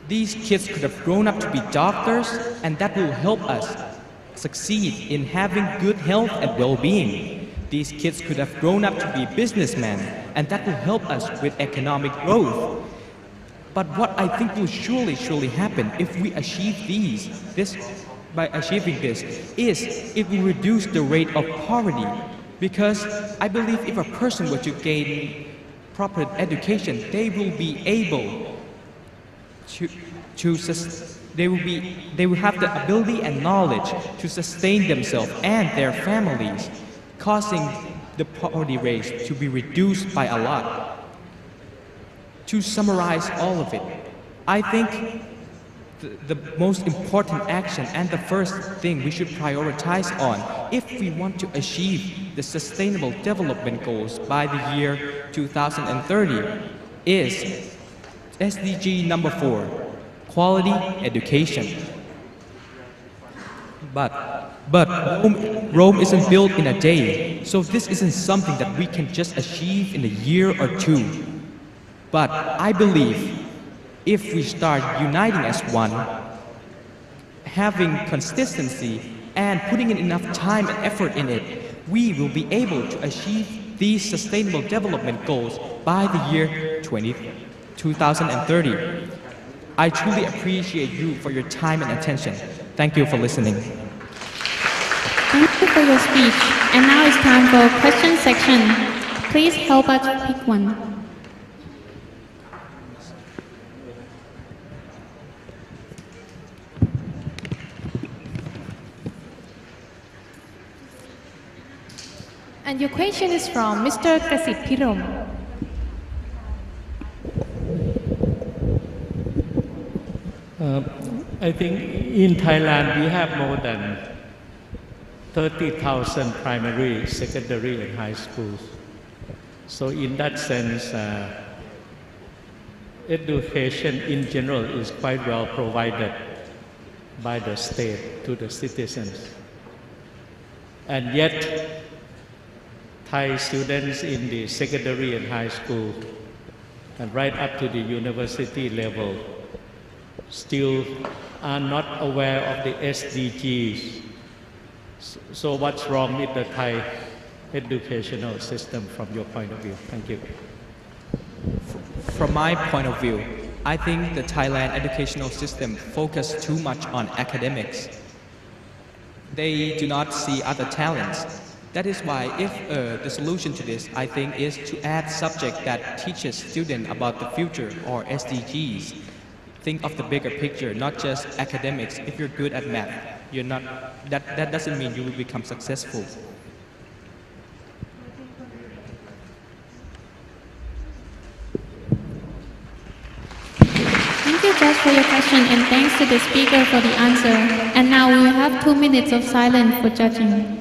These kids could have grown up to be doctors, and that will help us succeed in having good health and well-being. These kids could have grown up to be businessmen, and that will help us with economic growth. But what I think will surely happen if we achieve by achieving this is it will reduce the rate of poverty, because I believe if a person were to gain proper education, they will be able they will have the ability and knowledge to sustain themselves and their families, causing the poverty rate to be reduced by a lot. To summarize all of it, I think the most important action and the first thing we should prioritize on if we want to achieve the Sustainable Development Goals by the year 2030 is SDG number 4, quality education. But Rome isn't built in a day, so this isn't something that we can just achieve in a year or two. But I believe if we start uniting as one, having consistency and putting in enough time and effort in it, we will be able to achieve these Sustainable Development Goals by the year 2030. I truly appreciate you for your time and attention. Thank you for listening.
Thank you for your speech. And now it's time for question section. Please help us pick one.
And your question is from Mr. Krasit Pirom.
I think in Thailand we have more than 30,000 primary, secondary and high schools. So in that sense, education in general is quite well provided by the state to the citizens. And yet, Thai students in the secondary and high school and right up to the university level still are not aware of the SDGs. So what's wrong with the Thai educational system from your point of view? Thank you.
From my point of view, I think the Thailand educational system focuses too much on academics. They do not see other talents. That is why if the solution to this, I think, is to add subject that teaches students about the future or SDGs. Think of the bigger picture, not just academics. If you're good at math, that doesn't mean you will become successful.
Thank you, Judge, for your question, and thanks to the speaker for the answer. And now we have 2 minutes of silence for judging.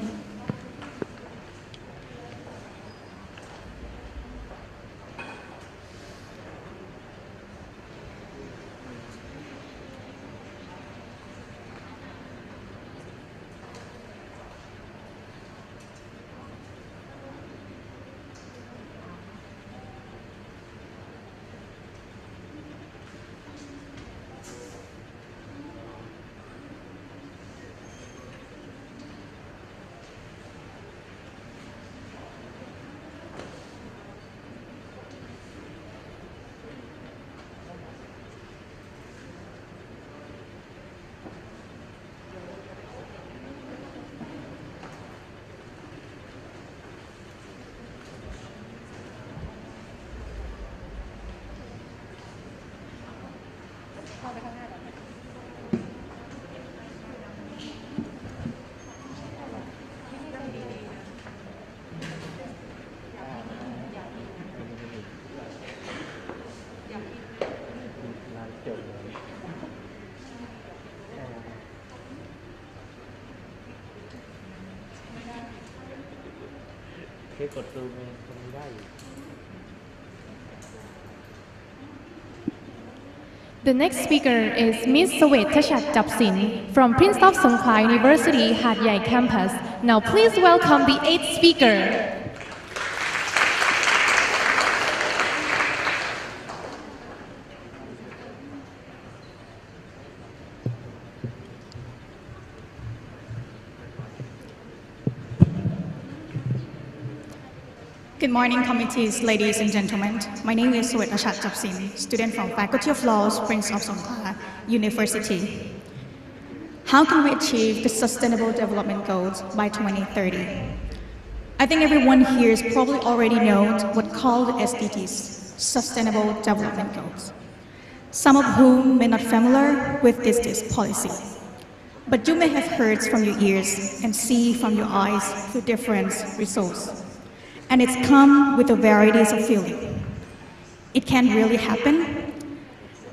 The next speaker is Ms. Sawetachat Japsin from Prince of Songkla University, Hat Yai campus. Now please welcome the 8th speaker.
Good morning, committees, ladies and gentlemen. My name is Sawetachat Japsin, student from Faculty of Laws, Prince of Songkla University. How can we achieve the Sustainable Development Goals by 2030? I think everyone here probably already knows what called SDGs, Sustainable Development Goals. Some of whom may not be familiar with this policy. But you may have heard from your ears and see from your eyes through different results. And it's come with a varieties of feeling. It can really happen,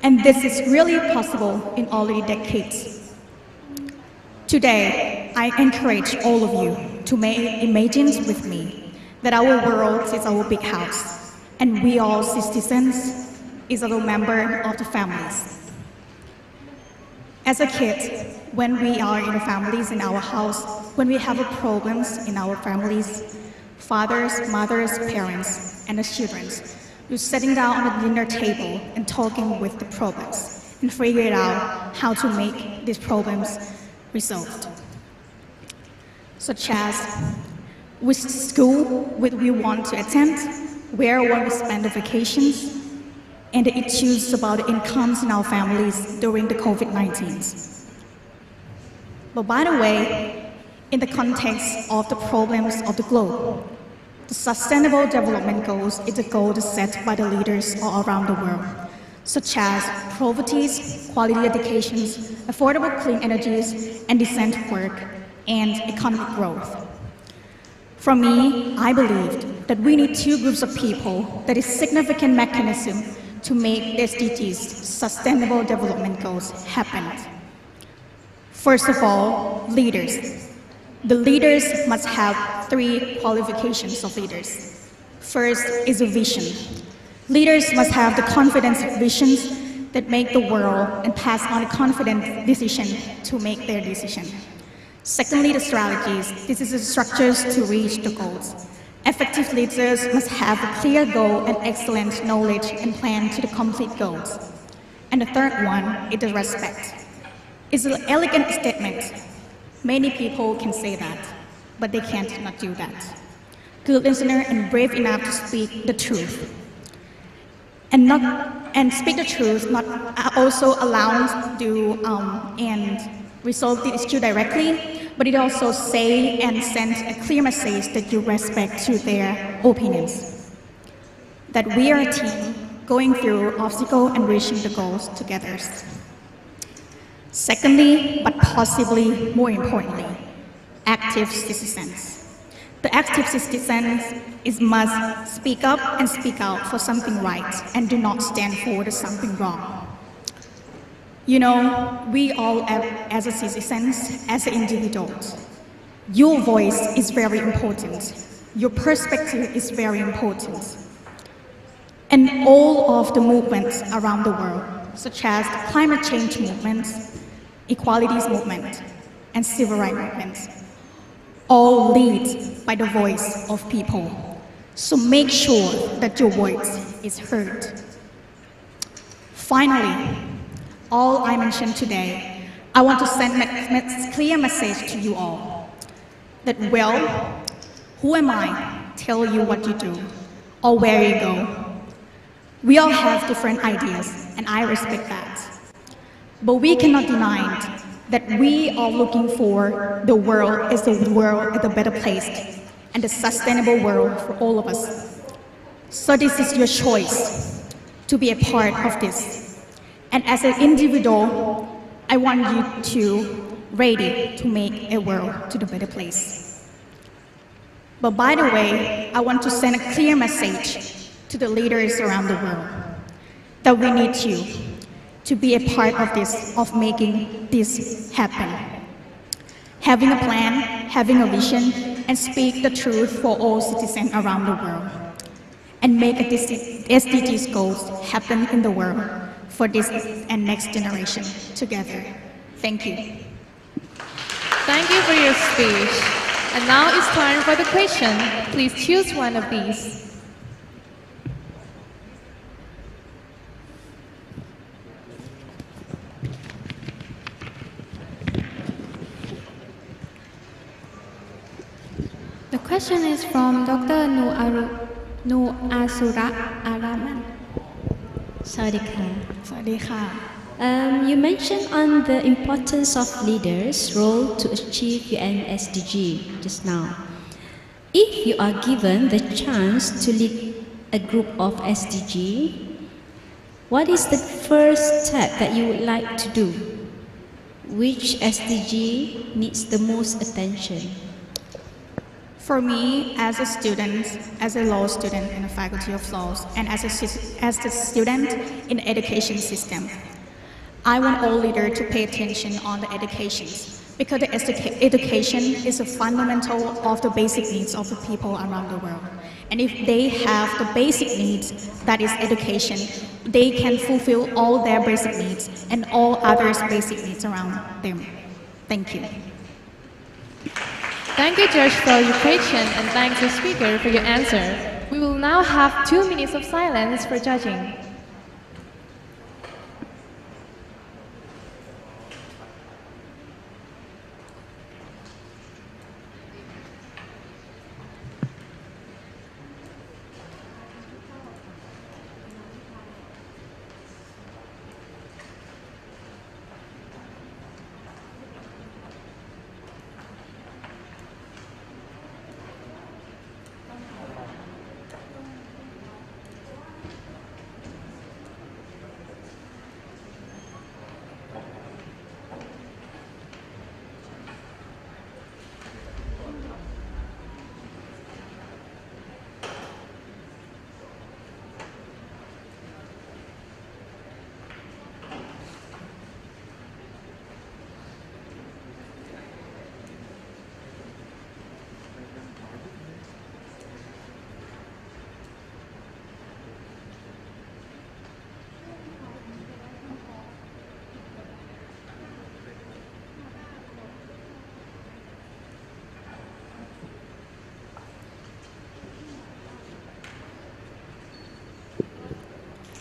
and this is really possible in already decades. Today, I encourage all of you to imagine with me that our world is our big house, and we all citizens is a member of the families. As a kid, when we are in the families in our house, when we have problems in our families, fathers, mothers, parents, and the children, you're sitting down on the dinner table and talking with the problems and figuring out how to make these problems resolved. Such as which school would we want to attend, where want we spend the vacations, and the issues about the incomes in our families during the COVID-19. But by the way, in the context of the problems of the globe, the Sustainable Development Goals is a goal set by the leaders all around the world, such as poverty, quality education, affordable clean energies, and decent work, and economic growth. For me, I believe that we need two groups of people that is significant mechanism to make SDGs, Sustainable Development Goals, happen. First of all, leaders. The leaders must have 3 qualifications of leaders. First is a vision. Leaders must have the confidence visions that make the world and pass on a confident decision to make their decision. Secondly, the strategies. This is the structures to reach the goals. Effective leaders must have a clear goal and excellent knowledge and plan to the complete goals. And the third one is the respect. It's an elegant statement. Many people can say that, but they can't not do that. Good listener and brave enough to speak the truth. and speak the truth, not also allows to and resolve the issue directly, but it also say and sends a clear message that you respect to their opinions. That we are a team going through obstacles and reaching the goals together. Secondly, but possibly more importantly, active citizens. The active citizens must speak up and speak out for something right and do not stand for something wrong. You know, we all as a citizens, as individuals, your voice is very important. Your perspective is very important. And all of the movements around the world, such as the climate change movements, equalities movement, and civil rights movements, all lead by the voice of people. So make sure that your voice is heard. Finally, all I mentioned today, I want to send a clear message to you all. That, well, who am I to tell you what you do or where you go? We all have different ideas, and I respect that. But we cannot deny that we are looking for the world as a better place and a sustainable world for all of us. So this is your choice to be a part of this. And as an individual, I want you to ready to make a world to the better place. But by the way, I want to send a clear message to the leaders around the world that we need you to be a part of this, of making this happen. Having a plan, having a vision, and speak the truth for all citizens around the world. And make SDGs goals happen in the world for this and next generation together. Thank you.
Thank you for your speech. And now it's time for the question. Please choose one of these.
The question is from Dr. Nu Asura Araman.
Sawadee. You mentioned on the importance of leaders' role to achieve UN SDG just now. If you are given the chance to lead a group of SDG, what is the first step that you would like to do? Which SDG needs the most attention?
For me, as a student, as a law student in the Faculty of Laws, and as a student in the education system, I want all leaders to pay attention on the education, because the education is a fundamental of the basic needs of the people around the world. And if they have the basic needs, that is education, they can fulfill all their basic needs and all others' basic needs around them. Thank you.
Thank you, Judge, for your question, and thanks the speaker for your answer. We will now have 2 minutes of silence for judging.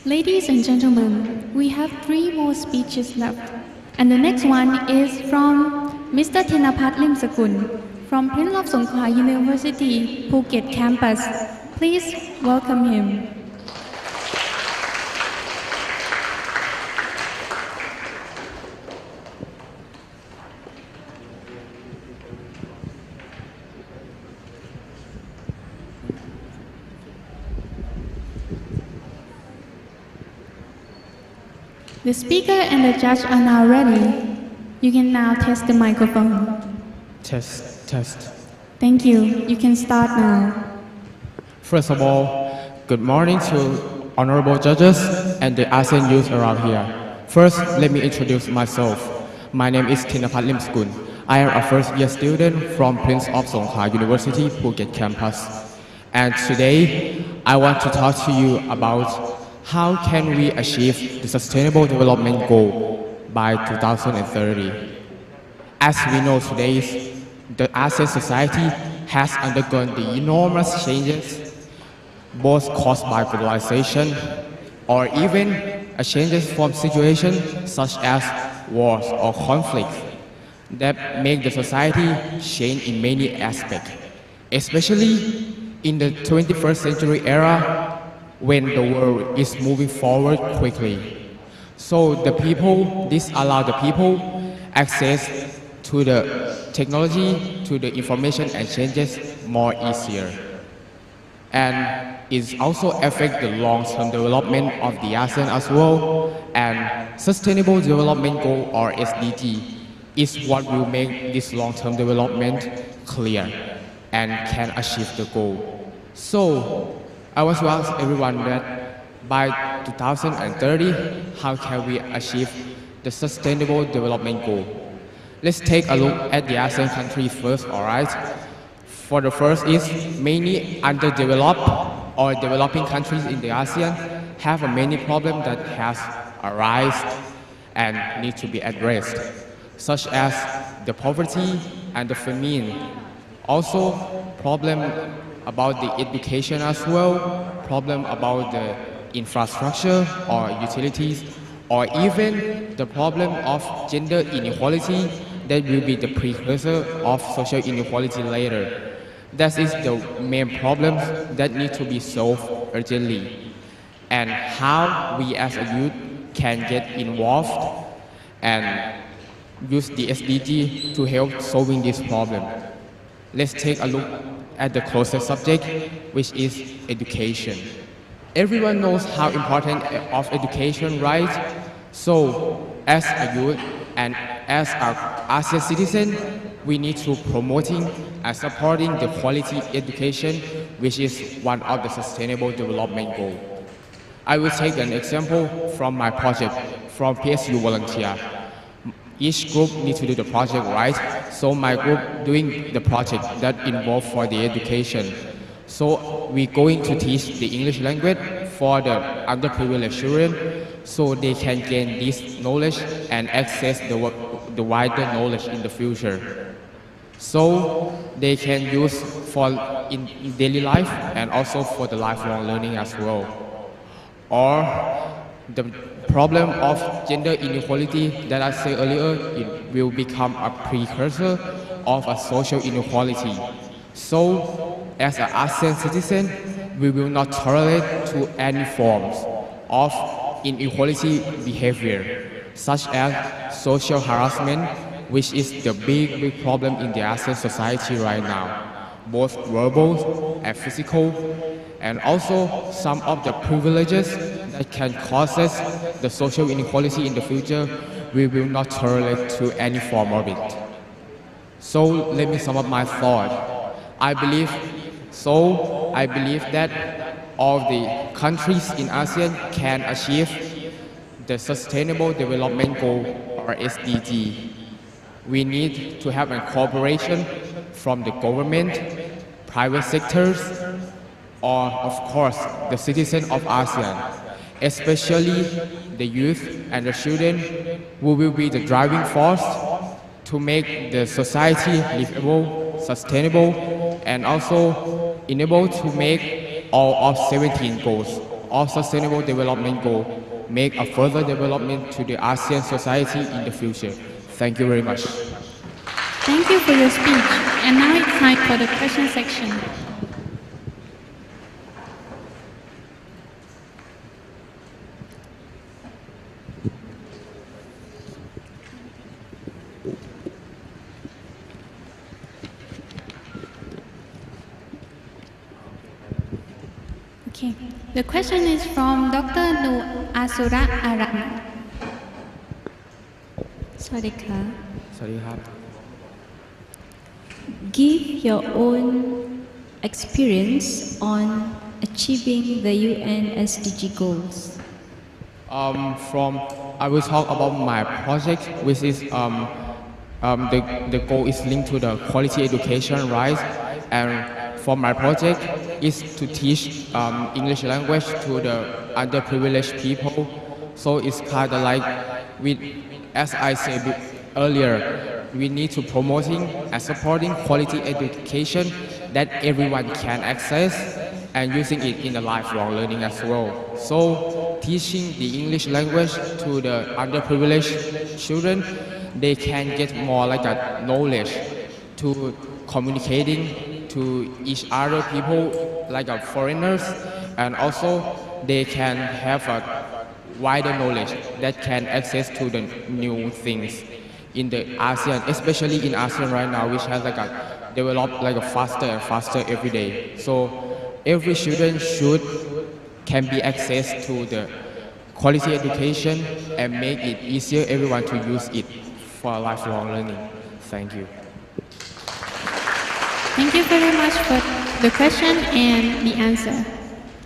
Ladies and gentlemen, we have 3 more speeches left. And the next one is from Mr. Thenapat Limsakul from Prince of Songkhla University, Phuket campus. Please welcome him. The speaker and the judge are now ready. You can now test the microphone.
Test.
Thank you. You can start now.
First of all, good morning to honorable judges and the ASEAN youth around here. First, let me introduce myself. My name is Thinapat Limskun. I am a first-year student from Prince of Songkla University, Phuket campus. And today, I want to talk to you about how can we achieve the Sustainable Development Goal by 2030. As we know today, the ASEAN society has undergone the enormous changes, both caused by globalization or even changes from situations such as wars or conflicts that make the society change in many aspects, especially in the 21st century era when the world is moving forward quickly. So this allows the people access to the technology, to the information and changes more easier. And it also affects the long-term development of the ASEAN as well. And Sustainable Development Goal or SDG is what will make this long-term development clear and can achieve the goal. So I want to ask everyone that by 2030, how can we achieve the Sustainable Development Goal? Let's take a look at the ASEAN countries first, alright? For the first is many underdeveloped or developing countries in the ASEAN have many problems that has arisen and need to be addressed, such as the poverty and the famine. Also, problem about the education as well, problem about the infrastructure or utilities, or even the problem of gender inequality that will be the precursor of social inequality later. That is the main problems that need to be solved urgently. And how we as a youth can get involved and use the SDG to help solving this problem. Let's take a look at the closest subject, which is education. Everyone knows how important of education, right? So, as a youth and as an ASEAN citizen, we need to promoting and supporting the quality education, which is one of the Sustainable Development Goals. I will take an example from my project, from PSU volunteer. Each group needs to do the project, right? So my group doing the project that involved for the education. So we're going to teach the English language for the underprivileged children so they can gain this knowledge and access the wider knowledge in the future. So they can use for in daily life and also for the lifelong learning as well. Or the problem of gender inequality that I said earlier, it will become a precursor of a social inequality. So as an ASEAN citizen, we will not tolerate to any forms of inequality behavior, such as social harassment, which is the big problem in the ASEAN society right now, both verbal and physical, and also some of the privileges that can cause the social inequality in the future, we will not tolerate to any form of it. So let me sum up my thought. I believe that all the countries in ASEAN can achieve the Sustainable Development Goal or SDG. We need to have a cooperation from the government, private sectors, or of course the citizens of ASEAN, especially the youth and the children who will be the driving force to make the society livable, sustainable, and also enable to make all of 17 goals, all Sustainable Development Goals, make a further development to the ASEAN society in the future. Thank you very much.
Thank you for your speech. And now it's time for the question section. Okay. The question is from Dr. Nu Asura Aran.
Swadika.
Swadika.
Give your own experience on achieving the UN SDG goals.
I will talk about my project, which is the goal is linked to the quality education, right? And for my project is to teach English language to the underprivileged people. So it's kind of like, as I said earlier, we need to promoting and supporting quality education that everyone can access and using it in the lifelong learning as well. So teaching the English language to the underprivileged children, they can get more like a knowledge to communicating to each other people like foreigners, and also they can have a wider knowledge that can access to the new things in the ASEAN, especially in ASEAN right now, which has developed faster and faster every day. So every student can be access to the quality education and make it easier everyone to use it for lifelong learning. Thank you.
Thank you very much for the question and the answer.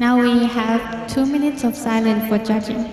Now we have 2 minutes of silence for judging.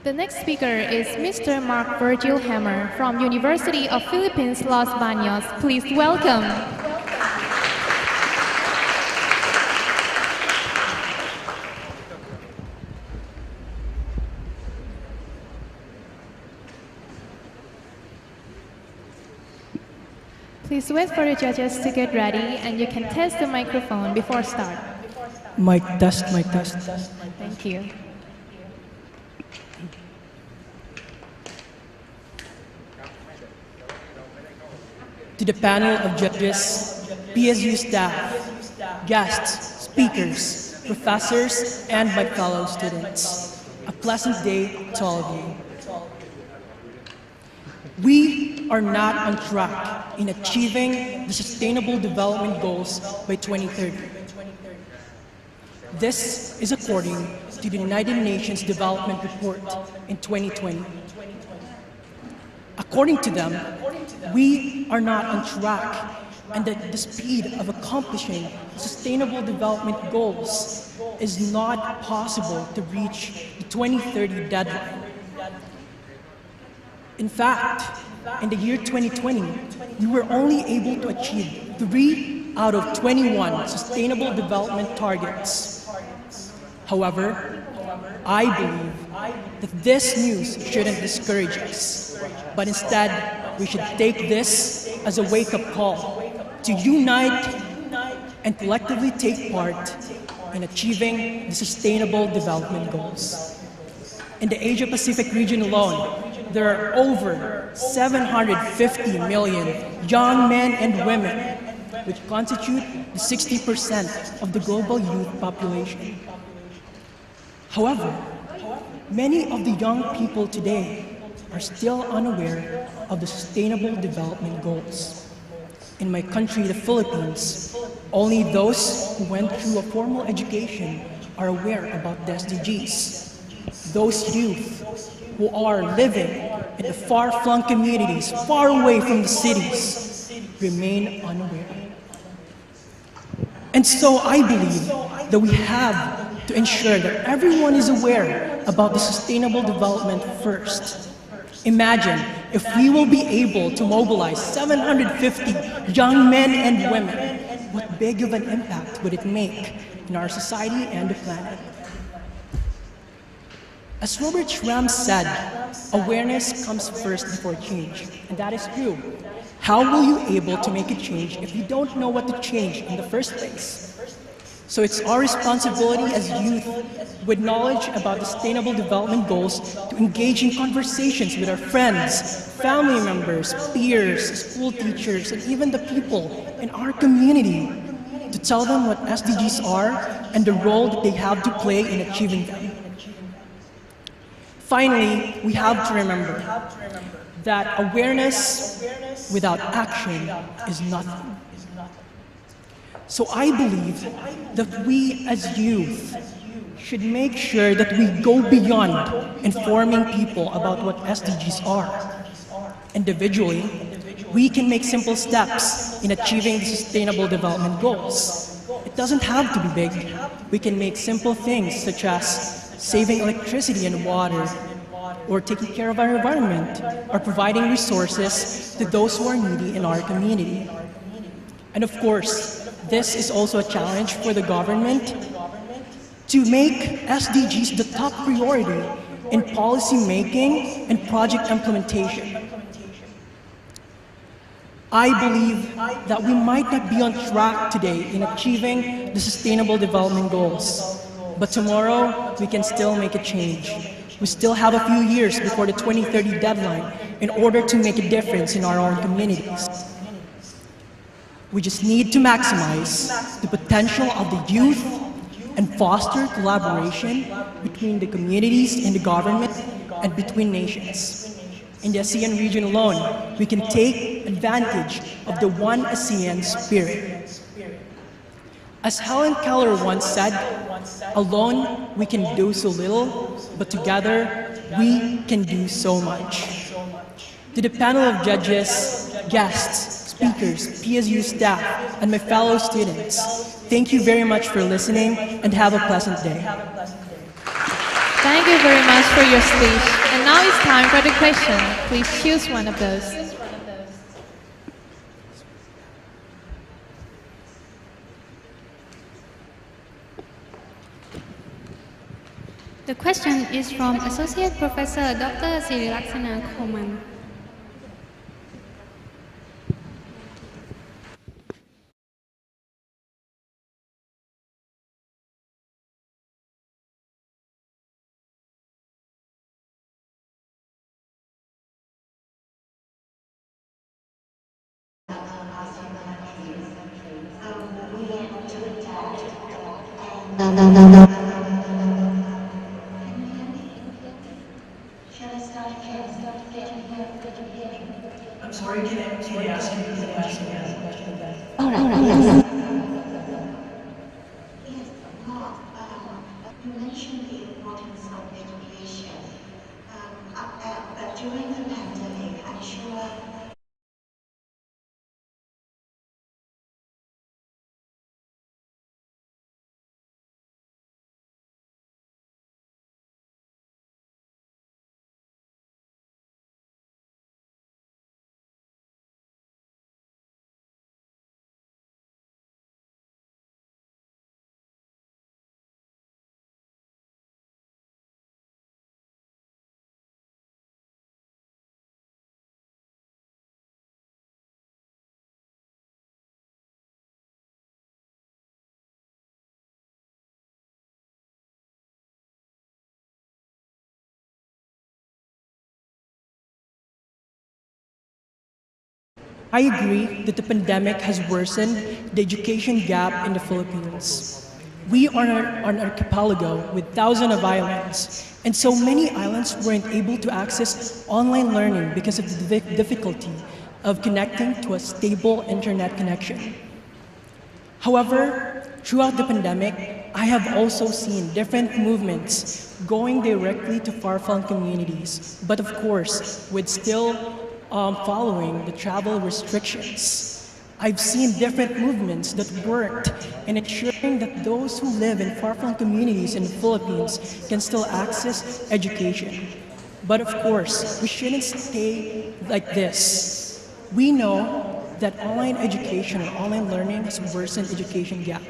The next speaker is Mr. Mark Virgil Hammer from University of Philippines, Los Baños. Please welcome. Please wait for the judges to get ready, and you can test the microphone before start.
Mic test, mic test.
Thank you.
To the panel of judges, PSU staff, guests, speakers, professors, and my fellow students, a pleasant day to all of you. We are not on track in achieving the Sustainable Development Goals by 2030. This is according to the United Nations Development Report in 2020. According to them, we are not on track, and that the speed of accomplishing Sustainable Development Goals is not possible to reach the 2030 deadline. In fact, in the year 2020, we were only able to achieve 3 out of 21 Sustainable Development Targets. However, I believe that this news shouldn't discourage us, but instead, we should take this as a wake-up call to unite and collectively take part in achieving the Sustainable Development Goals. In the Asia-Pacific region alone, there are over 750 million young men and women, which constitute the 60% of the global youth population. However, many of the young people today are still unaware of the Sustainable Development Goals. In my country, the Philippines, only those who went through a formal education are aware about the SDGs. Those youth who are living in the far-flung communities, far away from the cities, remain unaware. And so I believe that we have to ensure that everyone is aware about the sustainable development first. Imagine if we will be able to mobilize 750 young men and women, what big of an impact would it make in our society and the planet? As Robert Schramm said, awareness comes first before change, and that is true. How will you be able to make a change if you don't know what to change in the first place? So it's our responsibility as youth with knowledge about the Sustainable Development Goals to engage in conversations with our friends, family members, peers, school teachers, and even the people in our community to tell them what SDGs are and the role that they have to play in achieving them. Finally, we have to remember that awareness without action is nothing. So I believe that we as youth should make sure that we go beyond informing people about what SDGs are. Individually, we can make simple steps in achieving the Sustainable Development Goals. It doesn't have to be big. We can make simple things such as saving electricity and water, or taking care of our environment, or providing resources to those who are needy in our community. And of course, this is also a challenge for the government to make SDGs the top priority in policy making and project implementation. I believe that we might not be on track today in achieving the Sustainable Development Goals, but tomorrow we can still make a change. We still have a few years before the 2030 deadline in order to make a difference in our own communities. We just need to maximize the potential of the youth and foster collaboration between the communities and the government and between nations. In the ASEAN region alone, we can take advantage of the One ASEAN spirit. As Helen Keller once said, alone we can do so little, but together we can do so much. To the panel of judges, guests, speakers, PSU staff, and my fellow students, thank you very much for listening and have a pleasant day.
Thank you very much for your speech. And now it's time for the question. Please choose one of those.
The question is from Associate Professor Dr. Sirilaksana Khoman.
I'm sorry, can I ask you the question again?
All right.
Yes, you mentioned the importance of education, but during the pandemic, I'm sure
I agree that the pandemic has worsened the education gap in the Philippines. We are an archipelago with thousands of islands, and so many islands weren't able to access online learning because of the difficulty of connecting to a stable internet connection. However, throughout the pandemic, I have also seen different movements going directly to far-flung communities, but of course, with still following the travel restrictions. I've seen different movements that worked in ensuring that those who live in far-flung communities in the Philippines can still access education. But of course, we shouldn't stay like this. We know that online education or online learning has worsened education gap.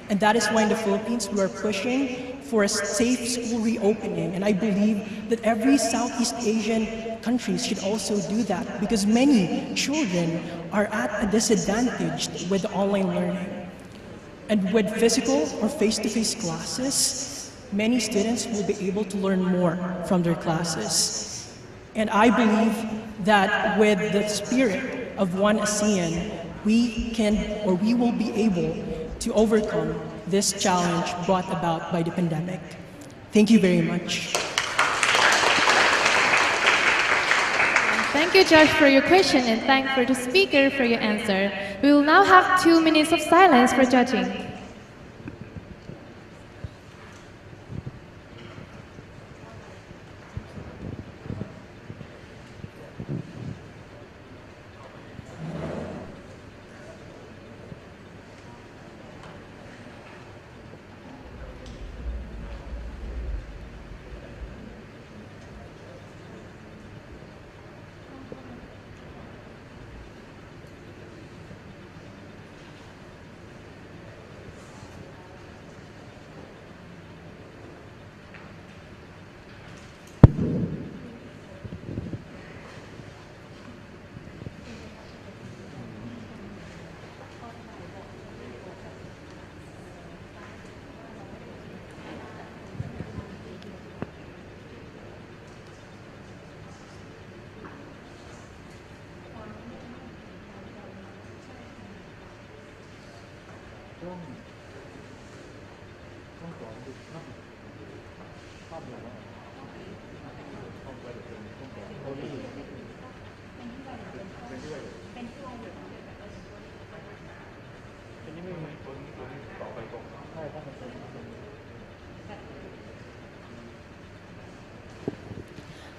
And that is why in the Philippines, we are pushing for a safe school reopening. And I believe that every Southeast Asian countries should also do that because many children are at a disadvantage with online learning. And with physical or face-to-face classes, many students will be able to learn more from their classes. And I believe that with the spirit of one ASEAN, we will be able to overcome this challenge brought about by the pandemic. Thank you very much.
Thank you, Judge, for your question, and thank for the speaker for your answer. We will now have 2 minutes of silence for judging.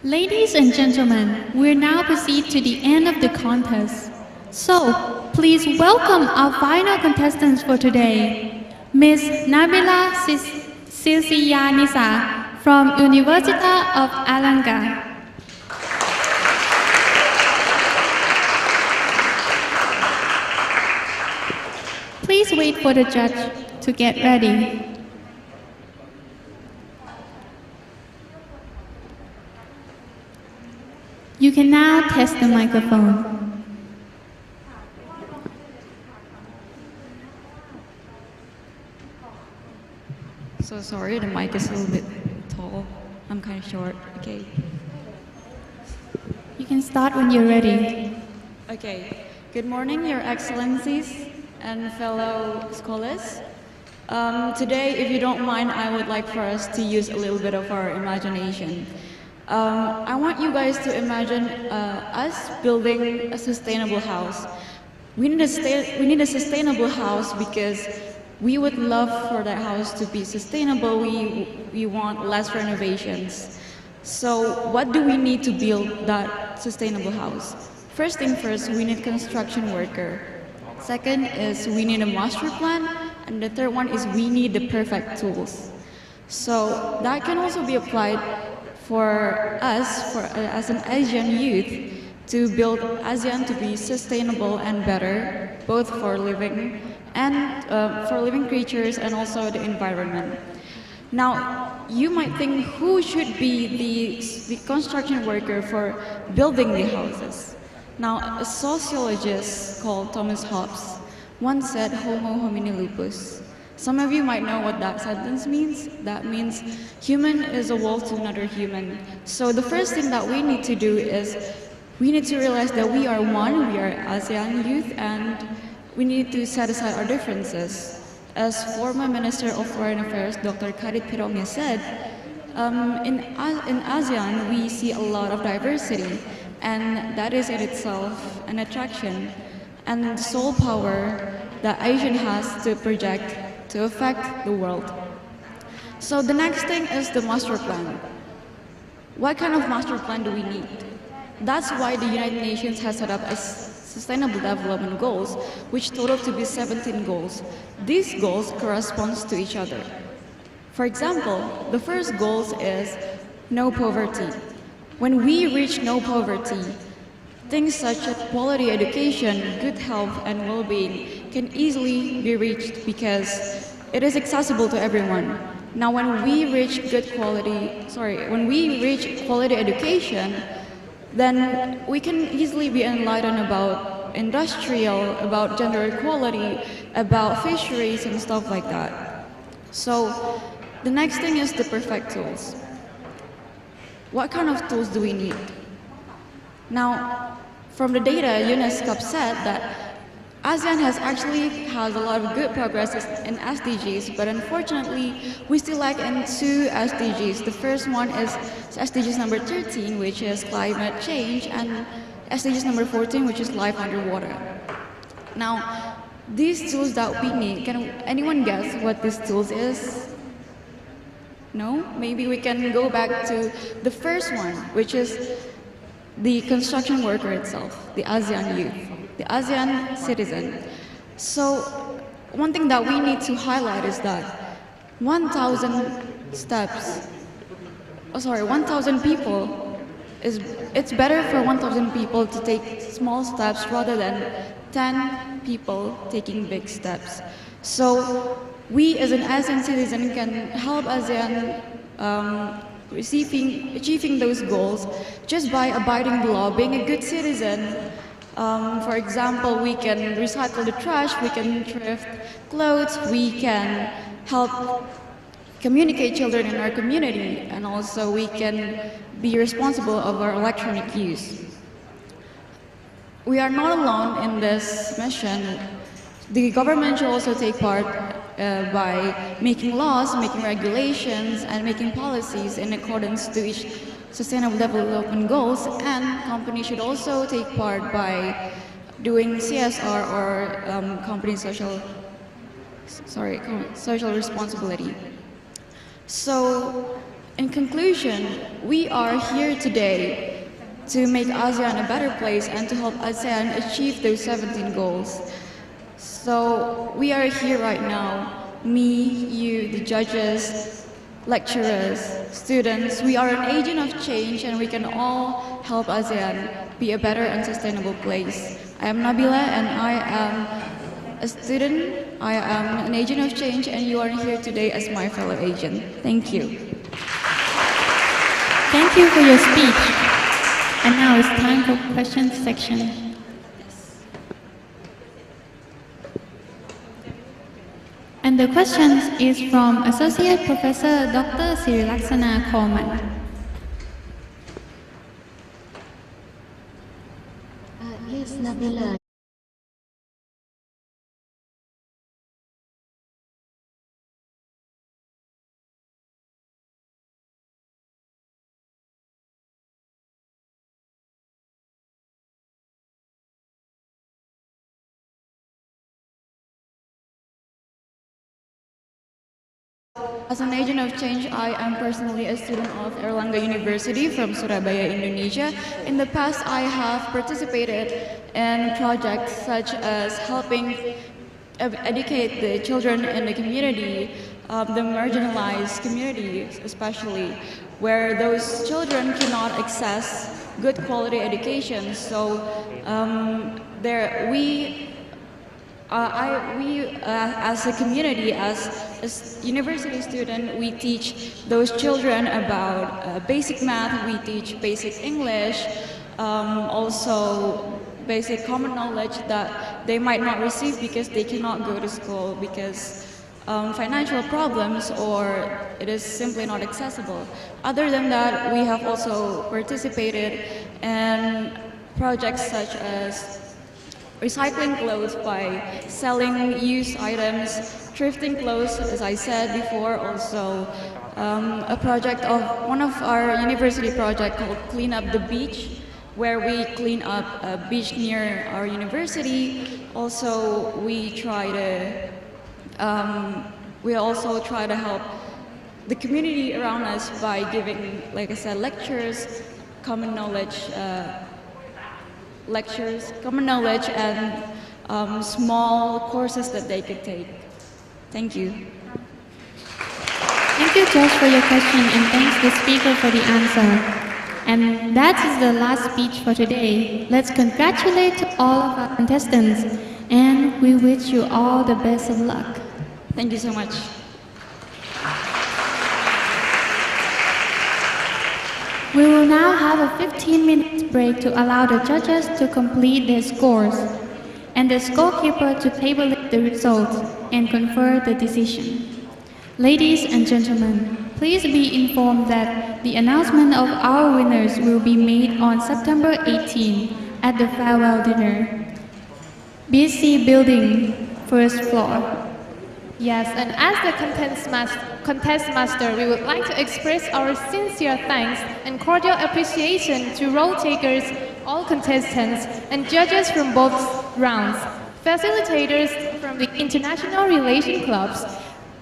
Ladies and gentlemen, we'll now proceed to the end of the contest. So, please welcome our final contestants for today, Ms. Nabila Silsiyanisa from University of Alanga. Please wait for the judge to get ready. You can now test the microphone.
So sorry, the mic is a little bit tall. I'm kind of short. Okay.
You can start when you're ready.
Okay. Good morning, Your Excellencies and fellow scholars. Today, if you don't mind, I would like for us to use a little bit of our imagination. I want you guys to imagine us building a sustainable house. We need a sustainable house because we would love for that house to be sustainable. We want less renovations. So what do we need to build that sustainable house? First thing first, we need construction worker. Second is we need a master plan. And the third one is we need the perfect tools. So that can also be applied for us, as an Asian youth, to build ASEAN to be sustainable and better, both for living and for living creatures and also the environment. Now, you might think who should be the construction worker for building the houses? Now, a sociologist called Thomas Hobbes once said homo homini lupus. Some of you might know what that sentence means. That means human is a wall to another human. So the first thing that we need to do is we need to realize that we are one, we are ASEAN youth, and we need to set aside our differences. As former Minister of Foreign Affairs, Dr. Kadit Piromya said, in ASEAN we see a lot of diversity, and that is in itself an attraction and the sole power that Asian has to project to affect the world. So the next thing is the master plan. What kind of master plan do we need? That's why the United Nations has set up a Sustainable Development Goals, which total to be 17 goals. These goals correspond to each other. For example, the first goal is no poverty. When we reach no poverty, things such as quality education, good health, and well-being can easily be reached because it is accessible to everyone. Now, when we reach quality education, then we can easily be enlightened about industrial, about gender equality, about fisheries and stuff like that. So the next thing is the perfect tools. What kind of tools do we need? Now, from the data, UNESCO said that ASEAN has a lot of good progress in SDGs, but unfortunately, we still lack in 2 SDGs. The first one is SDGs number 13, which is climate change, and SDGs number 14, which is life underwater. Now, these tools that we need, can anyone guess what these tools is? No? Maybe we can go back to the first one, which is the construction worker itself, the ASEAN youth, the ASEAN citizen. So one thing that we need to highlight is that 1,000 people it's better for 1,000 people to take small steps rather than 10 people taking big steps. So we as an ASEAN citizen can help ASEAN achieving those goals just by abiding the law, being a good citizen. For example, we can recycle the trash, we can thrift clothes, we can help communicate children in our community, and also we can be responsible of our electronic use. We are not alone in this mission. The government should also take part by making laws, making regulations, and making policies in accordance to each Sustainable Development Goals, and companies should also take part by doing CSR or company social responsibility. So, in conclusion, we are here today to make ASEAN a better place and to help ASEAN achieve those 17 goals. So we are here right now, me, you, the judges, lecturers, students. We are an agent of change and we can all help ASEAN be a better and sustainable place. I am Nabila and I am a student, I am an agent of change, and you are here today as my fellow agent. Thank you.
Thank you for your speech. And now it's time for questions section. And the question is from Associate Professor Dr. Sirilaksana Coleman.
Yes, Nabila.
As an agent of change, I am personally a student of Erlangga University from Surabaya, Indonesia. In the past, I have participated in projects such as helping educate the children in the community, the marginalized communities especially, where those children cannot access good quality education. So as a community, as a university student, we teach those children about basic math, we teach basic English, also basic common knowledge that they might not receive because they cannot go to school because financial problems or it is simply not accessible. Other than that, we have also participated in projects such as recycling clothes by selling used items, thrifting clothes, as I said before, also a project of one of our university project called Clean Up the Beach, where we clean up a beach near our university. Also, we also try to help the community around us by giving, like I said, lectures, common knowledge lectures, common knowledge, and small courses that they could take. Thank you.
Thank you, Josh, for your question, and thanks the speaker for the answer. And that is the last speech for today. Let's congratulate all of our contestants, and we wish you all the best of luck.
Thank you so much.
We will now have a 15-minute break to allow the judges to complete their scores, and the scorekeeper to tabulate the results and confer the decision. Ladies and gentlemen, please be informed that the announcement of our winners will be made on September 18 at the farewell dinner. BC Building, first floor.
Yes, and as the contest master, we would like to express our sincere thanks and cordial appreciation to role takers, all contestants, and judges from both rounds, facilitators from the International Relations Clubs,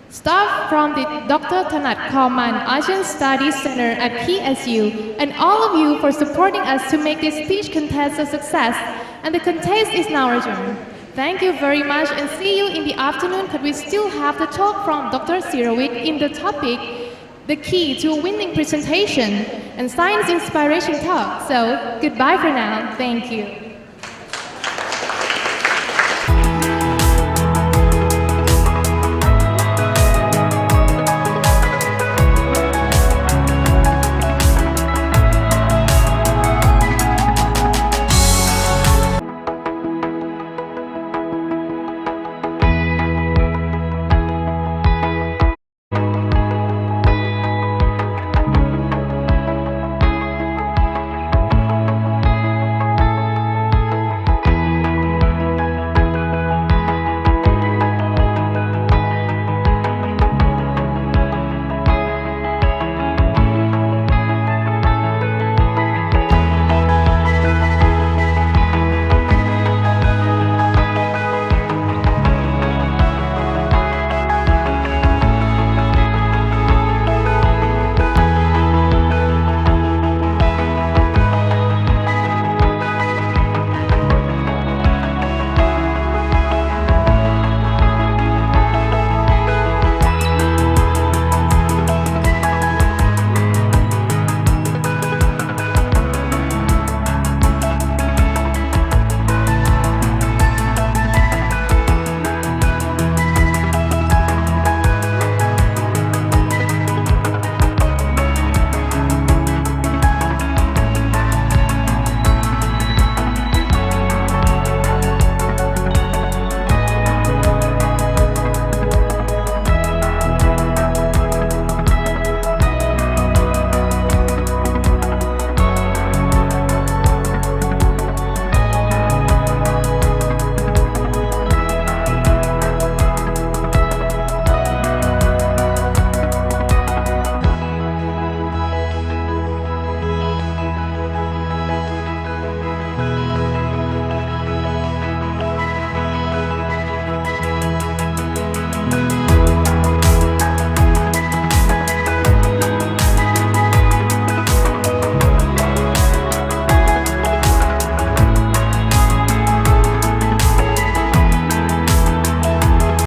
staff from the Dr. Thanat Kauman Asian Studies Center at PSU, and all of you for supporting us to make this speech contest a success. And the contest is now adjourned. Thank you very much, and see you in the afternoon, because we still have the talk from Dr. Sirovic in the topic, the key to a winning presentation and science inspiration talk. So goodbye for now. Thank you.